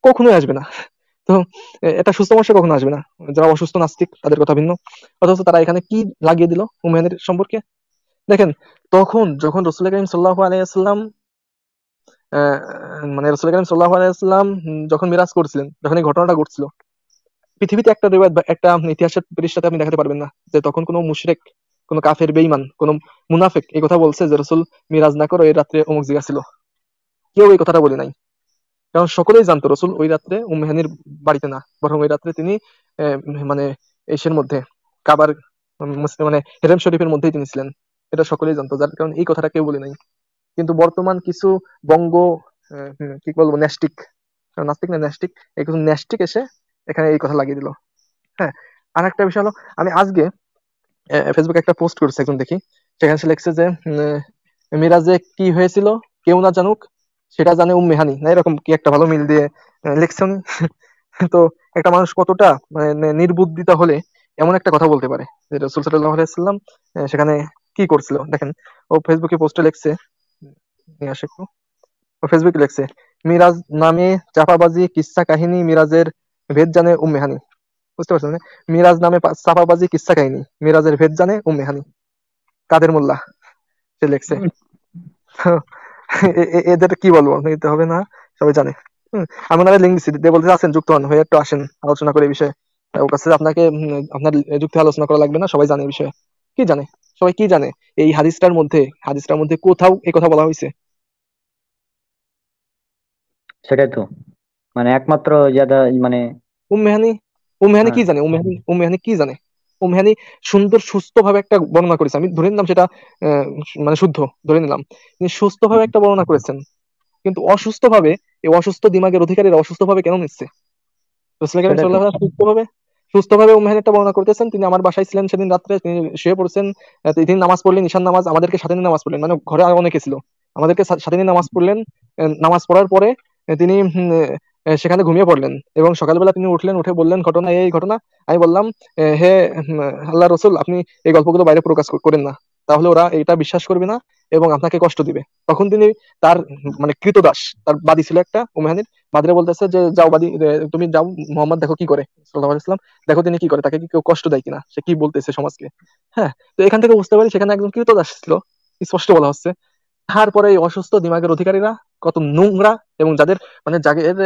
কখনোই আসবে না। তো এটা সুস্থ মানুষের কখনো আসবে না। যারা অসুস্থ নাস্তিক তাদের কথা ভিন্ন। অথচ তারা এখানে কি লাগিয়ে দিল হুমায়ুনের সম্পর্কে। দেখেন, তখন যখন রসুল করিম সাল্লাল্লাহু আলাইহি ওয়াসাল্লাম মানে রসুল করিম সাল্লাল্লাহু আলাইহি ওয়াসাল্লাম যখন মিরাজ করছিলেন, যখন এই ঘটনাটা ঘটছিল, পৃথিবীতে একটা রিওয়ায়াত বা একটা ইতিহাসের পৃষ্ঠাতে আপনি দেখাতে পারবেন না যে তখন কোনো মুশরিক, কোনো কাফের, বেঈমান, কোনো মুনাফিক এই কথা বলছে যে রসুল মিরাজ না করে এই রাত্রে অমুক জায়গা ছিল। কেউ এই কথাটা বলে নাই। কারণ সকলেই জানতো রসুল ওই রাত্রে উম্মে হানির বাড়িতে না, বরং ওই রাত্রে তিনি আহ, মানে এসের মধ্যে, কাবার মানে হেরেম শরীফের মধ্যেই তিনি ছিলেন। এটা সকলেই জানতো, যার কারণে এই কথাটা কেউ বলে নাই। কিন্তু বর্তমান কিছু বঙ্গ কি বলবো, ন্যাস্টিক, নাস্তিক না ন্যাস্টিক, এই কিছু ন্যাস্টিক এসে এখানে এই কথা লাগিয়ে দিল। হ্যাঁ, আর একটা বিষয় হলো, আমি আজকে ফেসবুকে একটা পোস্ট করেছে একজন, দেখি সেখানে সে লিখছে যে মিরাজে কি হয়েছিল কেউ না জানুক, সেটা জানে উম্মে হানি, না এরকম কি একটা ভালো মিল দিয়ে লিখছে উনি। তো একটা মানুষ কতটা মানে নির্বুদ্ধিতা হলে এমন একটা কথা বলতে পারে যে রাসূল সাল্লাল্লাহু আলাইহি ওয়াসাল্লাম সেখানে কি করছিল। দেখেন, ও ফেসবুকে পোস্টে লিখছে, নিয়ে আসে একটু। ও ফেসবুকে লিখছে, মিরাজ নামে চাপাবাজি কিসসা কাহিনী, মিরাজের ভেদ জানে উম্মে হানি। বুঝতে পারছেন না? মিরাজ নামে চাপাবাজি কিসসা কাহিনী, মিরাজের ভেদ জানে উম্মে হানি। কাদের মোল্লা সে লিখছে। তো এদের কি বলবো, নিতে হবে না, সবাই জানে। আমি ওনারা লিঙ্ক দিচ্ছি, দিয়ে বলতে আছেন যুক্ত হন, হয়ে একটু আসেন, আলোচনা করে এই বিষয়ে। ওর কাছে আপনাকে আপনার যুক্তি আলোচনা করা লাগবে না, সবাই জানে এই বিষয়ে। কি জানে? সবাই কি জানে? এই হাদিসটার মধ্যে কোথাও এই কথা বলা হয়েছে? সেটাই তো, মানে একমাত্র যারা মানে, উম্মেহানি, উম্মেহানি হ্যাঁ, কি জানে? উম্মেহানি কি জানে? উম্মেহানি সুন্দর সুস্থ ভাবে একটা বর্ণনা করেছে, আমি ধরে নিলাম সেটা আহ, মানে শুদ্ধ ধরে নিলাম, তিনি সুস্থ ভাবে একটা বর্ণনা করেছেন। কিন্তু অসুস্থ ভাবে, এই অসুস্থ দিমাগের অধিকারীরা অসুস্থ ভাবে কেন নিচ্ছে? রাসূল কারীম সেটাই তো। সাল্লাল্লাহু আলাইহি ওয়াসাল্লাম সুস্থ ভাবে সুস্থভাবে মেহেদিটা বর্ণনা করতেছেন। তিনি আমার বাসায় ছিলেন সেদিন রাত্রে, তিনি শুয়ে পড়ছেন। তিনি নামাজ পড়লেন, ঈশান নামাজ, আমাদেরকে সাথে নিয়ে নামাজ পড়লেন, মানে ঘরে আরো অনেকে ছিল, আমাদেরকে সাথে নিয়ে নামাজ পড়লেন। নামাজ পড়ার পরে তিনি সেখানে ঘুমিয়ে পড়লেন, এবং সকালবেলা তিনি উঠলেন, উঠে বললেন ঘটনা এই ঘটনা। আমি বললাম, হে আল্লাহ রসুল, আপনি এই গল্পগুলো বাইরে প্রকাশ করেন না, তাহলে ওরা এটা বিশ্বাস করবে না এবং আপনাকে কষ্ট দিবে। তখন তিনি তার মানে কৃতদাস, তার বাদী ছিল একটা উমাহানির, বাদীরা বলতেছে যে যাও বাদী, তুমি যাও, মোহাম্মদ দেখো কি করে, সাল্লাল্লাহু আলাইহি ওয়াসাল্লাম, দেখো তিনি কি করে, তাকে কি কেউ কষ্ট দেয় কিনা, সে কি বলতেছে সমাজকে। হ্যাঁ, তো এখান থেকে বুঝতে পারি সেখানে একজন কৃতদাস ছিল, স্পষ্ট বলা হচ্ছে। তারপরে এই অসুস্থ দিমাগের অধিকারীরা কত নোংরা, এবং যাদের মানে যাদের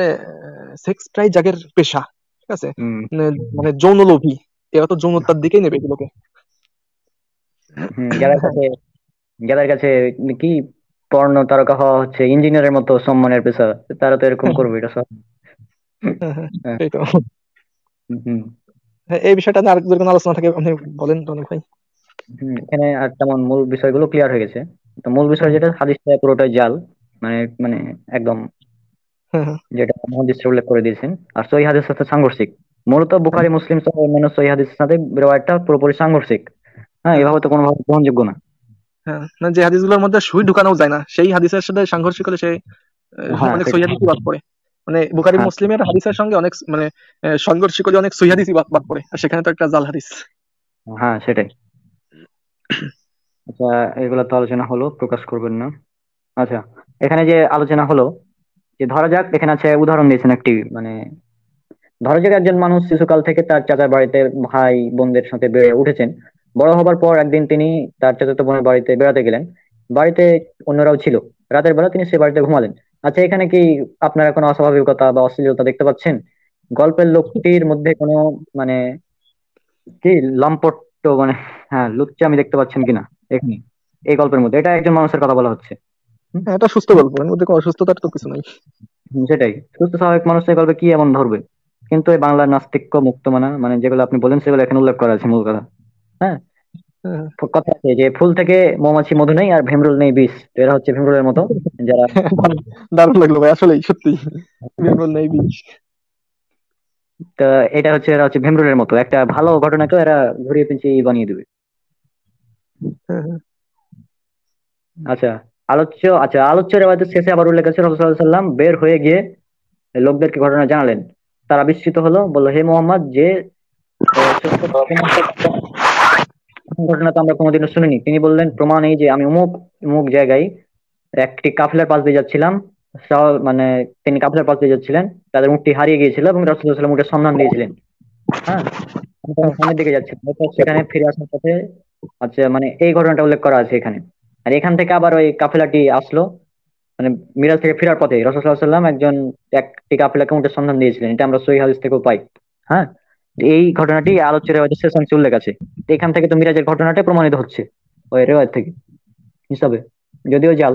সেক্স প্রায় যাদের পেশা, ঠিক আছে, হম। মানে যৌনলোভী, এরা তো যৌনতার দিকেই নেবে এগুলোকে। হম, যাদের কাছে কি পর্ণ তারকা হওয়া হচ্ছে ইঞ্জিনিয়ারের মতো সম্মানের পেশা, তারা তো এরকম করবে, এটা সব। হ্যাঁ, হ্যাঁ, হ্যাঁ। এই তো। হুম। হ্যাঁ, এই বিষয়টা নিয়ে আরেক যদি কোনো আলোচনা থাকে আপনি বলেন রনিক ভাই। এখানে আর তেমন মূল বিষয়গুলো ক্লিয়ার হয়ে গেছে। তো মূল বিষয় হ্যাঁ, যেটা, হাদিসটা পুরোটাই জাল, মানে মানে একদম, হ্যাঁ, হ্যাঁ, যেটা মহাদিসে উল্লেখ করে দিয়েছেন। আর সহিহ হাদিস সাথে সাংঘর্ষিক, মূলত বুখারী মুসলিম সহ অন্যান্য সহিহ হাদিসের সাথে রিওয়ায়াতটা পুরোপুরি সাংঘর্ষিক। হ্যাঁ, হ্যাঁ, এভাবে তো কোনোভাবে গ্রহণযোগ্য না। হ্যাঁ, মানে যে হাদিসগুলোর মধ্যে সুই ঢুকানো যায় না, সেই হাদিসের সাথে সাংঘর্ষিক হলে সে হ্যাঁ অনেক সহি সেটাই। হাদিসই বাদ পড়ে। মানে বুখারী হ্যাঁ। মুসলিমের হাদিসের সঙ্গে অনেক মানে সাংঘর্ষিক হলে অনেক সহি হাদিসই বাদ বাদ পড়ে, আর সেখানে তো একটা জাল হাদিস। হ্যাঁ সেটাই। আচ্ছা, এগুলো তো আলোচনা হলো, প্রকাশ করবেন না। আচ্ছা, এখানে যে আলোচনা হলো, যে ধরা যাক এখানে আছে, উদাহরণ দিয়েছেন একটি, মানে ধরা যাক একজন মানুষ শিশুকাল থেকে তার চাচার বাড়িতে ভাই বোনদের সাথে বেড়ে উঠেছেন। বড় হবার পর একদিন তিনি তার চাচাতো বোনের বাড়িতে বেড়াতে গেলেন। বাড়িতে অন্যরাও ছিল। রাতের বেলা তিনি সে বাড়িতে ঘুমালেন। আচ্ছা, এখানে কি আপনারা কোনো অস্বাভাবিকতা বা অশ্লীলতা দেখতে পাচ্ছেন? গল্পের লোকটির মধ্যে কোনো মানে কি লম্পট, মানে হ্যাঁ লুচ্চামি দেখতে পাচ্ছেন কিনা এখানে? এই গল্পের মধ্যে এটা একজন মানুষের কথা বলা হচ্ছে। হুম, হ্যাঁ, এটা সুস্থ গল্প, এর মধ্যে কোনো অসুস্থতার তো কিছু নাই। সেটাই। সুস্থ স্বাভাবিক মানুষ এই গল্পে কি এমন ধরবে? কিন্তু এই বাংলার নাস্তিক্য মুক্তমানা, মানে যেগুলো আপনি বলেন সেগুলো এখানে উল্লেখ করা আছে, মূল কথা। হ্যাঁ, হ্যাঁ। কথা আছে যে ফুল থেকে মৌমাছি মধু নেই আর ভীমরুল নেই বিষ, তো এরা হচ্ছে ভীমরুলের মতো, যারা দারুণ, দারুণ লাগলো ভাই, আসলেই সত্যি বিমরুল নেই বিষ। তা এটা হচ্ছে, এরা হচ্ছে ভীমরুলের মতো, একটা ভালো ঘটনাকে এরা ঘুরিয়ে পেঁচিয়ে বানিয়ে দেবে। হ্যাঁ, হ্যাঁ, আচ্ছা, আলোচ্য রেওয়ায়তের শেষে আবার উল্লেখ আছে রাসূলুল্লাহ সাল্লাল্লাহু আলাইহি ওয়াসাল্লাম বের হয়ে গিয়ে লোকদেরকে ঘটনা জানালেন। তারা বিস্মিত হলো, বলল, হে মোহাম্মদ, যে সত্য প্রমাণ ঘটনা তো আমরা কোনোদিনও শুনিনি। তিনি বললেন, প্রমাণ এই যে আমি অমুক অমুক জায়গায় একটি কাফেলার পাশ দিয়ে যাচ্ছিলাম। মানে তিনি কাফেলার পাশ দিয়ে যাচ্ছিলেন, তাদের উটটি হারিয়ে গিয়েছিল এবং রাসূলুল্লাহ সাল্লাল্লাহু আলাইহি ওয়াসাল্লাম উটের সন্ধান দিয়েছিলেন। হ্যাঁ, আমি তখন হ্যাঁ, সামনের দিকে যাচ্ছিলাম, এরপর সেখানে ফিরে আসার পথে, আচ্ছা মানে এই ঘটনাটা উল্লেখ করা আছে এখানে। আর এখান থেকে আবার ওই কাফেলাটি আসলো, মানে মিরাজ থেকে ফেরার পথে রাসূলুল্লাহ সাল্লাল্লাহু আলাইহি ওয়াসাল্লাম একটি কাফেলাকে উটের সন্ধান দিয়েছিলেন, এটা আমরা সহিহ হাদিস থেকেও পাই। হ্যাঁ, এই ঘটনাটি আলোচ্য রেওয়ায়তের শেষ অংশে উল্লেখ আছে। তো এখান থেকে তো মিরাজের ঘটনাটাই প্রমাণিত হচ্ছে ওই রেওয়ায়ত থেকে হিসাবে, যদিও জাল,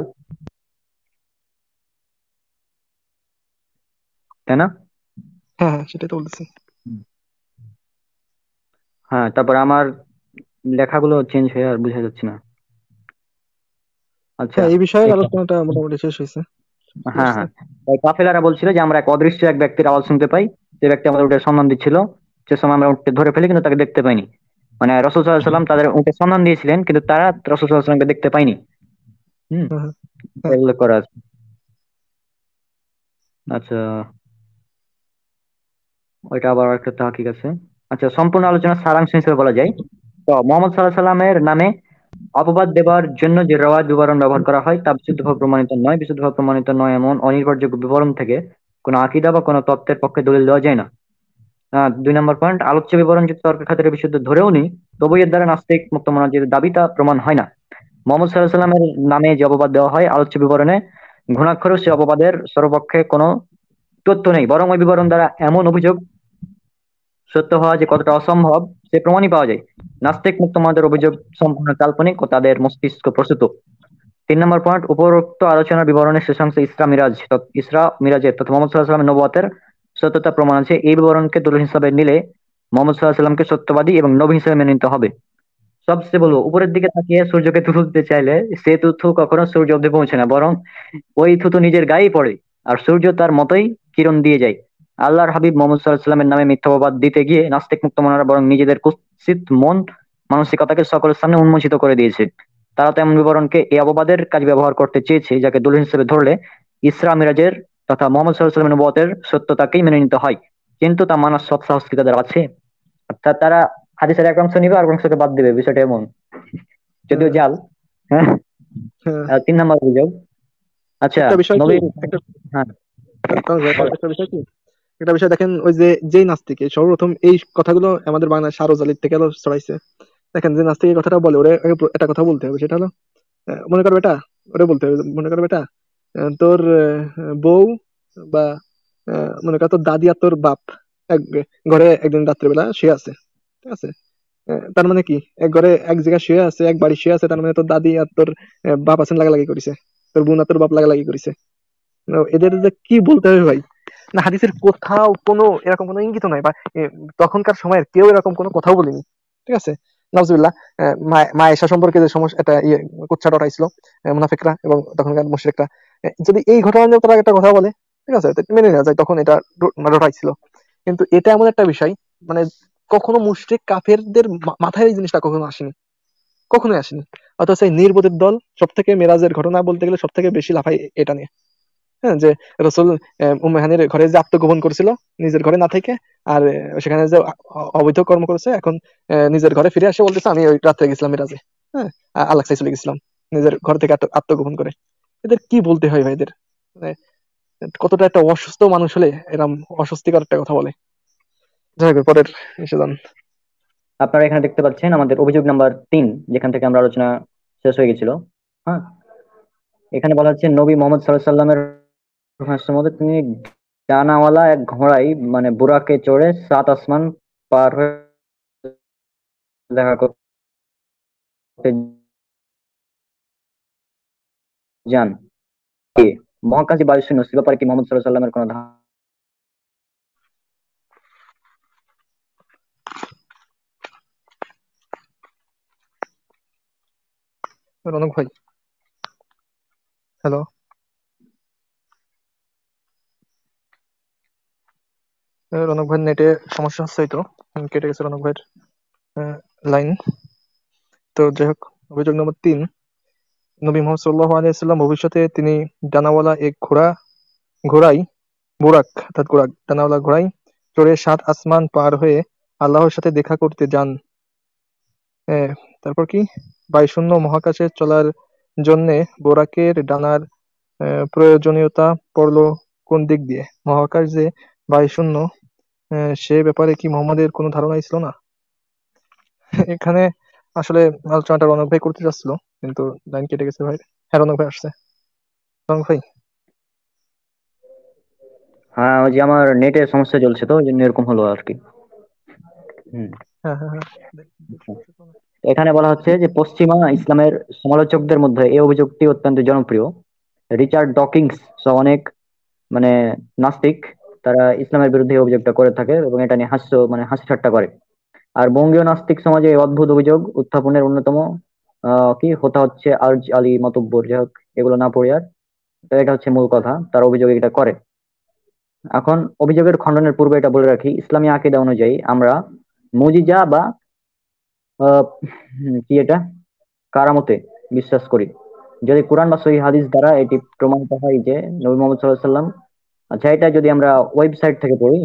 তাই না? হ্যাঁ, হ্যাঁ, সেটাই তো বলতেছি। হুম। হ্যাঁ, তারপর আমার লেখাগুলো চেঞ্জ হয়ে আর বোঝা যাচ্ছে না। আচ্ছা, হ্যাঁ, এই বিষয়ের এখানে আলোচনাটা মোটামুটি শেষ হয়েছে। কি হ্যাঁ আসছে? হ্যাঁ, ওই কাফেলারা বলছিল যে আমরা এক অদৃশ্য এক ব্যক্তির আওয়াজ শুনতে পাই, যে ব্যক্তি আমাদের উটের সন্ধান দিচ্ছিল। সে সময় আমরা উটকে ধরে ফেলি কিন্তু তাকে দেখতে পাইনি। মানে রাসূল সাল্লাল্লাহু আলাইহি ওয়াসাল্লাম তাদের উটের সন্ধান দিয়েছিলেন, কিন্তু তারা রাসূল সাল্লাল্লাহু আলাইহি ওয়াসাল্লামকে দেখতে পায়নি। হুম, হ্যাঁ, হ্যাঁ, এটা হ্যাঁ, উল্লেখ করা আছে। আচ্ছা, ওইটা আবার একটা তাহকিক আছে। আচ্ছা, সম্পূর্ণ আলোচনার সারাংশ হিসেবে বলা যায়, তো মোহাম্মদ সাল্লাল্লাহু আলাইহি সাল্লামের নামে অপবাদ দেবার জন্য যে রওয়ায়াত বিবরণ ব্যবহার করা হয় তা বিশুদ্ধভাবে প্রমাণিত নয়। বিশুদ্ধভাবে প্রমাণিত নয় এমন অনির্ভরযোগ্য বিবরণ থেকে কোনো আকীদা বা কোনো তত্ত্বের পক্ষে দলিল দেওয়া যায় না। 2 নম্বর পয়েন্ট, আলোচ্য বিবরণ যদি তর্কের খাতিরে বিশুদ্ধ ধরেও নি, তবু এর দ্বারা নাস্তিক মুক্ত মনার যে দাবি তা প্রমাণ হয় না। মোহাম্মদ সাল্লাল্লাহু আলাইহি সাল্লামের নামে যে অপবাদ দেওয়া হয় আলোচ্য বিবরণে, ঘুণাক্ষরেও সে অপবাদের সর্বপক্ষে কোনো তথ্য নেই, বরং ওই বিবরণ দ্বারা এমন অভিযোগ সত্য হওয়া যে কতটা অসম্ভব সে প্রমাণই পাওয়া যায়। নাস্তিক মুক্তমনাদের অভিযোগ সম্পূর্ণ কাল্পনিক ও তাদের মস্তিষ্ক প্রসূত। 3 নম্বর পয়েন্ট, উপরোক্ত আলোচনার বিবরণের শেষাংশে ইসরা মিরাজের তথা মোহাম্মদ সাল্লাল্লাহু আলাইহি ওয়াসাল্লামের নবুয়তের সত্যতা প্রমাণ আছে। এই বিবরণকে দলিল হিসাবে নিলে মোহাম্মদ সাল্লাল্লাহু আলাইহি ওয়াসাল্লামকে সত্যবাদী এবং নবী হিসেবে মেনে নিতে হবে। সবচেয়ে বলবো, উপরের দিকে তাকিয়ে সূর্যকে থুতু দিতে চাইলে সে থুতু কখনো সূর্য অব্দি পৌঁছে না, বরং ওই থুতু নিজের গায়েই পড়ে আর সূর্য তার মতোই কিরণ দিয়ে যায়। আল্লাহর হাবিব মোহাম্মদ সাল্লাল্লাহু আলাইহি ওয়াসাল্লামের নামে মিথ্যাবাদ দিতে গিয়ে নাস্তিক মুক্ত মনারা বরং নিজেদের কুৎসিত মন মানসিকতাকে সকলের সামনে উন্মোচিত করে দিয়েছে। তারা তো এমন বিবরণকে এই অপবাদের কাজে ব্যবহার করতে চেয়েছে, যাকে দলিল হিসেবে ধরলে ইসরা মিরাজের তথা মোহাম্মদ সাল্লাল্লাহু আলাইহি ওয়াসাল্লামের নবুয়তের সত্যতাকেই মেনে নিতে হয়। কিন্তু তা মানার সৎ সাহস কি তাদের আছে? অর্থাৎ তারা হাদিসের এক অংশ নিবে আর এক অংশকে বাদ দিবে, বিষয়টা এমন। যদিও হ্যাঁ, জাল। হ্যাঁ। হ্যাঁ। আর 3 নম্বর অভিযোগ। আচ্ছা। একটা বিষয় কি, নবী। একটা হ্যাঁ, বলেন। একটা বিষয় কি, একটা বিষয় দেখেন, ওই যে যেই নাস্তিকে সর্বপ্রথম এই কথাগুলো আমাদের বাংলায় সারজ আলীর থেকে আলো ছড়াইছে। দেখেন, যে নাস্তিক এই কথাটা বলে, ওরে আগে একটা কথা বলতে হবে, সেটা হলো মনে কর বেটা, ওরে বলতে হবে, মনে কর বেটা, তোর বউ বা মনে কর তোর দাদি আর তোর বাপ এক ঘরে একদিন রাত্রেবেলা শুয়ে আছে, ঠিক আছে? তার মানে কি, এক ঘরে এক জায়গায় শুয়ে আছে, এক বাড়ি শুয়ে আছে, তার মানে তোর দাদি আর তোর বাপ আছেন লাগালাগি করেছে, তোর বোন আর তোর বাপ লাগালাগি করেছে। এদের যে কি বলতে হবে ভাই, না হাদিসের কোথাও কোনো এরকম কোনো ইঙ্গিত নাই, বা তখনকার সময়ের কেউ এরকম কোনো কথাও বলেনি, ঠিক আছে? নাউজুবিল্লাহ। মা আয়েশা সম্পর্কে যে সমস্যা একটা কুচ্ছা ডরাইছিল মুনাফিকরা এবং তখনকার মুশরিকরা, যদি এই ঘটনা নিয়ে তারা একটা কথা বলে, ঠিক আছে, তো মেনে নেওয়া যায়, তখন এটা ডরাইছিল। কিন্তু এটা এমন একটা বিষয়, মানে কখনো মুশরিক কাফেরদের মাথায় এই জিনিসটা কখনো আসেনি, কখনোই আসেনি। অথচ এই নির্বোধের দল সব থেকে, মেরাজের ঘটনা বলতে গেলে সব থেকে বেশি লাফায় এটা নিয়ে। হ্যাঁ, যে রসুল উম্মে হানির ঘরে যে আত্মগোপন করেছিল নিজের ঘরে না থেকে, আর সেখানে যে অবৈধ কর্ম করেছে, এখন নিজের ঘরে ফিরে আসে বলতেছে আমি ওই রাত্রে গেছিলাম মিরাজে, হ্যাঁ, আলাক্সায় চলে গেছিলাম নিজের ঘর থেকে আত্মগোপন করে। এদের কি বলতে হয় ভাই, এদের মানে কতটা একটা অসুস্থ মানুষ হলে এরকম অস্বস্তিকর একটা কথা বলে। যাই হোক, পরের এসে যান। আপনারা এখানে দেখতে পাচ্ছেন আমাদের অভিযোগ নাম্বার 3, যেখান থেকে আমরা আলোচনা শেষ হয়ে গেছিল। হ্যাঁ। এখানে বলা হচ্ছে নবী মোহাম্মদ সাল্লাল্লাহু আলাইহি সাল্লামের ভাষ্যের মধ্যে তিনি ডানাওয়ালা এক ঘোড়ায় মানে বুরাকে চড়ে 7 আসমান পার হয়ে দেখা করতে যান। কি মহাকাশী বায়ুসৈন্য ছিল ব্যাপারে কি মোহাম্মদ সাল্লাল্লাহু আলাইহি সাল্লামের কোনো ধারণা? রনক ভাই, হ্যালো? রনক ভাই নেটে সমস্যা হচ্ছে, তো কেটে গেছে রনক ভাইয়ের লাইন। তো যাই হোক, অভিযোগ নম্বর 3, নবী মোহাম্মদ সাল্লাল্লাহু আলাইহি ওয়াসাল্লাম ভবিষ্যতে তিনি ডানাওয়ালা এক ঘোড়ায় বুরাক, অর্থাৎ ডানাওয়ালা ঘোড়ায় চড়ে 7 আসমান পার হয়ে আল্লাহর সাথে দেখা করতে যান। তারপর কি, বায়ুশূন্য মহাকাশে চলার জন্যে বোরাকের ডানার প্রয়োজনীয়তা পড়লো কোন দিক দিয়ে? মহাকাশ যে বায়ুশূন্য, সে ব্যাপারে কি মোহাম্মদের কোনো ধারণাই ছিল না? এখানে আসলে আলোচনাটা রনক ভাই করতে চাচ্ছিল, কিন্তু লাইন কেটে গেছে ভাই। হ্যাঁ, রনক ভাই আসছে। রনক ভাই। হ্যাঁ, ওই যে আমার নেটের সমস্যা চলছে, তো ওই জন্য এরকম হলো আর কি। হুম। হ্যাঁ, হ্যাঁ, হ্যাঁ। এখানে বলা হচ্ছে যে পশ্চিমা ইসলামের সমালোচকদের মধ্যে এই অভিযোগটি অত্যন্ত জনপ্রিয়। রিচার্ড ডকিংস সহ অনেক মানে নাস্তিক তারা ইসলামের বিরুদ্ধে এই অভিযোগটা করে থাকে এবং এটা নিয়ে হাসি ঠাট্টা করে। আর বঙ্গীয় নাস্তিক সমাজে এই অদ্ভুত অভিযোগ উত্থাপনের অন্যতম কি হোতা হচ্ছে আরজ আলী মাতুব্বর। যাই হোক, এগুলো না পড়ি আর। তো এটা হচ্ছে মূল কথা, তার অভিযোগ এটা করে। এখন অভিযোগের খণ্ডনের পূর্বে এটা বলে রাখি, ইসলামী আকীদা অনুযায়ী আমরা মুজিজা বা কি এটা কারামতে বিশ্বাস করি। যদি কোরআন বা সহিহ হাদিস দ্বারা এটি প্রমাণিত হয় যে নবী মোহাম্মদ সাল্লাল্লাহু আলাইহি সাল্লাম, আচ্ছা এটা যদি আমরা ওয়েবসাইট থেকে পড়ি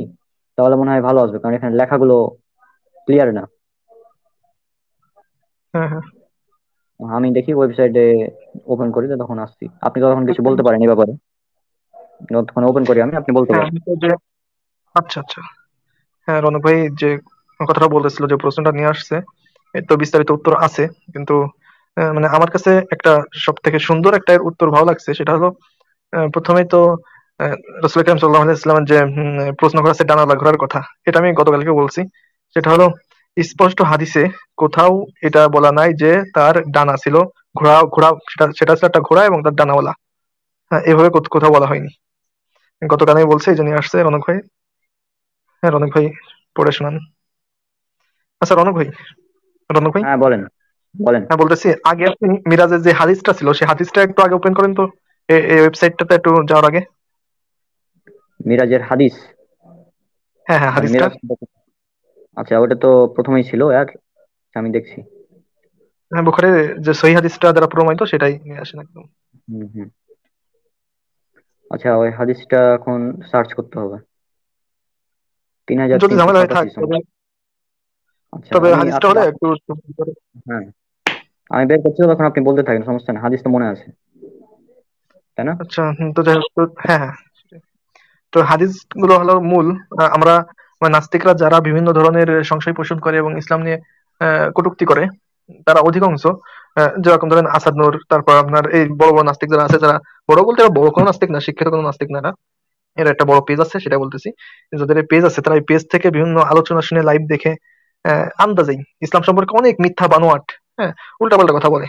তাহলে মনে হয় ভালো আসবে, কারণ এখানে লেখাগুলো ক্লিয়ার না। হ্যাঁ, হ্যাঁ। আমি দেখি ওয়েবসাইটে ওপেন করি, তো তখন আসছি। আপনি তখন কিছু দেখছেন? বলতে পারেন এই ব্যাপারে। তখন ওপেন করি আমি, আপনি বলতে হ্যাঁ, পারেন। আমি তো যে, আচ্ছা, আচ্ছা। হ্যাঁ, রনক ভাই যে কথাটা বলতেছিল, যে প্রশ্নটা নিয়ে আসছে, এর তো বিস্তারিত উত্তর আছে, কিন্তু মানে আমার কাছে একটা সব থেকে সুন্দর একটা এর উত্তর ভালো লাগছে, সেটা হলো প্রথমেই তো আহ, রাসূল করিম সাল্লাল্লাহু আলাইহি ওয়াসাল্লাম যে প্রশ্ন করেছে ডানাওয়ালা ঘোড়ার কথা, এটা আমি গতকালকে বলছি। সেটা হলো, স্পষ্ট হাদিসে কোথাও এটা বলা নাই যে তার ডানা ছিল, ঘোড়া ঘোড়া সেটা সেটা ছিল একটা ঘোড়া এবং তার ডানাওয়ালা। হ্যাঁ, এভাবে কোথাও বলা হয়নি। গতকাল আমি বলছি, এই জন্য আসছে রনক ভাই। হ্যাঁ, রনক ভাই, পড়ে শোনান। আচ্ছা, রনক ভাই, হ্যাঁ, বলেন বলেন। হ্যাঁ, বলতেছি, আগে আপনি মিরাজের যে হাদিসটা ছিল, সেই হাদিসটা একটু আগে ওপেন করেন তো, এই ওয়েবসাইটটাতে একটু যাওয়ার আগে। মিরাজের হাদিস। হ্যাঁ হ্যাঁ, মানে হাদিসটা। মেরাজ। আচ্ছা, ওটা তো প্রথমেই ছিল আর আমি দেখছি। হ্যাঁ, বুখারীর যে সহিহ হাদিসটা দ্বারা প্রমাণিত সেটাই নিয়ে আসেন একদম। হুম হুম। আচ্ছা, ওই হাদিসটা এখন সার্চ করতে হবে। তিন হাজার যদি তিনশো ঝামেলা হয়ে সাতাশি থাক সন। তবে, আচ্ছা, আমি হাদিসটা আপনি হলে একটু। হ্যাঁ, আমি বের করছি, তখন আপনি বলতে থাকেন, সমস্যা নেই, হাদিস তো মনে আছে, তাই না? আচ্ছা, তো যাই হোক, হ্যাঁ হ্যাঁ। তো হাদিস গুলো হলো মূল। আমরা মানে নাস্তিকরা যারা বিভিন্ন ধরনের সংশয় পোষণ করে এবং ইসলাম নিয়ে কটূক্তি করে, তারা অধিকাংশ যেরকম ধরেন আসাদ নূর, তারপর আপনার এই বড় বড় নাস্তিক যারা আছে, যারা বড় বলতে এরা বড় কোনো নাস্তিক না, শিক্ষিত কোনো নাস্তিক না এরা। এর একটা বড় পেজ আছে, সেটা বলতেছি। যাদের পেজ আছে তারা এই পেজ থেকে বিভিন্ন আলোচনা শুনে, লাইভ দেখে আন্দাজেই ইসলাম সম্পর্কে অনেক মিথ্যা বানোয়াট, হ্যাঁ, উল্টাপাল্টা কথা বলে।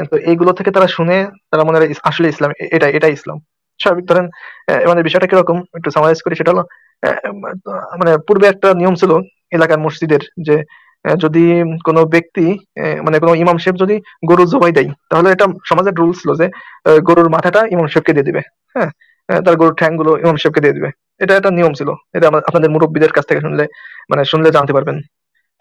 তো এইগুলো থেকে তারা শুনে তারা মনে হয় আসলে ইসলাম, এটা ইসলাম। স্বাভাবিক ধরেন মানে বিষয়টা কিরকম একটু সামারাইজ করি, সেটা হলো মানে পূর্বে একটা নিয়ম ছিল এলাকার মসজিদের, যে যদি কোনো ব্যক্তি মানে কোনো ইমাম সাহেব যদি গরু জবাই দেয়, তাহলে এটা সমাজের রুল ছিল যে গরুর মাথাটা ইমাম সাহেবকে দিয়ে দিবে। হ্যাঁ, তার গরুর ঠ্যাং গুলো ইমাম সাহেবকে দিয়ে দিবে। এটা একটা নিয়ম ছিল। এটা আপনাদের মুরব্বীদের কাছ থেকে শুনলে, মানে শুনলে জানতে পারবেন।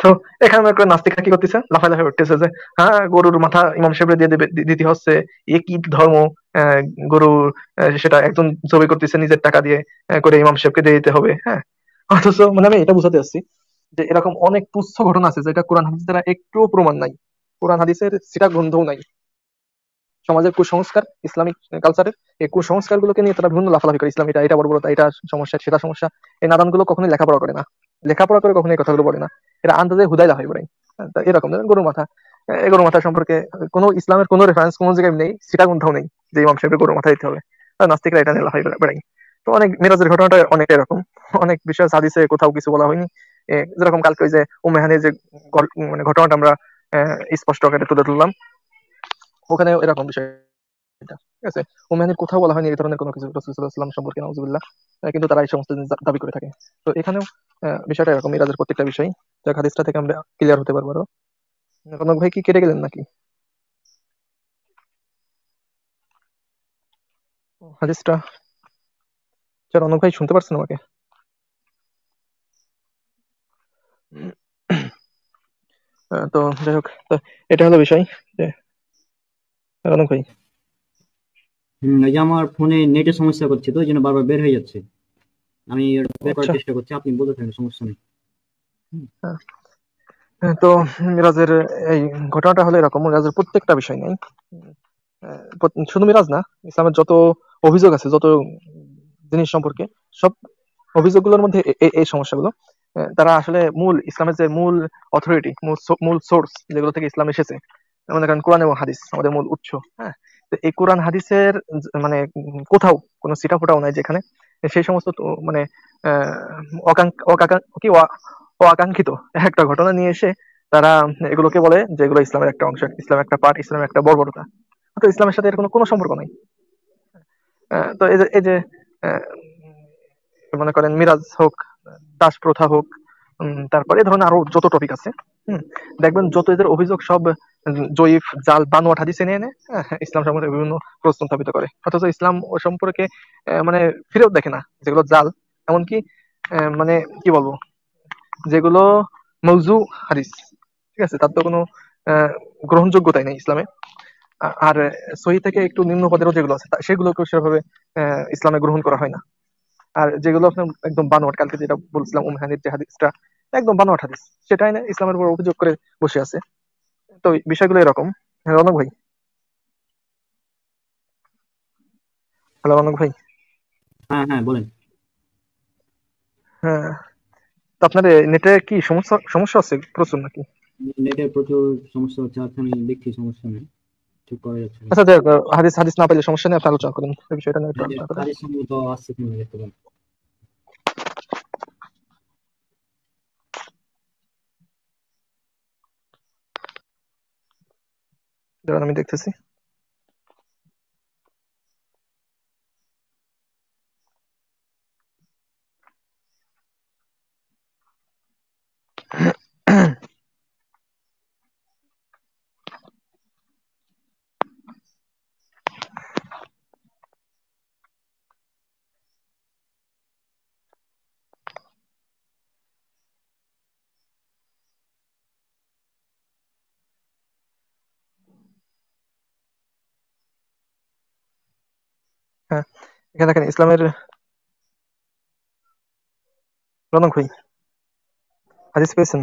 তো এখানে মনে করেন নাস্তিকরা কি করতেছে, লাফায় লাফায় উঠতেছে যে হ্যাঁ, গরুর মাথা ইমাম সাহেবের দিয়ে দেবে, দিতে হচ্ছে। এ কি ধর্ম? আহ, গরু সেটা একজন জবাই করতেছে নিজের টাকা দিয়ে, করে ইমাম সাহেবকে দিয়ে দিতে হবে। হ্যাঁ, অথচ মানে আমি এটা বুঝাতে চাচ্ছি যে এরকম অনেক তুচ্ছ ঘটনা আছে যেটা কোরআন হাদিস দ্বারা একটুও প্রমাণ নাই। কোরআন হাদিসের সেটা গ্রন্থও নাই। সমাজের কুসংস্কার, ইসলামিক কালচারের এই কুসংস্কার গুলোকে নিয়ে তারা বিভিন্ন লাফালাফি করে, ইসলাম এটা, এটা বর্বরতা, এটা সমস্যা, সেটা সমস্যা। এই নাদানগুলো কখনোই লেখাপড়া করে না। লেখাপড়া করে কখনোই এই কথাগুলো বলে না। এরা আন্দাজে হুদাই লাফাই বেড়ায়। হ্যাঁ, তা এরকম ধরেন গরুর মাথা, এই গরুর মাথা সম্পর্কে কোনো ইসলামের কোনো রেফারেন্স কোনো জায়গায় নেই, সেটা কোথাও নেই যে ইমাম সাহেবের গরুর মাথা দিতে হবে। আর নাস্তিকরা এটা নিয়ে লাফাই বেড়ায়। তো অনেক মিরাজের ঘটনাটা অনেকটা এরকম। অনেক বিষয় হাদিসে কোথাও কিছু বলা হয়নি। যেরকম কালকে ওই যে উম্মেহানির যে মানে ঘটনাটা আমরা স্পষ্ট আকারে তুলে ধরলাম, ওখানে এরকম বিষয়। ঠিক আছে, ওমানের কোথাও বলা হয়নি এই ধরনের কোনো কিছু রাসূল সাল্লাল্লাহু আলাইহি ওয়াসাল্লাম সম্পর্কে, নাউজুবিল্লাহ। কিন্তু তারা এই সমস্ত জিনিস দাবি করে থাকে। তো এখানেও বিষয়টা এরকম, মিরাজের প্রত্যেকটা বিষয়। যাক, হাদিসটা থেকে আমরা ক্লিয়ার হতে পারবো আরো। রনক ভাই কি কেটে গেলেন নাকি? হাদিসটা, আচ্ছা, রনক ভাই শুনতে পারছেন আমাকে? তো যাই হোক, তো এটা হলো বিষয় যে, রনক ভাই। ওই যে আমার ফোনে নেটের সমস্যা করছে, তো ওই জন্য বারবার বের হয়ে যাচ্ছে। আমি ওটা বের করার আচ্ছা, চেষ্টা করছি, আপনি বলতে থাকেন, সমস্যা নেই। হুম। হ্যাঁ। তো মিরাজের এই ঘটনাটা হলো এরকম, মিরাজের প্রত্যেকটা বিষয় নেই। শুধু মিরাজ না, ইসলামের যত অভিযোগ আছে, যত জিনিস সম্পর্কে, সব অভিযোগগুলোর মধ্যে এই সমস্যাগুলো। তারা আসলে মূল ইসলামের যে মূল অথরিটি, মূল সোর্স যেগুলো থেকে ইসলাম এসেছে, মনে করেন কোরআন এবং হাদিস আমাদের মূল উৎস। হ্যাঁ, তো এই কোরআন হাদিসের মানে কোথাও কোনো সিটা ফোটাও নাই যেখানে সেই সমস্ত মানে কি অআকাঙ্ক্ষিত একটা ঘটনা নিয়ে এসে তারা এগুলোকে বলে যে এগুলো ইসলামের একটা অংশ, ইসলামের একটা পার্ট, ইসলামের একটা বর্বরতা। তো ইসলামের সাথে এর কোনো সম্পর্ক নাই। তো এই যে আহ, মনে করেন মিরাজ হোক, দাস প্রথা হোক, তারপরে এই ধরনের আরো যত টপিক আছে, হুম, দেখবেন যত এদের অভিযোগ সব জয়ীফ, জাল, বানোয়াট হাদিস এনে এনে ইসলাম সম্পর্কে বিভিন্ন প্রশ্ন স্থাপিত করে। অথচ ইসলাম ও সম্পর্কে মানে ফিরেও দেখে না, যেগুলো জাল। এমনকি মানে কি বলবো, যেগুলো মৌজু হাদিস, ঠিক আছে, তার তো কোনো আহ, গ্রহণযোগ্যতাই নেই ইসলামে। আর সহি থেকে একটু নিম্ন পদেরও যেগুলো আছে সেগুলোকেও সেভাবে ইসলামে গ্রহণ করা হয় না। আর যেগুলো আপনার একদম বানোয়াট, কালকে যেটা বলছিলাম উমহানির যে হাদিসটা একদম বানোয়াট হাদিস, সেটাই না ইসলামের উপর অভিযোগ করে বসে আছে। তো এই বিষয়গুলো এরকম। হ্যাঁ, রনক ভাই। হ্যালো রনক ভাই। হ্যাঁ হ্যাঁ, বলেন। হ্যাঁ, তো আপনার নেটে কি সমস্যা সমস্যা আছে প্রচুর নাকি? নেটের প্রচুর সমস্যা হচ্ছে, আচ্ছা আমি দেখছি, সমস্যা নেই, ঠিক করা যাচ্ছে না। আচ্ছা, যাই হোক, হাদিস হাদিস না পাইলে সমস্যা নেই, আপনি আলোচনা করেন এই বিষয়টা নিয়ে, একটু এই যে আলোচনা করেন। কাজের সম্মত আসছে কিনা দেখতে পারেন। দাঁড়ান, আমি দেখতেছি। এখানে দেখেন ইসলামের রনক ভাই হাদিস পেয়েছেন?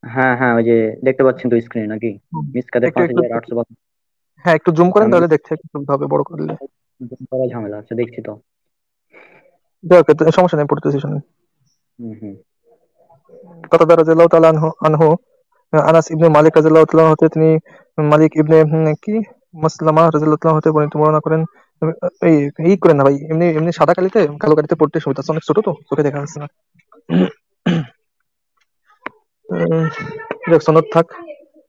হ্যাঁ হ্যাঁ, ওই যে দেখতে পাচ্ছেন তো স্ক্রিনে নাকি? হুম। মিসকাতের একটু একটু 5852। হ্যাঁ, একটু জুম আচ্ছা, করেন আমি তাহলে দেখতে একটু সুবিধা হবে বড় করলে। করা ঝামেলা, আচ্ছা দেখছি তো। যাক, তো সমস্যা নেই, পড়তেছি শুনুন। হুম হুম। কাতাদা রাদিয়াল্লাহু তাআলা আনহু আনহু আনাস ইবনে মালিক রাদিয়াল্লাহু তাআলা হতে তিনি মালিক ইবনে কি মাসলামা রাদিয়াল্লাহু তাআলা হতে বর্ণনা করেন। এই এই করেন না ভাই, এমনি এমনি সাদা কালিতে কালো কালিতে পড়তে সুবিধা আছে, অনেক ছোট তো চোখে দেখা যাচ্ছে না। উম, যাক, সনদ থাক।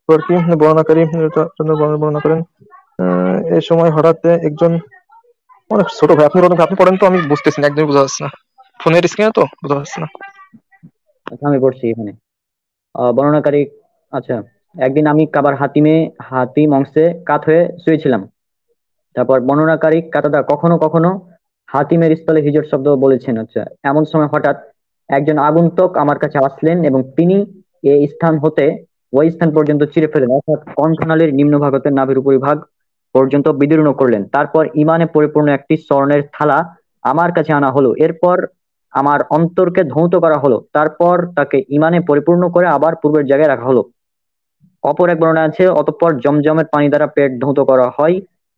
এবার কি বর্ণনাকারী বর্ণনা করেন এই সময় হঠাৎ একজন, অনেক ছোট ভাই, আপনি পড়েন তো, আমি বুঝতেছি না, একদমই বোঝা যাচ্ছে না, ফোনের স্ক্রিনে তো বোঝা যাচ্ছে না। আচ্ছা, আমি পড়ছি এখানে। বর্ণনাকারী, আচ্ছা, একদিন আমি কাবার হাতিম অংশে কাত হয়ে শুয়েছিলাম। তারপর বর্ণনাকারী কাতাদা কখনো কখনো হাতিমের স্থলে হিজর শব্দ বলেছেন। আচ্ছা, এমন সময় হঠাৎ একজন আগন্তুক আমার কাছে আসলেন এবং তিনি এই স্থান হতে ওই স্থান পর্যন্ত চিরে ফেলেন, অর্থাৎ কণ্ঠনালীর নিম্নভাগ হতে নাভির উপরিভাগ পর্যন্ত বিদীর্ণ করলেন। তারপর ইমানে পরিপূর্ণ একটি স্বর্ণের থালা আমার কাছে আনা হলো। এরপর আমার অন্তরকে ধৌত করা হলো। তারপর তাকে ইমানে পরিপূর্ণ করে আবার পূর্বের জায়গায় রাখা হলো। অপর এক বর্ণনা আছে, অতঃপর জমজমের পানি দ্বারা পেট ধৌত করা হয়।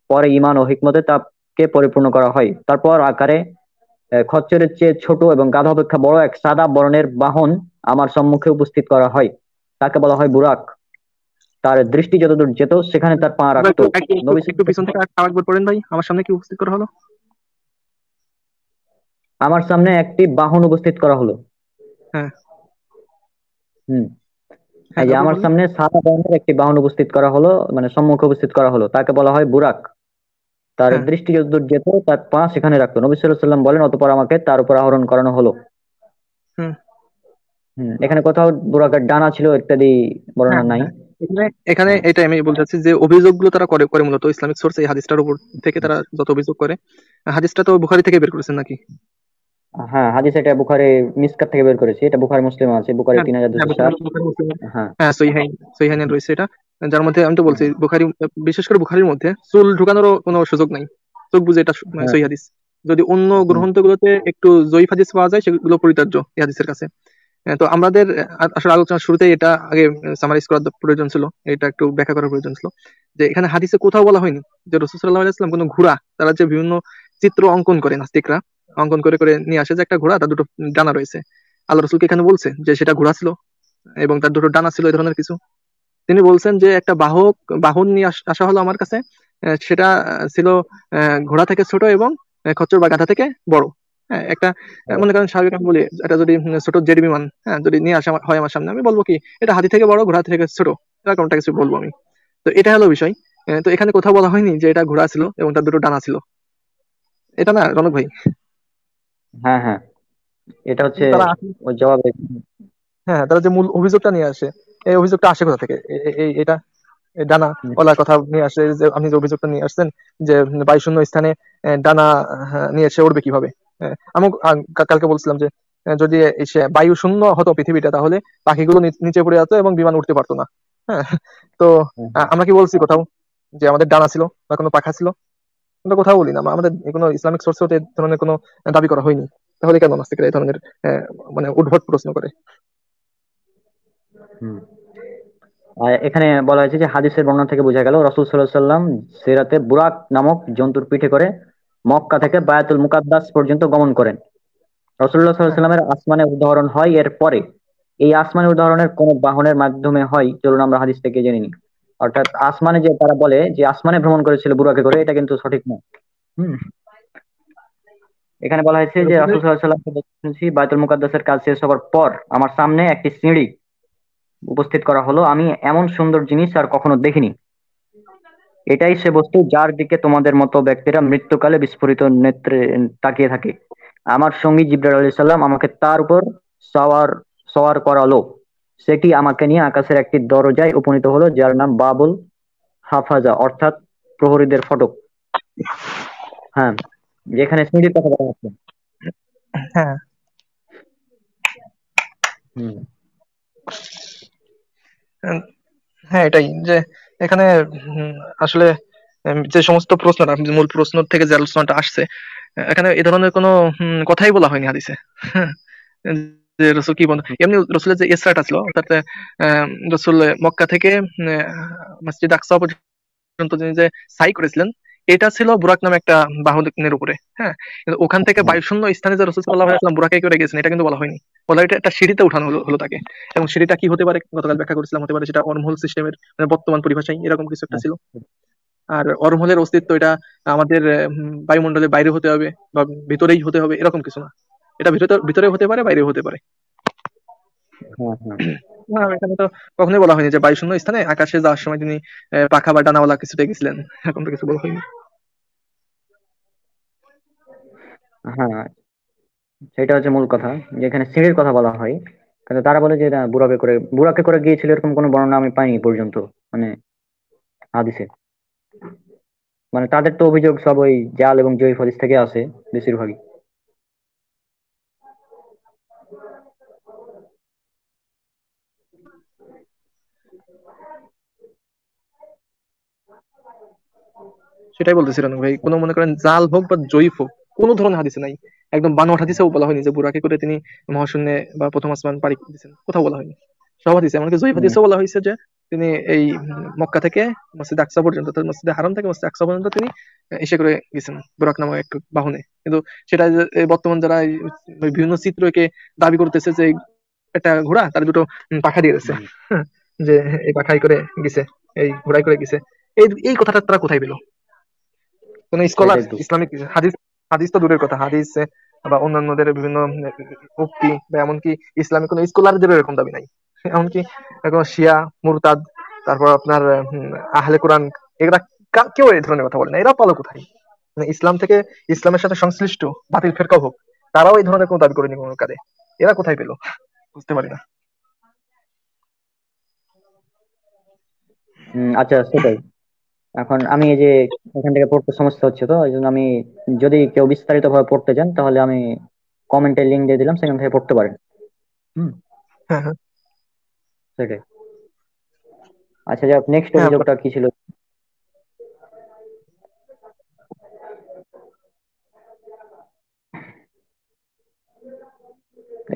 পরে ঈমান ও হিকমতে তাকে পরিপূর্ণ করা হয়। তারপর আকারে খচ্চরের চেয়ে ছোট এবং গাধা অপেক্ষা বড় এক সাদা বর্ণের বাহন আমার সম্মুখে উপস্থিত করা হয়। তাকে বলা হয় বুরাক। তার দৃষ্টি যতদূর যেত সেখানে তার পা এবার রাখতো। একটু একটু একটু নবী একটু পিছন সাল্লাল্লাহু থেকে আরেকবার পড়েন ভাই, আমার সামনে কি উপস্থিত করা হলো? আমার সামনে একটি বাহন উপস্থিত করা হলো। হ্যাঁ। হুম। হ্যাঁ, এই যে তারপর আমার বলেন। সামনে সাদা বর্ণের একটি বাহন উপস্থিত করা হলো, মানে সম্মুখে উপস্থিত করা হলো, তাকে বলা হয় বুরাক। তার হ্যাঁ। দৃষ্টি যতদূর যেত তার পা সেখানে রাখতো। নবী সাল্লাল্লাহু আলাইহি ওয়াসাল্লাম বলেন, অতঃপর আমাকে তার উপর আরোহণ করানো হলো। হুম। এখানে কোথাও বুরাকের ডানা ছিল ইত্যাদি হ্যাঁ। বর্ণনা হ্যাঁ। নাই। হ্যাঁ। এখানে এখানে হ্যাঁ এটা আমি বলতে চাচ্ছি যে অভিযোগগুলো তারা করে করে মূলত ইসলামিক সোর্স এই হাদিসটার উপর থেকে তারা যত অভিযোগ করে, হাদিসটা তো বুখারী থেকে বের করেছেন নাকি? হ্যাঁ, হাদিস এটা বুখারী মিসকাত থেকে বের করেছি। এটা বুখারী মুসলিম আছে, বুখারী হ্যাঁ। হ্যাঁ, 3207। বুখারী মুসলিম। হ্যাঁ। হ্যাঁ, সহিহাইন সহিহাইনে রয়েছে এটা। যার মধ্যে আমি তো বলছি হ্যাঁ বুখারী, বিশেষ করে বুখারীর মধ্যে চুল ঢুকানোরও কোনো সুযোগ নাই। চোখ বুঝে এটা হ্যাঁ। সহিহ হাদিস। যদি অন্য হুম, গ্রন্থগুলোতে একটু জয়ীফ হাদিস পাওয়া যায়, সেগুলো পরিত্যাজ্য এই হাদিসের কাছে। তো আমাদের আসলে আলোচনার শুরুতেই এটা আগে সামারাইজ করার প্রয়োজন ছিল, এটা একটু ব্যাখ্যা করার প্রয়োজন ছিল যে এখানে হাদিসে কোথাও বলা হয়নি যে রাসূল সাল্লাল্লাহু আলাইহি ওয়াসাল্লাম কোনো ঘোড়া, তারা যে বিভিন্ন চিত্র অঙ্কন করে নাস্তিকরা, অঙ্কন করে করে নিয়ে আসে যে একটা ঘোড়া, তার দুটো ডানা রয়েছে। আল্লাহ রাসূলকে এখানে বলছে যে সেটা ঘোড়া ছিল এবং তার দুটো ডানা ছিল, এই ধরনের কিছু। তিনি বলছেন যে একটা বাহন নিয়ে আসা হলো আমার কাছে, সেটা ছিল ঘোড়া থেকে ছোট এবং খচ্চর বা গাধা থেকে বড়। হ্যাঁ, একটা মনে করেন স্বাভাবিক আমি বলি, এটা যদি ছোট জেড বিমান, হ্যাঁ, যদি নিয়ে আসা হয় আমার সামনে, আমি বলবো কি এটা হাতি থেকে বড়, ঘোড়া থেকে ছোট, এরকমটা কিছু বলবো আমি। তো এটা হলো বিষয়। তো এখানে কোথাও বলা হয়নি যে এটা ঘোড়া ছিল এবং তার দুটো ডানা ছিল, এটা না রনক ভাই? হ্যাঁ হ্যাঁ, এটা হচ্ছে তারা ওই জবাবে। হ্যাঁ, তারা যে মূল অভিযোগটা নিয়ে আসে, এই অভিযোগটা আসে কোথা থেকে? এটা এই ডানা ওলার কথা নিয়ে আসে, যে আপনি যে অভিযোগটা নিয়ে আসছেন যে বায়ুশূন্য স্থানে ডানা নিয়ে সে উড়বে কিভাবে? আমি কালকে বলছিলাম যে যদি সে বায়ু শূন্য হতো পৃথিবীটা, তাহলে পাখিগুলো নিচে পড়ে যেত এবং বিমান উঠতে পারতো না। হ্যাঁ। তো হ্যাঁ হ্যাঁ। আমরা কি বলছি কোথাও যে আমাদের ডানা ছিল বা কোনো পাখা ছিল? আমরা কোথাও বলি না, আমাদের কোনো ইসলামিক সোর্সে এই ধরনের কোনো দাবি করা হয়নি। তাহলে কেন নাস্তিকরা এই ধরনের মানে উদ্ভট প্রশ্ন করে? হুম। আর এখানে বলা হয়েছে যে হাদিসের বর্ণনা থেকে বোঝা গেল রাসূল সাল্লাল্লাহু আলাইহি ওয়াসাল্লাম সিরাতে বুরাক নামক জন্তুর পিঠে করে মক্কা থেকে বায়াতুল মুকাদ্দাস পর্যন্ত গমন করেন। রাসূলুল্লাহ সাল্লাল্লাহু আলাইহি হ্যাঁ। ওয়াসাল্লামের আসমানে উদাহরণ হয় এর পরে। এই আসমানে উদাহরণের কোন বাহনের মাধ্যমে হয়, চলুন আমরা হাদিস থেকে জেনে নিই। অর্থাৎ আসমানে যে তারা বলে যে আসমানে ভ্রমণ করেছিল বুরাকে করে, এটা কিন্তু সঠিক নয়। হুম। এখানে বলা হয়েছে যে রাসূল সাল্লাল্লাহু আলাইহি ওয়াসাল্লাম শুনছি বায়তুল মুকাদ্দাসের কাজ শেষ হবার পর আমার সামনে একটি সিঁড়ি উপস্থিত করা হলো। আমি এমন সুন্দর জিনিস আর কখনো দেখিনি। এটাই সে বস্তু যার দিকে তোমাদের মতো ব্যক্তিরা মৃত্যুকালে বিস্ফোরিত নেত্রে তাকিয়ে থাকে। আমার সঙ্গী জিবরাইল আলাইহিস সালাম আমাকে তার উপর সওয়ার সওয়ার করালো। সেটি আমাকে নিয়ে আকাশের একটি দরজায় উপনীত হলো, যার নাম বাবুল হাফাজা, অর্থাৎ প্রহরীদের ফটক। হ্যাঁ, যেখানে সিঁড়ির কথা বলা হচ্ছে। হ্যাঁ। হুম। উম, হ্যাঁ, এটাই যে এখানে উম, আসলে যে সমস্ত প্রশ্নটা মূল প্রশ্ন থেকে যে আলোচনাটা আসছে, এখানে এ ধরনের কোনো কথাই বলা হয়নি হাদিসে। হ্যাঁ, যে রসুল কি বন্ধ, এমনি রসুলের যে ইসরাটা ছিল তাতে রসুল মক্কা থেকে মসজিদ আকসা পর্যন্ত তিনি যে সাই করেছিলেন, এটা ছিল বুরাক নামে একটা বাহনের উপরে। হ্যাঁ, কিন্তু ওখান থেকে হ্যাঁ বায়ুশূন্য স্থানে যে রসুল সাল্লাল্লাহু আলাইহি ওয়াসাল্লাম বুরাকে করে গেছেন এটা কিন্তু বলা হয়নি। বলা হয় এটা একটা সিঁড়িতে উঠানো হলো তাকে। এবং সিঁড়িটা কি হতে পারে গতকাল ব্যাখ্যা করেছিলাম, হতে পারে সেটা অর্মহোল সিস্টেমের, মানে বর্তমান পরিভাষায় এরকম কিছু একটা ছিল। আর অর্মহোলের অস্তিত্ব এটা আমাদের বায়ুমণ্ডলের বাইরে হতে হবে বা ভিতরেই হতে হবে এরকম কিছু না। এটা ভিতরে ভিতরে হতে পারে, বাইরেও হতে পারে। হ্যাঁ হ্যাঁ না, এখানে তো কখনোই বলা হয়নি যে বায়ুশূন্য স্থানে আকাশে যাওয়ার সময় তিনি পাখা বা ডানাওয়ালা কিছুতে গেছিলেন, এরকম তো কিছু বলা হয়নি। হ্যাঁ, সেটা হচ্ছে মূল কথা, যেখানে সিঁড়ির কথা বলা হয়। কিন্তু তারা বলে যে না, বুরাকে করে গিয়েছিল, এরকম কোনো বর্ণনা আমি পাইনি পর্যন্ত, মানে হাদিসে। মানে তাদের তো অভিযোগ সব ওই জাল এবং জয়ীফ হাদিস থেকে আসে বেশিরভাগই। সেটাই বলতেছিলেন ভাই, কোনো মনে করেন জাল হোক বা জয়ীফ হোক, কোনো ধরনের হাদিসে নাই। একদম বানোয়াট হাদিসেও বলা হয়নি যে বুরাকে করে তিনি মহাশূন্যে বা প্রথম আসমান পাড়ি দিয়েছেন, কোথাও বলা হয়নি। সব হাদিসে, এমনকি জয়ীফ হম হাদিসেও বলা হয়েছে যে তিনি এই মক্কা থেকে মসজিদ আকসা পর্যন্ত, অর্থাৎ মসজিদে হারাম থেকে মসজিদ আকসা পর্যন্ত তিনি এসে করে গেছেন বুরাক নামক এক বাহনে। কিন্তু সেটা যে এই বর্তমান যারা এই বিভিন্ন চিত্রকে দাবি করতেছে যে একটা ঘোড়া তার দুটো পাখা দিয়ে দিচ্ছে, হম, যে এই পাখাই করে গেছে, এই ঘোড়াই করে গেছে, এই এই কথাটা তারা কোথায় পেলো? কোন স্কলার সেটাই তো। ইসলামিক হাদিস, হাদিস তো দূরের কথা, হাদিস বা অন্যান্যদের বিভিন্ন উক্তি বা এমনকি ইসলামিক কোন স্কলারদের এরকম দাবি নাই। এমনকি এখন শিয়া, মুরতাদ, তারপর আপনার আহলে কোরআন, এরা কেউ এই ধরনের কথা বলে না। এরা পালো কোথায়? মানে ইসলাম থেকে, ইসলামের সাথে সংশ্লিষ্ট বাতিল ফেরকাও হোক, তারাও এই ধরনের কোনো দাবি করেনি কোনো কালে। এরা কোথায় পেলো? বুঝতে পারি না। আচ্ছা, সেটাই। এখন আমি এই যে এখান থেকে পড়তে সমস্যা হচ্ছে, তো এই জন্য আমি, যদি কেউ বিস্তারিত ভাবে পড়তে চান তাহলে আমি কমেন্টে লিংক দিয়ে দিলাম, সেখান থেকে পড়তে পারেন। হুম, হ্যাঁ হ্যাঁ সেটাই। আচ্ছা, যাক, নেক্সট হ্যাঁ অভিযোগটা কি ছিল?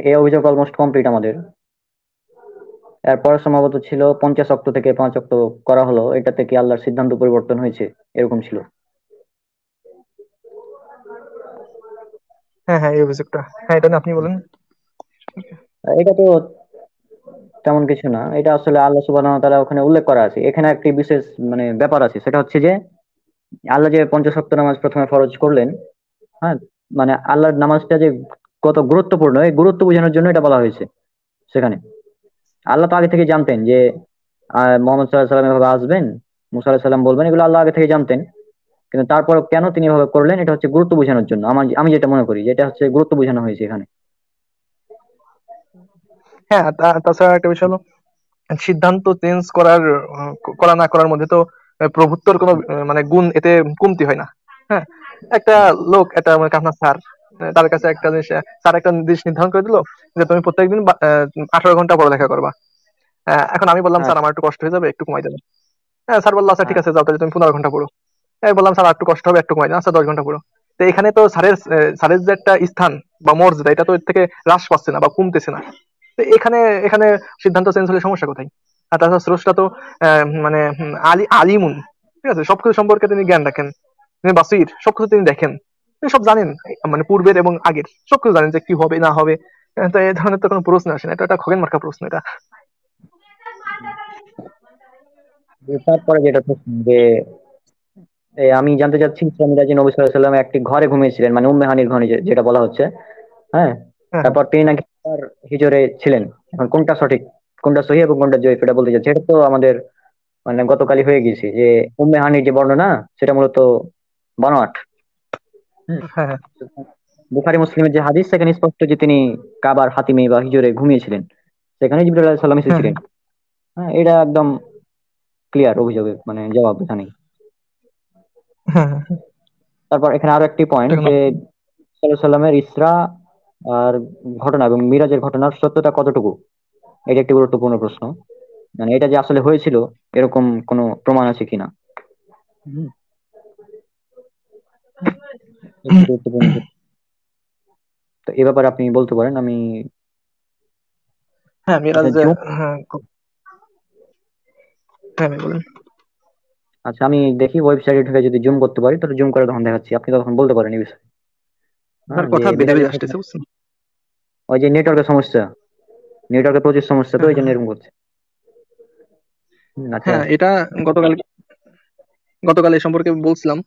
এই অভিযোগ অলমোস্ট কমপ্লিট আমাদের। এরপর সম্ভবত ছিল 50 অক্ট থেকে 5 অক্ট করা হলো, এটা থেকে আল্লাহর সিদ্ধান্ত পরিবর্তন হয়েছে, এরকম ছিল। হ্যাঁ হ্যাঁ, এই অভিযোগটা, হ্যাঁ এটা নিয়ে আপনি বলেন। এটা তো তেমন কিছু না, এটা আসলে আল্লাহ সুবহানাহু ওয়া তাআলা ওখানে উল্লেখ করা আছে। এখানে একটি বিশেষ মানে ব্যাপার আছে, সেটা হচ্ছে যে আল্লাহ যে 50 ওয়াক্ত নামাজ প্রথমে ফরজ করলেন, হ্যাঁ, মানে আল্লাহর নামাজটা যে কত গুরুত্বপূর্ণ, এই গুরুত্ব বোঝানোর জন্য এটা বলা হয়েছে সেখানে। আল্লাহ তো আগে থেকে জানতেন যে মোহাম্মদ সাল্লাহ সাল্লাম এভাবে আসবেন, মুসা আলাহিসাল্লাম সাল্লাম বলবেন, এগুলো আল্লাহ আগে থেকে জানতেন। কিন্তু তারপর কেন তিনি এভাবে করলেন, এটা হচ্ছে গুরুত্ব বোঝানোর জন্য। আমি যেটা মনে করি, যেটা হচ্ছে গুরুত্ব বোঝানো হয়েছে এখানে। হ্যাঁ, তাছাড়া একটা বিষয় হলো সিদ্ধান্ত চেঞ্জ করার করা না করার মধ্যে তো প্রভুত্বর কোনো মানে গুণ এতে কমতি হয় না। হ্যাঁ, একটা লোক, একটা মানে আপনার স্যার, তার কাছে একটা জিনিস, স্যার একটা জিনিস নির্ধারণ করে দিল যে তুমি প্রত্যেকদিন 18 ঘন্টা পড়ালেখা করবা। এখন আমি বললাম হ্যাঁ স্যার আমার একটু কষ্ট হয়ে যাবে, একটু কমাই দেবেন। হ্যাঁ, স্যার বললো আচ্ছা ঠিক হ্যাঁ আছে যাও তাহলে তুমি 15 ঘন্টা পড়ো। আমি বললাম স্যার আর একটু কষ্ট হবে, একটু কমাই দেন, আচ্ছা 10 ঘন্টা পড়ো। তো এখানে তো স্যারের যে একটা স্থান বা মর্যাদা, এটা তো এর থেকে হ্রাস পাচ্ছে না বা কমতেছে না। তো এখানে এখানে সিদ্ধান্ত চেঞ্জ হলে সমস্যা কোথায়? আর তাছাড়া স্রষ্টা তো মানে আলিমুন, ঠিক আছে, সবকিছু সম্পর্কে তিনি জ্ঞান রাখেন, তিনি বাসির, সবকিছু তিনি দেখেন, তিনি সব জানেন, মানে পূর্বের এবং আগের সবকিছু জানেন যে কি হবে না হবে। তো এই ধরনের তো কোনো প্রশ্ন আসে না, এটা একটা খগেন মার্কা প্রশ্ন এটা। তারপরে যেটা প্রশ্ন, যে আমি জানতে চাচ্ছি, ইসা মিরাজে নবী সাল্লাল্লাহু আলাইহি সাল্লাম একটি ঘরে ঘুমিয়েছিলেন, মানে উম্মে হানির ঘরে যেটা বলা হচ্ছে। হ্যাঁ, হ্যাঁ হ্যাঁ তারপর তিনি নাকি তার হিজরে ছিলেন। এখন কোনটা সঠিক, কোনটা সহিহ এবং কোনটা জয়ীফ, এটা বলতে চাচ্ছি। এটা তো আমাদের মানে গতকালই হয়ে গেছে যে উম্মে হানির যে বর্ণনা, সেটা মূলত বানোয়াট। হুম, হ্যাঁ হ্যাঁ বুখারী মুসলিমের যে হাদিস, সেখানে স্পষ্ট যে তিনি কাবার হাতিমে বা হিজরে ঘুমিয়েছিলেন, সেখানে জিবরাইল আলাইহিস সালাম হ্যাঁ এসেছিলেন। হ্যাঁ, এটা একদম ক্লিয়ার অভিযোগের মানে জবাব এখানেই। হ্যাঁ হ্যাঁ হ্যাঁ, তারপর এখানে আরো একটি পয়েন্ট, এটা কোনো- যে সাল্লাল্লাহু সাল্লামের ইসরা আর ঘটনা এবং মিরাজের ঘটনার সত্যতা কতটুকু, এটা একটি গুরুত্বপূর্ণ প্রশ্ন। মানে এটা যে আসলে হয়েছিল, এরকম কোনো প্রমাণ আছে কিনা। হুম। একটি গুরুত্বপূর্ণ বিষয়। তো এ ব্যাপারে আপনি বলতে পারেন। আমি হ্যাঁ মিরাজ, আচ্ছা জুম, হ্যাঁ হ্যাঁ ভাই বলেন। আচ্ছা আমি দেখি ওয়েবসাইটে ঢুকে যদি জুম করতে পারি তাহলে জুম করে তখন দেখাচ্ছি, আপনি তখন বলতে পারেন এই বিষয়ে। আপনার হ্যাঁ, যে কথা বেঁধে বেঁধে মিরাজের ঘটনা, আসতেছে বুঝছেন। ওই যে নেটওয়ার্কের সমস্যা, নেটওয়ার্কের প্রচুর সমস্যা, তো হ্যাঁ এই হ্যাঁ জন্য হ্যাঁ। এরকম করছে। আচ্ছা। হ্যাঁ, এটা গতকাল গতকাল এই সম্পর্কে বলছিলাম।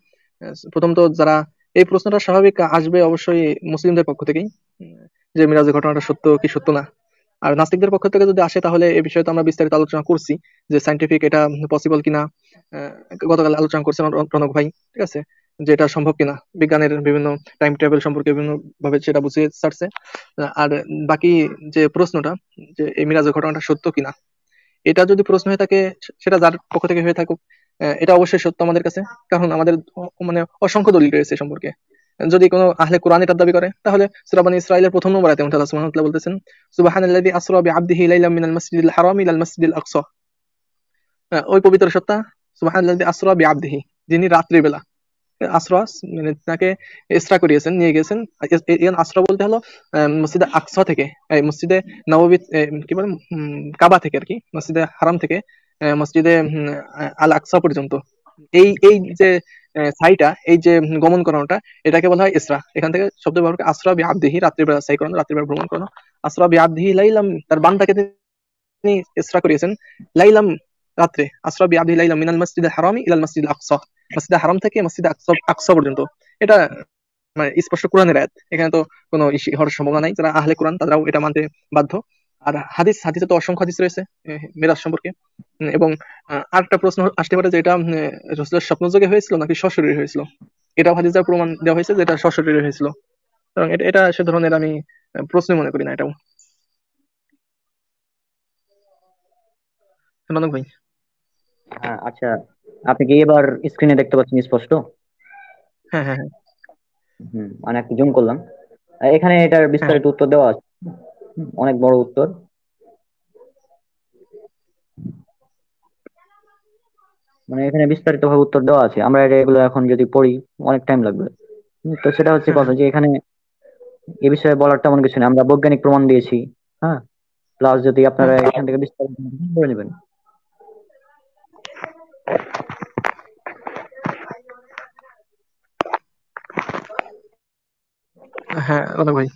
প্রথমত যারা এই প্রশ্নটা স্বাভাবিক আসবে অবশ্যই মুসলিমদের পক্ষ থেকেই, যে মিরাজের ঘটনাটা সত্য কি সত্য না। আর নাস্তিকদের পক্ষ থেকে যদি আসে তাহলে এই বিষয়ে তো আমরা বিস্তারিত আলোচনা করছি, যে সাইন্টিফিক এটা পসিবল কিনা। আহ, গতকাল আলোচনা করছিলাম রনক ভাই, ঠিক আছে, যে এটা সম্ভব কিনা, বিজ্ঞানের বিভিন্ন টাইম টেবিল সম্পর্কে বিভিন্ন ভাবে সেটা বুঝিয়ে ছাড়ছে। আর বাকি যে প্রশ্নটা, যে এই মিরাজের ঘটনাটা সত্য কিনা, এটা যদি প্রশ্ন হয়ে থাকে, সেটা যার পক্ষ থেকে হয়ে থাকুক, এটা অবশ্যই সত্য আমাদের কাছে। কারণ আমাদের মানে অসংখ্য দলিল রয়েছে এ সম্পর্কে। যদি কোনো আহলে কোরআন এটার দাবি করে, তাহলে সূরা বনী ইসরাঈলের প্রথম নম্বর আয়াতে আল্লাহ সুবহানাহু ওয়া তাআলা বলতেছেন, সুবহানাল্লাযী আসরা বিআবদিহি লাইলাম মিনাল মাসজিদিল হারাম ইলাল মাসজিদিল আকসা। ওই পবিত্র সত্তা, সুবহানাল্লাযী আসরা বিআবদিহি, যিনি রাত্রি বেলা আসরা, মানে তাকে ইসরা করিয়েছেন, নিয়ে গেছেন। এখানে আসরা বলতে হলো মসজিদে আকসা থেকে, এই মসজিদে নববী, কি বলে, কাবা থেকে আর কি, মসজিদে হারাম থেকে মসজিদে আল আকসা পর্যন্ত। এই এই যে সাইটা, এই যে গমন করানোটা, এটাকে বলা হয় ইসরা। এখান থেকে শব্দ ব্যবহার করে আসরা বি আবদিহি, রাত্রিবেলা সাই করানো, রাত্রিবেলা ভ্রমণ করানো। আসরা বি আবদিহি লাইলাম, তার বান্দাকে তিনি ইসরা করিয়েছেন লাইলাম, রাত্রে। আসরা বি আবদিহি লাইলাম মিনাল মসজিদিল হারামি ইলাল মসজিদিল আকসা, মসজিদে হারাম থেকে মসজিদে আকসা আকসা পর্যন্ত। এটা মানে স্পষ্ট কোরআনের আয়াত, এখানে তো কোনো ইস্যু হওয়ার সম্ভাবনা নাই। যারা আহলে কোরআন তারাও এটা মানতে বাধ্য। আর হাদিসে তো অসংখ্য হাদিস রয়েছে মেরাজ সম্পর্কে। এবং আরেকটা প্রশ্ন আসতে পারে যে এটা রাসূলের স্বপ্নযোগে হয়েছিল নাকি সশরীরে হয়েছিল। এটাও হাদিস দ্বারা প্রমাণ দেওয়া হয়েছে যে এটা সশরীরে হয়েছিল। কারণ এটা এটা সে ধরনের আমি প্রশ্ন মনে করি না এটাও। মানব ভাই। হ্যাঁ আচ্ছা, আপনি কি এবার স্ক্রিনে দেখতে পাচ্ছেন স্পষ্ট? হ্যাঁ হ্যাঁ হ্যাঁ মানে একটু জুম করলাম। এখানে এটার হ্যাঁ বিস্তারিত উত্তর দেওয়া আছে। অনেক বড় উত্তর। মানে এখানে বিস্তারিত ভাবে উত্তর দেওয়া আছে, আমরা এগুলো এখন যদি পড়ি অনেক টাইম লাগবে। তো সেটা হচ্ছে হ্যাঁ কথা যে এখানে এ বিষয়ে বলার তেমন কিছু নেই, আমরা বৈজ্ঞানিক প্রমাণ দিয়েছি। হ্যাঁ, প্লাস যদি হ্যাঁ আপনারা এখান থেকে বিস্তারিত করে নেবেন। হ্যাঁ মানব ভাই।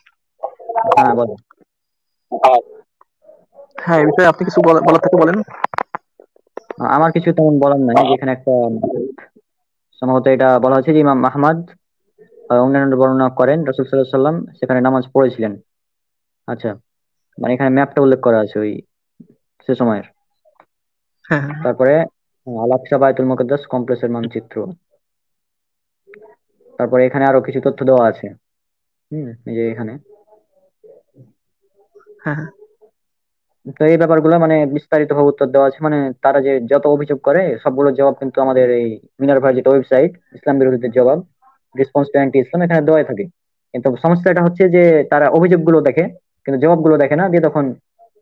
হ্যাঁ বলেন। হ্যাঁ, এই বিষয়ে আপনি কিছু বলার থেকে বলেন। আমার কিছু তেমন বলার নাই, যেখানে একটা সম্ভবত এটা বলা হচ্ছে যে ইমাম আহমদ অন্যান্য বর্ণনা করেন রাসূল সাল্লাল্লাহু আলাইহি সাল্লাম সেখানে নামাজ পড়েছিলেন। আচ্ছা, মানে এখানে ম্যাপটা উল্লেখ করা আছে ওই সে সময়ের। হ্যাঁ হ্যাঁ তারপরে আল আকসা বাইতুল মুকাদ্দাস কমপ্লেক্সের মানচিত্র। তারপরে এখানে আরো কিছু তথ্য দেওয়া আছে। এই যে এখানে, হ্যাঁ হ্যাঁ তো এই ব্যাপারগুলো মানে বিস্তারিত ভাবে উত্তর দেওয়া আছে। মানে তারা যে যত অভিযোগ করে সবগুলোর জবাব কিন্তু আমাদের এই মিনারভার যেটা ওয়েবসাইট, ইসলাম বিরোধীদের জবাব, রেসপন্স টু অ্যান্টি ইসলাম, এখানে দেওয়াই থাকে। কিন্তু সমস্যাটা হচ্ছে যে তারা অভিযোগগুলো দেখে কিন্তু জবাবগুলো দেখে না, দিয়ে তখন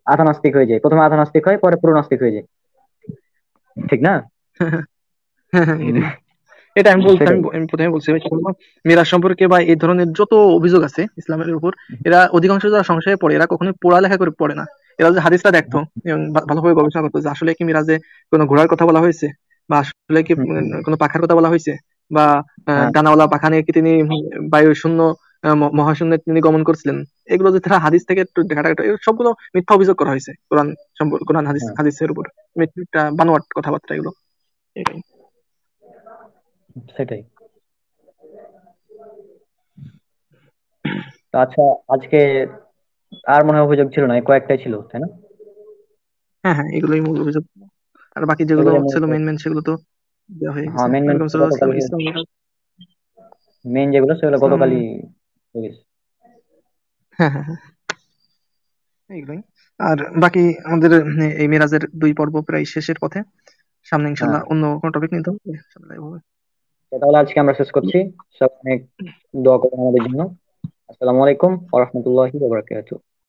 আধা নাস্তিক হয়ে যায়। প্রথমে আধা নাস্তিক হয়, পরে পুরো নাস্তিক হয়ে যায়। ঠিক না? হ্যাঁ হ্যাঁ হ্যাঁ, উম, এটাই। এটা আমি বলছি, সেটাই। আমি প্রথমে বলছি ভাই, মিরাজ সম্পর্কে বা এই ধরনের যত অভিযোগ আছে ইসলামের উপর, এরা অধিকাংশ যারা সংশয়ে পড়ে, এরা কখনোই পড়ালেখা করে পড়ে না। এরা যদি হাদিসটা দেখতো এবং ভালোভাবে গবেষণা করতো যে আসলে কি মিরাজে কোনো ঘোড়ার কথা বলা হয়েছে, বা আসলে কি হুম, হুম, কোনো পাখার কথা বলা হয়েছে, বা হ্যাঁ, ডানাওয়ালা পাখা নিয়ে কি তিনি বায়ু শূন্য মহাশূন্যে তিনি গমন করছিলেন, এগুলো যে তারা হাদিস থেকে একটু ঘাটাঘাটি, এগুলো সবগুলো মিথ্যা অভিযোগ করা হয়েছে কোরআন সম্পর্কে, কোরআন হাদিস হ্যাঁ, হাদিসের উপর মিথ্যা বানোয়াট কথাবার্তা এগুলো। এটাই। সেটাই। তো আচ্ছা, আজকে আর মনে হয় অভিযোগ ছিল না, এই কয়েকটাই ছিল, তাই না? হ্যাঁ হ্যাঁ, এগুলোই মূল অভিযোগ। আর বাকি যেগুলো এগুলো ছিল মূলত, মেন মেন, সেগুলো তো দেওয়া হয়ে হ্যাঁ গেছে। মেন মেন ওয়ালাইকুম আসসালাম, গতকাল, ইসলাম মেন যেগুলো সেগুলো ইসলাম। গতকালই হয়ে গেছে। হ্যাঁ হ্যাঁ হ্যাঁ, এইগুলোই। আর বাকি আমাদের এই মেরাজের 2 পর্ব প্রায় শেষের পথে। সামনে হ্যাঁ, ইনশাল্লাহ অন্য কোনো টপিক নিতে হবে, ইনশাল্লাহ এভাবে। তো তাহলে আজকে আমরা শেষ করছি। সব অনেক দোয়া করবেন আমাদের জন্য। আসসালামু আলাইকুম ওয়া রাহমাতুল্লাহি ওয়া বারাকাতুহু।